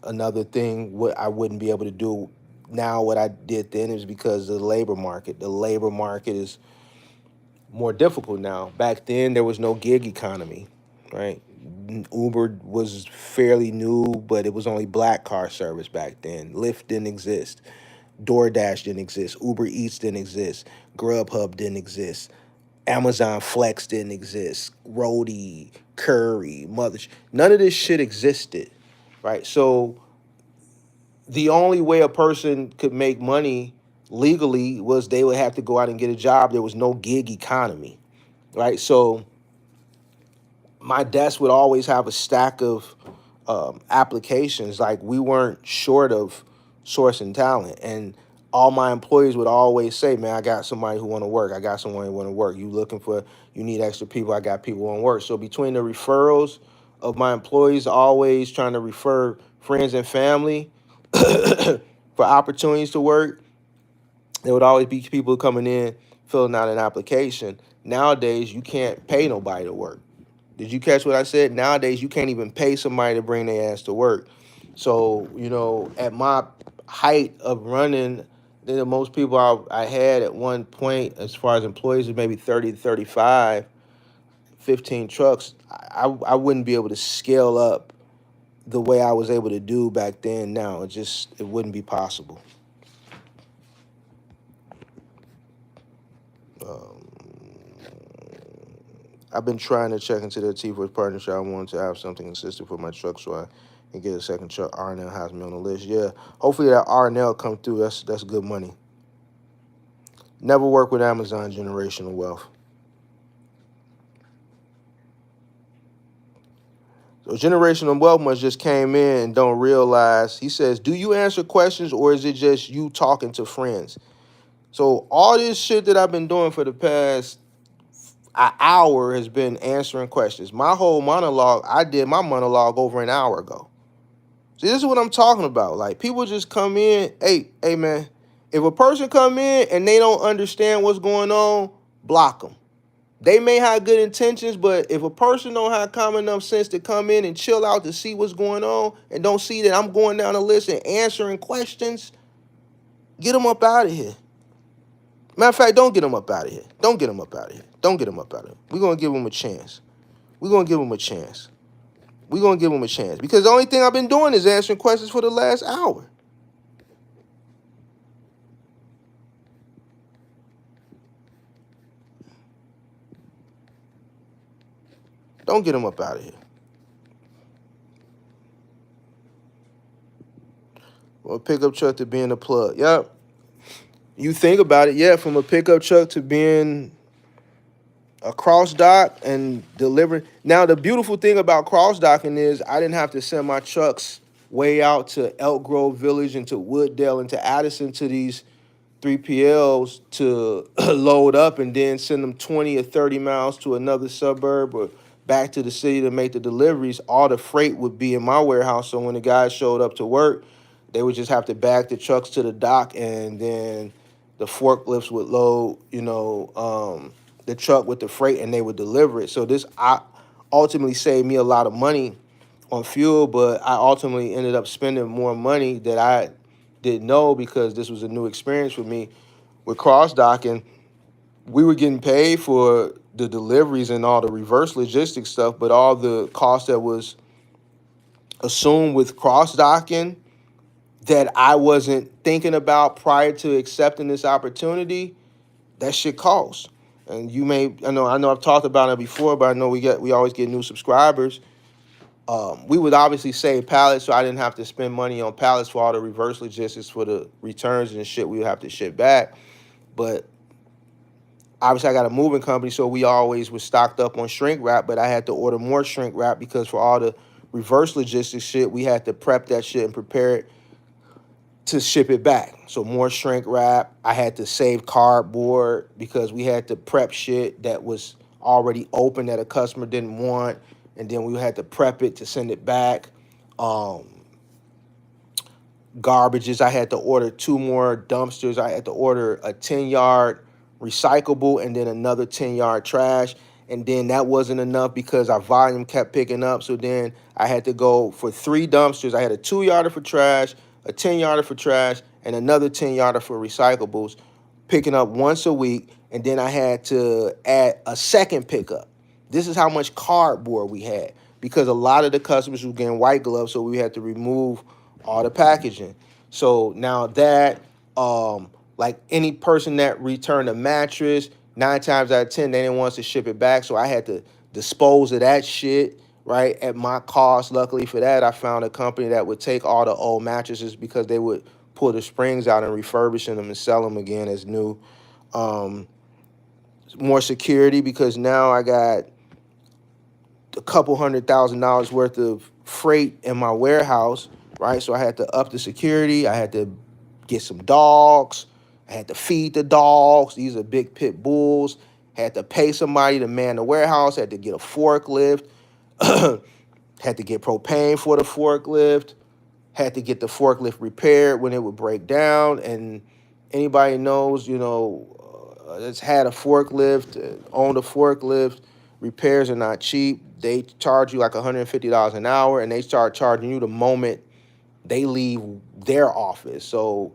another thing what I wouldn't be able to do now what I did then is because of the labor market. The labor market is more difficult now. Back then there was no gig economy, right? Uber was fairly new, but it was only black car service back then. Lyft didn't exist. DoorDash didn't exist. Uber Eats didn't exist. Grubhub didn't exist. Amazon Flex didn't exist. Roadie, Curry, none of this shit existed, right? So the only way a person could make money legally was they would have to go out and get a job. There was no gig economy, right? So my desk would always have a stack of applications. Like, we weren't short of sourcing talent, and all my employees would always say, "Man, I got somebody who want to work. I got someone who want to work. You need extra people. I got people who want to work." So between the referrals of my employees, always trying to refer friends and family for opportunities to work, there would always be people coming in filling out an application. Nowadays, you can't pay nobody to work. Did you catch what I said? Nowadays, you can't even pay somebody to bring their ass to work. So, at my height of running, the most people I had at one point, as far as employees, was maybe 30 to 35, 15 trucks. I wouldn't be able to scale up the way I was able to do back then. Now, it wouldn't be possible. I've been trying to check into the T-Force partnership. I wanted to have something consistent for my truck so I can get a second truck. Arnell has me on the list. Yeah, hopefully that Arnell come through. That's good money. Never work with Amazon generational wealth. So generational wealth must just came in and don't realize. He says, do you answer questions or is it just you talking to friends? So all this shit that I've been doing for the past hour has been answering questions. My whole monologue, I did my monologue over an hour ago. See, this is what I'm talking about. Like, people just come in. Hey, man, if a person come in and they don't understand what's going on, block them. They may have good intentions, but if a person don't have common enough sense to come in and chill out to see what's going on and don't see that I'm going down the list and answering questions, get them up out of here. Matter of fact, don't get them up out of here. Don't get them up out of here. Don't get them up out of here. We're going to give them a chance. We're going to give them a chance. We're going to give them a chance. Because the only thing I've been doing is answering questions for the last hour. Don't get them up out of here. From a pickup truck to being a plug. Yep. You think about it, yeah, from a pickup truck to being a cross dock and delivering. Now, the beautiful thing about cross docking is I didn't have to send my trucks way out to Elk Grove Village and to Wooddale and to Addison to these 3PLs to load up and then send them 20 or 30 miles to another suburb or back to the city to make the deliveries. All the freight would be in my warehouse. So when the guys showed up to work, they would just have to back the trucks to the dock, and then the forklifts would load, the truck with the freight, and they would deliver it. So this ultimately saved me a lot of money on fuel, but I ultimately ended up spending more money that I didn't know because this was a new experience for me with cross docking. We were getting paid for the deliveries and all the reverse logistics stuff, but all the cost that was assumed with cross docking that I wasn't thinking about prior to accepting this opportunity, that shit costs. And I know I've talked about it before, but I know we always get new subscribers. We would obviously save pallets, so I didn't have to spend money on pallets for all the reverse logistics for the returns and shit we would have to ship back. But obviously, I got a moving company, so we always was stocked up on shrink wrap. But I had to order more shrink wrap because for all the reverse logistics shit, we had to prep that shit and prepare it to ship it back. So more shrink wrap. I had to save cardboard because we had to prep shit that was already open that a customer didn't want, and then we had to prep it to send it back. Um, Garbages. I had to order 2 more dumpsters. I had to order a 10-yard recyclable and then another 10-yard trash. And then that wasn't enough because our volume kept picking up. So then I had to go for 3 dumpsters. I had a 2-yarder for trash, a 10-yarder for trash, and another 10-yarder for recyclables, picking up once a week. And then I had to add a second pickup. This is how much cardboard we had because a lot of the customers were getting white gloves, so we had to remove all the packaging. So now that, like any person that returned a mattress, 9 times out of 10, they didn't want us to ship it back. So I had to dispose of that shit, right, at my cost. Luckily for that, I found a company that would take all the old mattresses because they would pull the springs out and refurbishing them and sell them again as new. Um, More security because now I got a couple $100,000 worth of freight in my warehouse, right? So I had to up the security. I had to get some dogs. I had to feed the dogs. These are big pit bulls. Had to pay somebody to man the warehouse. Had to get a forklift. Had to get propane for the forklift. Had to get the forklift repaired when it would break down. And anybody knows, that's had a forklift, owned a forklift, repairs are not cheap. They charge you like $150 an hour, and they start charging you the moment they leave their office. So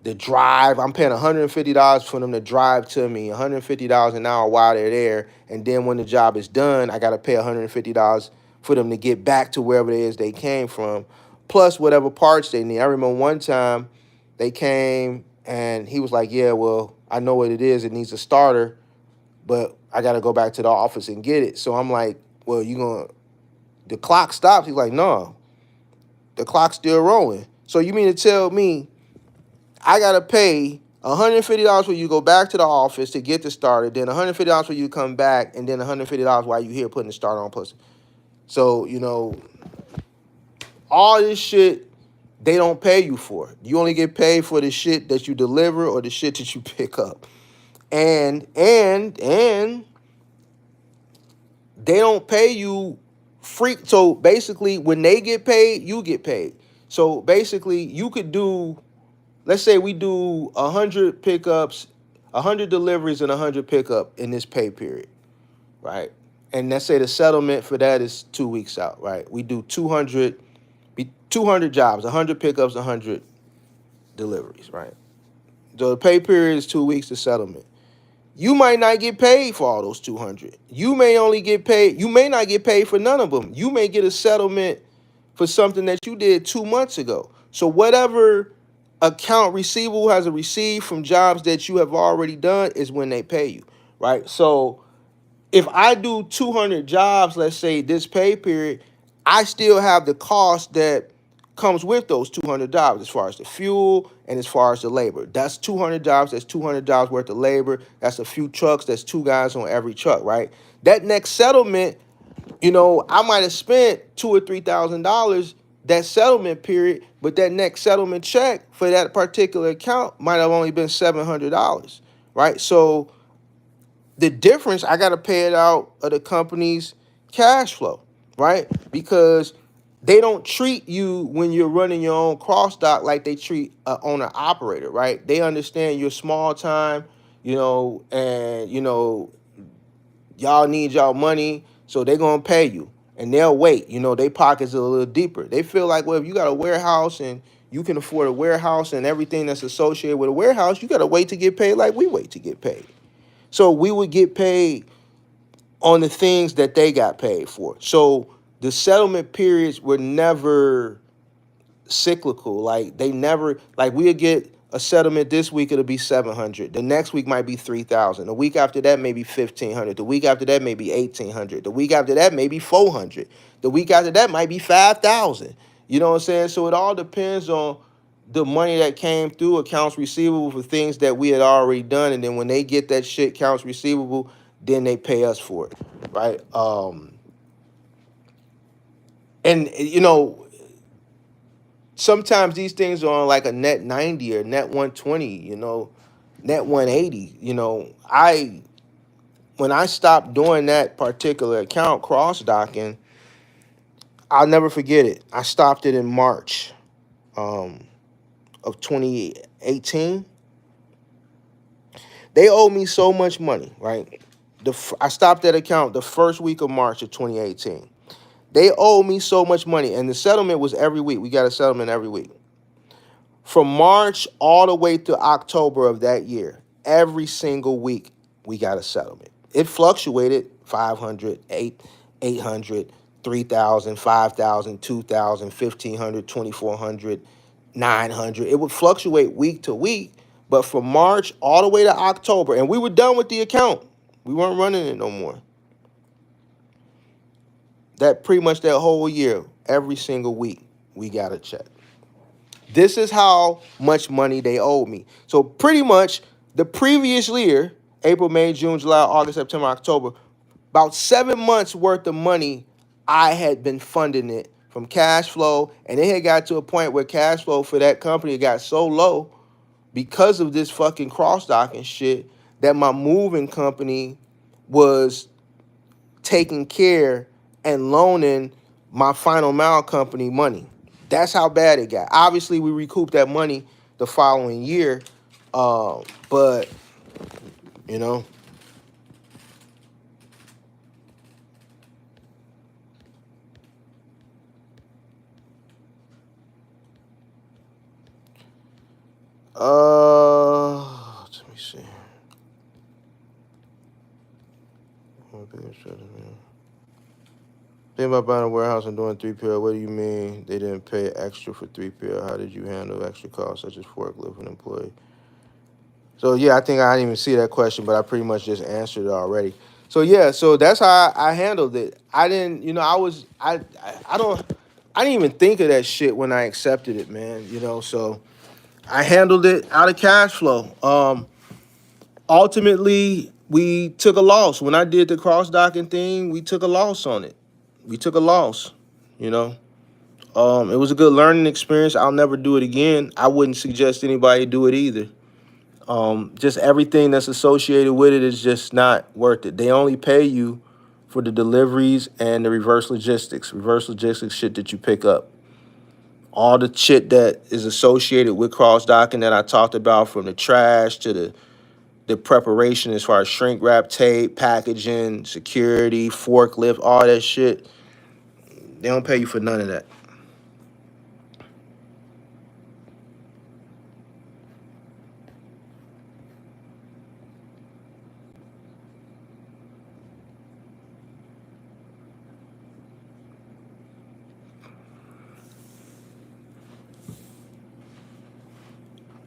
the drive, I'm paying $150 for them to drive to me, $150 an hour while they're there. And then when the job is done, I got to pay $150 for them to get back to wherever it is they came from, plus whatever parts they need. I remember one time they came and he was like, yeah, well, I know what it is. It needs a starter, but I got to go back to the office and get it. So I'm like, well, the clock stops. He's like, no, the clock's still rolling. So you mean to tell me I gotta pay $150 when you go back to the office to get the starter, then $150 when you come back, and then $150 while you here putting the starter on plus. So, all this shit they don't pay you for. You only get paid for the shit that you deliver or the shit that you pick up. And they don't pay you free. So basically when they get paid, you get paid. So basically you could do, let's say we do 100 pickups, 100 deliveries and 100 pickup in this pay period, right? And let's say the settlement for that is 2 weeks out, right? We do 200 jobs, 100 pickups, 100 deliveries, right? So the pay period is 2 weeks to settlement. You might not get paid for all those 200. You may not get paid for none of them. You may get a settlement for something that you did 2 months ago. So whatever account receivable has received from jobs that you have already done is when they pay you, right? So if I do 200 jobs, let's say this pay period, I still have the cost that comes with those 200 jobs as far as the fuel and as far as the labor. That's 200 jobs. That's $200 worth of labor. That's a few trucks. That's 2 guys on every truck, right? That next settlement, I might have spent $2,000 or $3,000 that settlement period, but that next settlement check for that particular account might have only been $700, right? So the difference, I got to pay it out of the company's cash flow, right? Because they don't treat you when you're running your own cross dock like they treat an owner operator, right? They understand you're small time, and y'all need y'all money, so they're gonna pay you and they'll wait. They pockets are a little deeper. They feel like, well, if you got a warehouse and you can afford a warehouse and everything that's associated with a warehouse, you gotta wait to get paid like we wait to get paid. So we would get paid on the things that they got paid for. So the settlement periods were never cyclical. Like they never, like we'd get A settlement this week it'll be 700. The next week might be 3,000. The week after that maybe 1,500. The week after that maybe 1,800. The week after that maybe 400. The week after that might be 5,000. You know what I'm saying? So it all depends on the money that came through accounts receivable for things that we had already done, and then when they get that shit accounts receivable, then they pay us for it, right? And you know, sometimes these things are on like a net 90 or net 120, you know, net 180. You know, when I stopped doing that particular account cross docking, I'll never forget it. I stopped it in March of 2018. They owed me so much money, right? I stopped that account the first week of March of 2018. They owed me so much money, and the settlement was every week. We got a settlement every week. From March all the way to October of that year, every single week, we got a settlement. It fluctuated 500, 800, 3,000, 5,000, 2,000, 1,500, 2,400, 900. It would fluctuate week to week, but from March all the way to October, and we were done with the account. We weren't running it no more. That pretty much that whole year, every single week, we got a check. This is how much money they owed me. So pretty much the previous year, April, May, June, July, August, September, October, about 7 months worth of money, I had been funding it from cash flow. And it had got to a point where cash flow for that company got so low because of this fucking cross-docking shit that my moving company was taking care and loaning my final mile company money. That's how bad it got. Obviously, we recouped that money the following year, but you know, let me see. Think about buying a warehouse and doing 3PL. What do you mean they didn't pay extra for 3PL? How did you handle extra costs such as forklift and employee? So yeah, I think I didn't even see that question, but I pretty much just answered it already. So yeah, so that's how I handled it. I didn't, you know, I didn't even think of that shit when I accepted it, man. You know, so I handled it out of cash flow. Ultimately, we took a loss when I did the cross docking thing. We took a loss on it. We took a loss. You know, it was a good learning experience. I'll never do it again. I wouldn't suggest anybody do it either. Just everything that's associated with it is just not worth it. They only pay you for the deliveries and the reverse logistics shit that you pick up. All the shit that is associated with cross docking that I talked about, from the trash to the preparation as far as shrink wrap tape, packaging, security, forklift, all that shit, they don't pay you for none of that.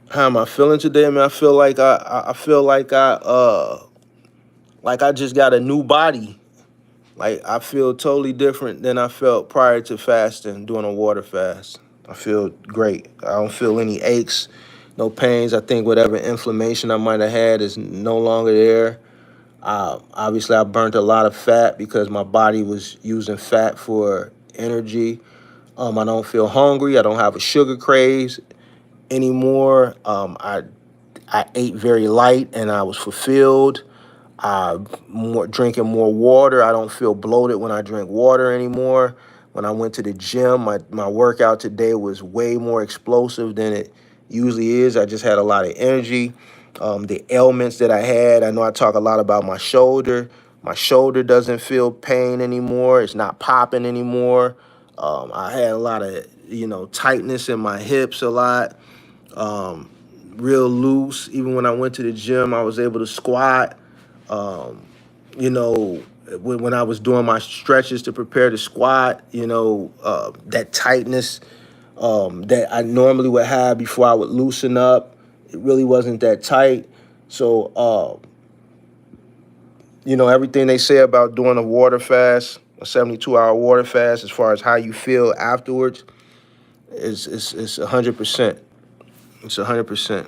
How am I feeling today? I mean, I feel like I just got a new body. Like, I feel totally different than I felt prior to fasting, doing a water fast. I feel great. I don't feel any aches, no pains. I think whatever inflammation I might have had is no longer there. Obviously, I burnt a lot of fat because my body was using fat for energy. I don't feel hungry. I don't have a sugar craze anymore. I ate very light and I was fulfilled. Drinking more water. I don't feel bloated when I drink water anymore. When I went to the gym, my workout today was way more explosive than it usually is. I just had a lot of energy. The ailments that I had, I know I talk a lot about my shoulder. My shoulder doesn't feel pain anymore. It's not popping anymore. I had a lot of, tightness in my hips a lot. Real loose. Even when I went to the gym, I was able to squat. Um, when I was doing my stretches to prepare to squat, that tightness that I normally would have before I would loosen up, It really wasn't that tight. So, everything they say about doing a water fast, a 72-hour water fast, as far as how you feel afterwards, is 100%. It's 100%.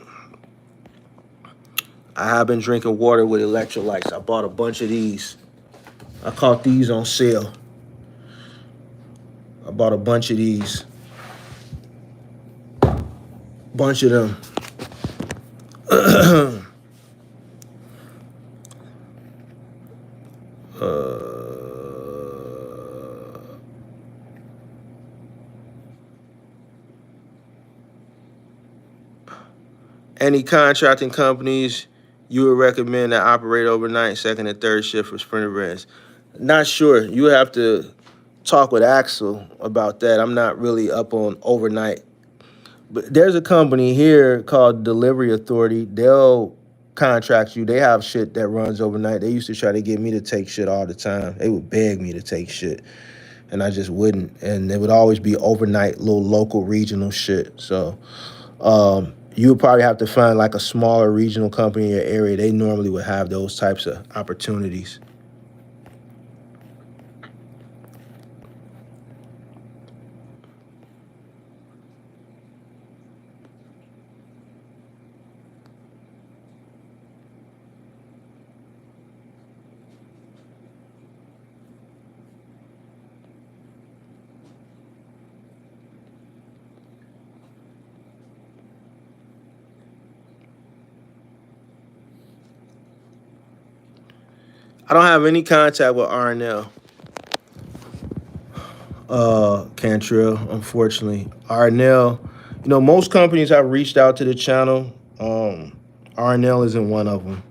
I have been drinking water with electrolytes. I bought a bunch of these. I caught these on sale. I bought a bunch of these. Bunch of them. Any contracting companies you would recommend that operate overnight, second and third shift for sprinter brands? Not sure. You would have to talk with Axel about that. I'm not really up on overnight. But there's a company here called Delivery Authority. They'll contract you. They have shit that runs overnight. They used to try to get me to take shit all the time. They would beg me to take shit, and I just wouldn't. And it would always be overnight, little local regional shit. So you would probably have to find like a smaller regional company in your area. They normally would have those types of opportunities. I don't have any contact with RNL, Cantrell, unfortunately. RNL, most companies have reached out to the channel. RNL isn't one of them.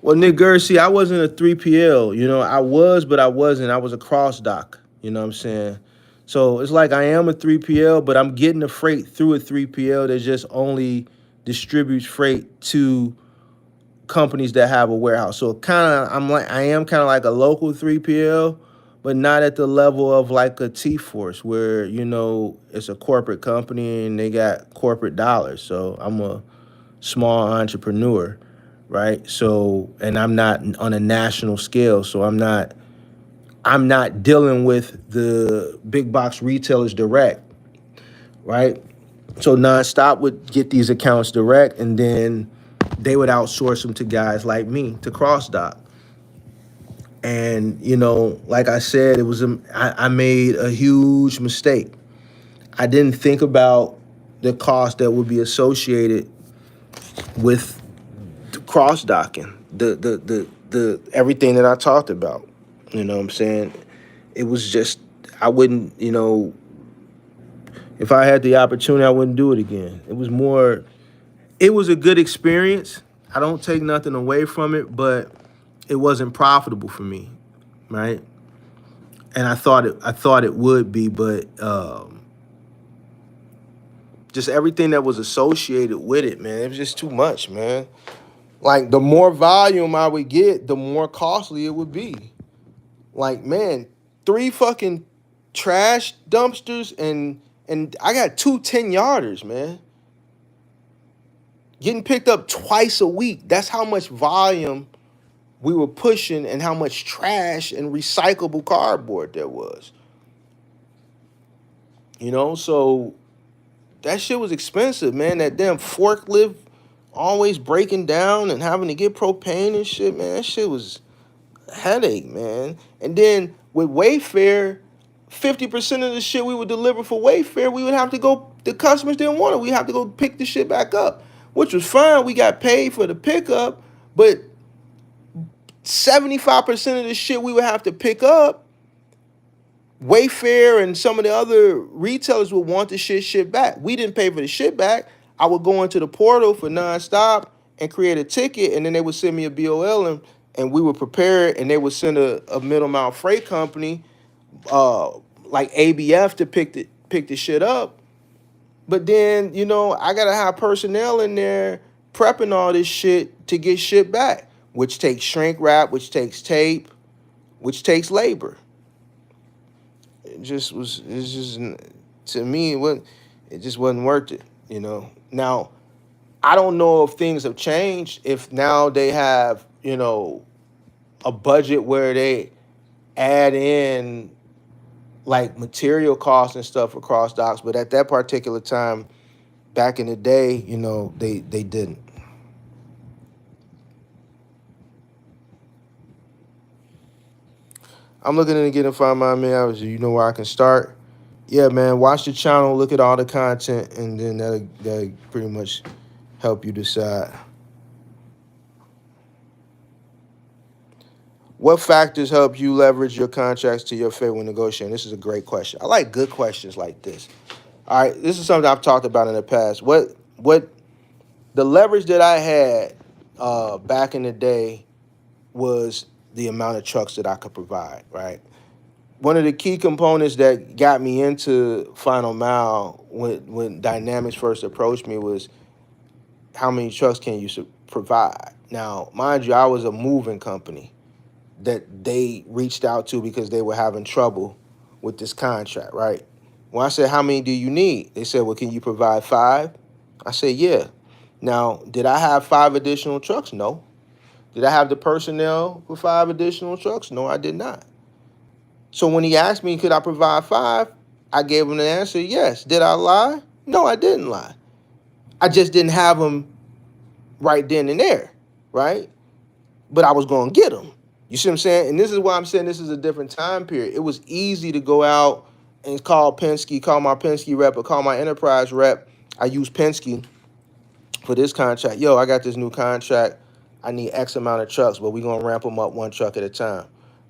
Well, Nick Gersey, I wasn't a 3PL. I was, but I wasn't. I was a cross dock. You know what I'm saying? So it's like I am a 3PL, but I'm getting the freight through a 3PL that just only distributes freight to companies that have a warehouse. So I am kind of like a local 3PL, but not at the level of like a T-Force where, it's a corporate company and they got corporate dollars. So I'm a small entrepreneur, right? So, and I'm not on a national scale. So I'm not dealing with the big box retailers direct, right? So Nonstop would get these accounts direct, and then they would outsource them to guys like me to CrossDock. And like I said, I made a huge mistake. I didn't think about the cost that would be associated with cross docking, the everything that I talked about. You know what I'm saying? It was just I wouldn't, if I had the opportunity, I wouldn't do it again. It was a good experience. I don't take nothing away from it, but it wasn't profitable for me, right? And I thought it would be, but just everything that was associated with it, man, it was just too much, man. Like the more volume I would get, the more costly it would be. Like, man, 3 fucking trash dumpsters and I got 2 10-yarders, man. Getting picked up twice a week. That's how much volume we were pushing and how much trash and recyclable cardboard there was. So that shit was expensive, man. That damn forklift always breaking down and having to get propane and shit, man. That shit was a headache, man. And then with Wayfair, 50% of the shit we would deliver for Wayfair, we would have to go, the customers didn't want it. We have to go pick the shit back up, which was fine. We got paid for the pickup, but 75% of the shit we would have to pick up, Wayfair and some of the other retailers would want the shit back. We didn't pay for the shit back. I would go into the portal for Nonstop and create a ticket, and then they would send me a BOL, and we would prepare it, and they would send a middle mile freight company, like ABF, to pick the shit up. But then, I gotta have personnel in there prepping all this shit to get shit back, which takes shrink wrap, which takes tape, which takes labor. It's just, to me, it just wasn't worth it, you know. Now, I don't know if things have changed, if now they have, a budget where they add in like material costs and stuff across docks, but at that particular time, back in the day, they didn't. I'm looking to get and find my man hours. You know where I can start? Yeah, man. Watch the channel, look at all the content, and then that'll pretty much help you decide. What factors help you leverage your contracts to your favor when negotiating? This is a great question. I like good questions like this. All right, this is something I've talked about in the past. What the leverage that I had back in the day was the amount of trucks that I could provide, right? One of the key components that got me into Final Mile when Dynamics first approached me was how many trucks can you provide? Now, mind you, I was a moving company that they reached out to because they were having trouble with this contract, right? When I said, how many do you need? They said, well, can you provide 5? I said, yeah. Now, did I have 5 additional trucks? No. Did I have the personnel for 5 additional trucks? No, I did not. So when he asked me, could I provide 5? I gave him the answer, yes. Did I lie? No, I didn't lie. I just didn't have them right then and there, right? But I was going to get them. You see what I'm saying? And this is why I'm saying this is a different time period. It was easy to go out and call Penske, call my Penske rep or call my enterprise rep. I use Penske for this contract. Yo, I got this new contract. I need X amount of trucks, but we're going to ramp them up one truck at a time.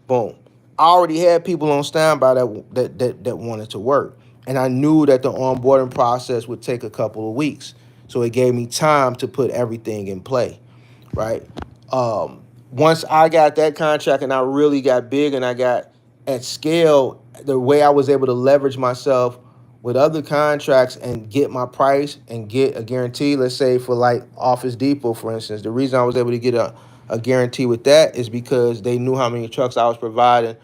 Boom. I already had people on standby that wanted to work. And I knew that the onboarding process would take a couple of weeks. So it gave me time to put everything in play, right? Once I got that contract and I really got big and I got at scale, the way I was able to leverage myself with other contracts and get my price and get a guarantee, let's say for like Office Depot, for instance, the reason I was able to get a guarantee with that is because they knew how many trucks I was providing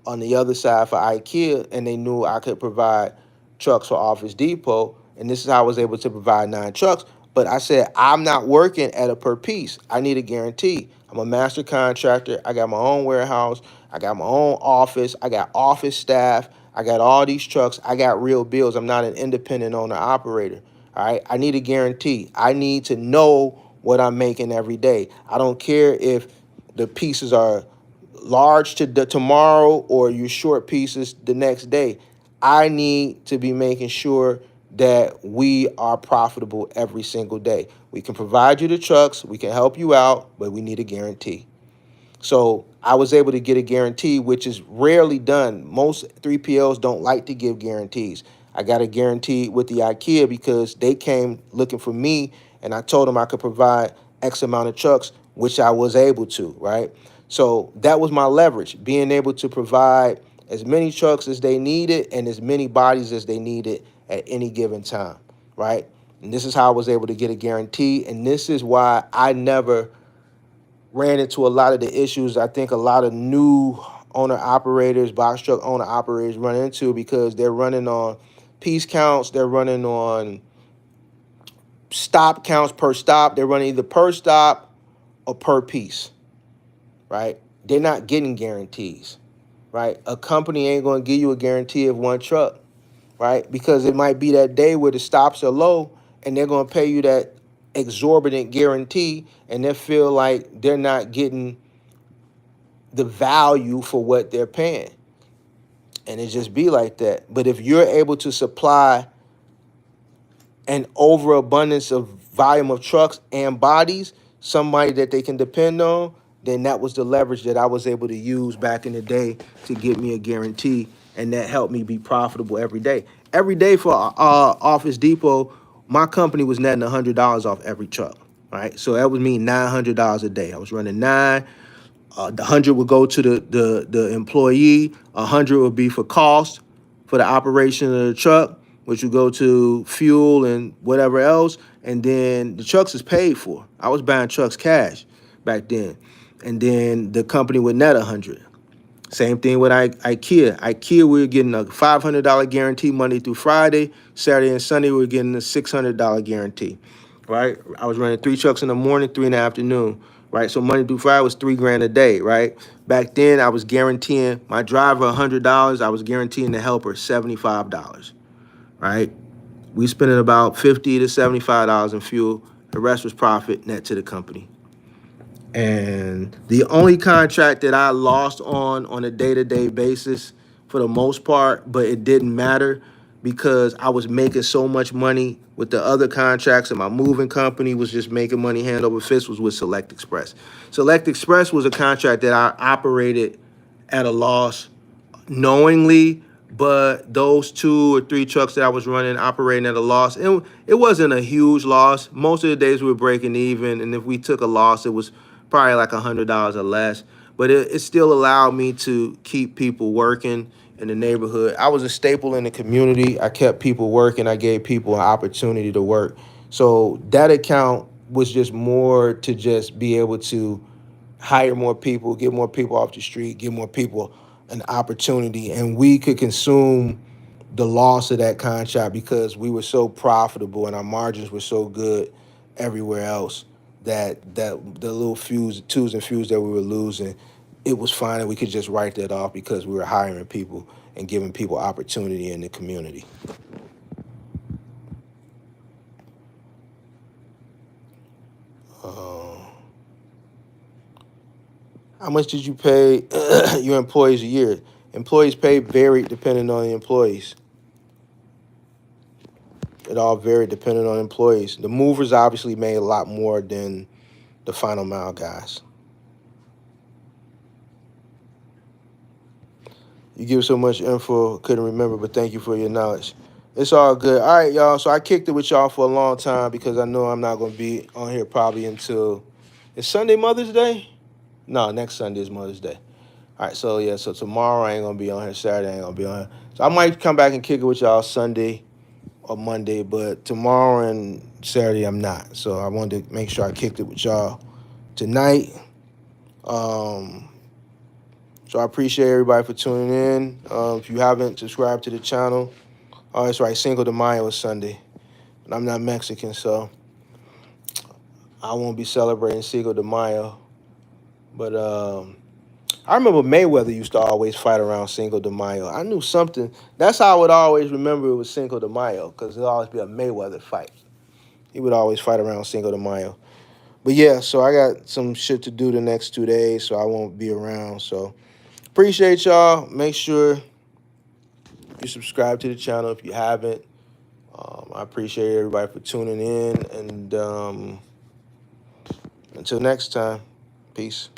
on the other side for IKEA, and they knew I could provide trucks for Office Depot, and this is how I was able to provide 9 trucks. But I said, I'm not working at a per piece. I need a guarantee. I'm a master contractor. I got my own warehouse. I got my own office. I got office staff. I got all these trucks. I got real bills. I'm not an independent owner operator. All right. I need a guarantee. I need to know what I'm making every day. I don't care if the pieces are large to tomorrow or you short pieces the next day. I need to be making sure that we are profitable every single day. We can provide you the trucks, we can help you out, but we need a guarantee. So I was able to get a guarantee, which is rarely done. Most 3PLs don't like to give guarantees. I got a guarantee with the IKEA because they came looking for me, and I told them I could provide X amount of trucks, which I was able to, right? So that was my leverage, being able to provide as many trucks as they needed and as many bodies as they needed at any given time, right? And this is how I was able to get a guarantee, and this is why I never ran into a lot of the issues I think a lot of new owner operators, box truck owner operators run into, because they're running on piece counts, they're running on stop counts per stop, they're running either per stop or per piece, right? They're not getting guarantees, right? A company ain't going to give you a guarantee of 1 truck, right? Because it might be that day where the stops are low and they're going to pay you that exorbitant guarantee, and they feel like they're not getting the value for what they're paying. And it just be like that. But if you're able to supply an overabundance of volume of trucks and bodies, somebody that they can depend on, then that was the leverage that I was able to use back in the day to get me a guarantee, and that helped me be profitable every day. Every day for Office Depot, my company was netting $100 off every truck, right? So that would mean $900 a day. I was running 9. The 100 would go to the employee. 100 would be for cost for the operation of the truck, which would go to fuel and whatever else. And then the trucks is paid for. I was buying trucks cash back then. And then the company would net 100. Same thing with IKEA. IKEA, we were getting a $500 guarantee Monday through Friday. Saturday and Sunday, we were getting a $600 guarantee, right? I was running 3 trucks in the morning, three in the afternoon, right? So Monday through Friday was $3 grand a day, right? Back then, I was guaranteeing my driver $100. I was guaranteeing the helper $75, right? We spending about $50 to $75 in fuel. The rest was profit net to the company. And the only contract that I lost on a day-to-day basis for the most part, but it didn't matter because I was making so much money with the other contracts and my moving company was just making money hand over fist, was with Select Express. Select Express was a contract that I operated at a loss knowingly, but those 2 or 3 trucks that I was running operating at a loss, it wasn't a huge loss. Most of the days we were breaking even, and if we took a loss, it was probably like $100 or less. But it still allowed me to keep people working in the neighborhood. I was a staple in the community. I kept people working. I gave people an opportunity to work. So that account was just more to just be able to hire more people, get more people off the street, give more people an opportunity, and we could consume the loss of that contract because we were so profitable and our margins were so good everywhere else that the little twos and fews that we were losing, it was fine and we could just write that off because we were hiring people and giving people opportunity in the community. How much did you pay your employees a year? Employees pay varied depending on the employees. It all varied depending on employees. The movers obviously made a lot more than the final mile guys. You give so much info, couldn't remember, but thank you for your knowledge. It's all good. All right, y'all. So I kicked it with y'all for a long time because I know I'm not going to be on here probably until, is Sunday Mother's Day? No, next Sunday is Mother's Day. All right, so yeah, so tomorrow I ain't going to be on here. Saturday I ain't going to be on here. So I might come back and kick it with y'all Sunday or Monday, but tomorrow and Saturday I'm not. So I wanted to make sure I kicked it with y'all tonight. So I appreciate everybody for tuning in. If you haven't subscribed to the channel, oh, that's right, Cinco de Mayo is Sunday. And I'm not Mexican, so I won't be celebrating Cinco de Mayo. But I remember Mayweather used to always fight around Cinco de Mayo. I knew something. That's how I would always remember it was Cinco de Mayo, because there'd always be a Mayweather fight. He would always fight around Cinco de Mayo. But yeah, so I got some shit to do the next 2 days, so I won't be around. So appreciate y'all. Make sure you subscribe to the channel if you haven't. I appreciate everybody for tuning in. And until next time, peace.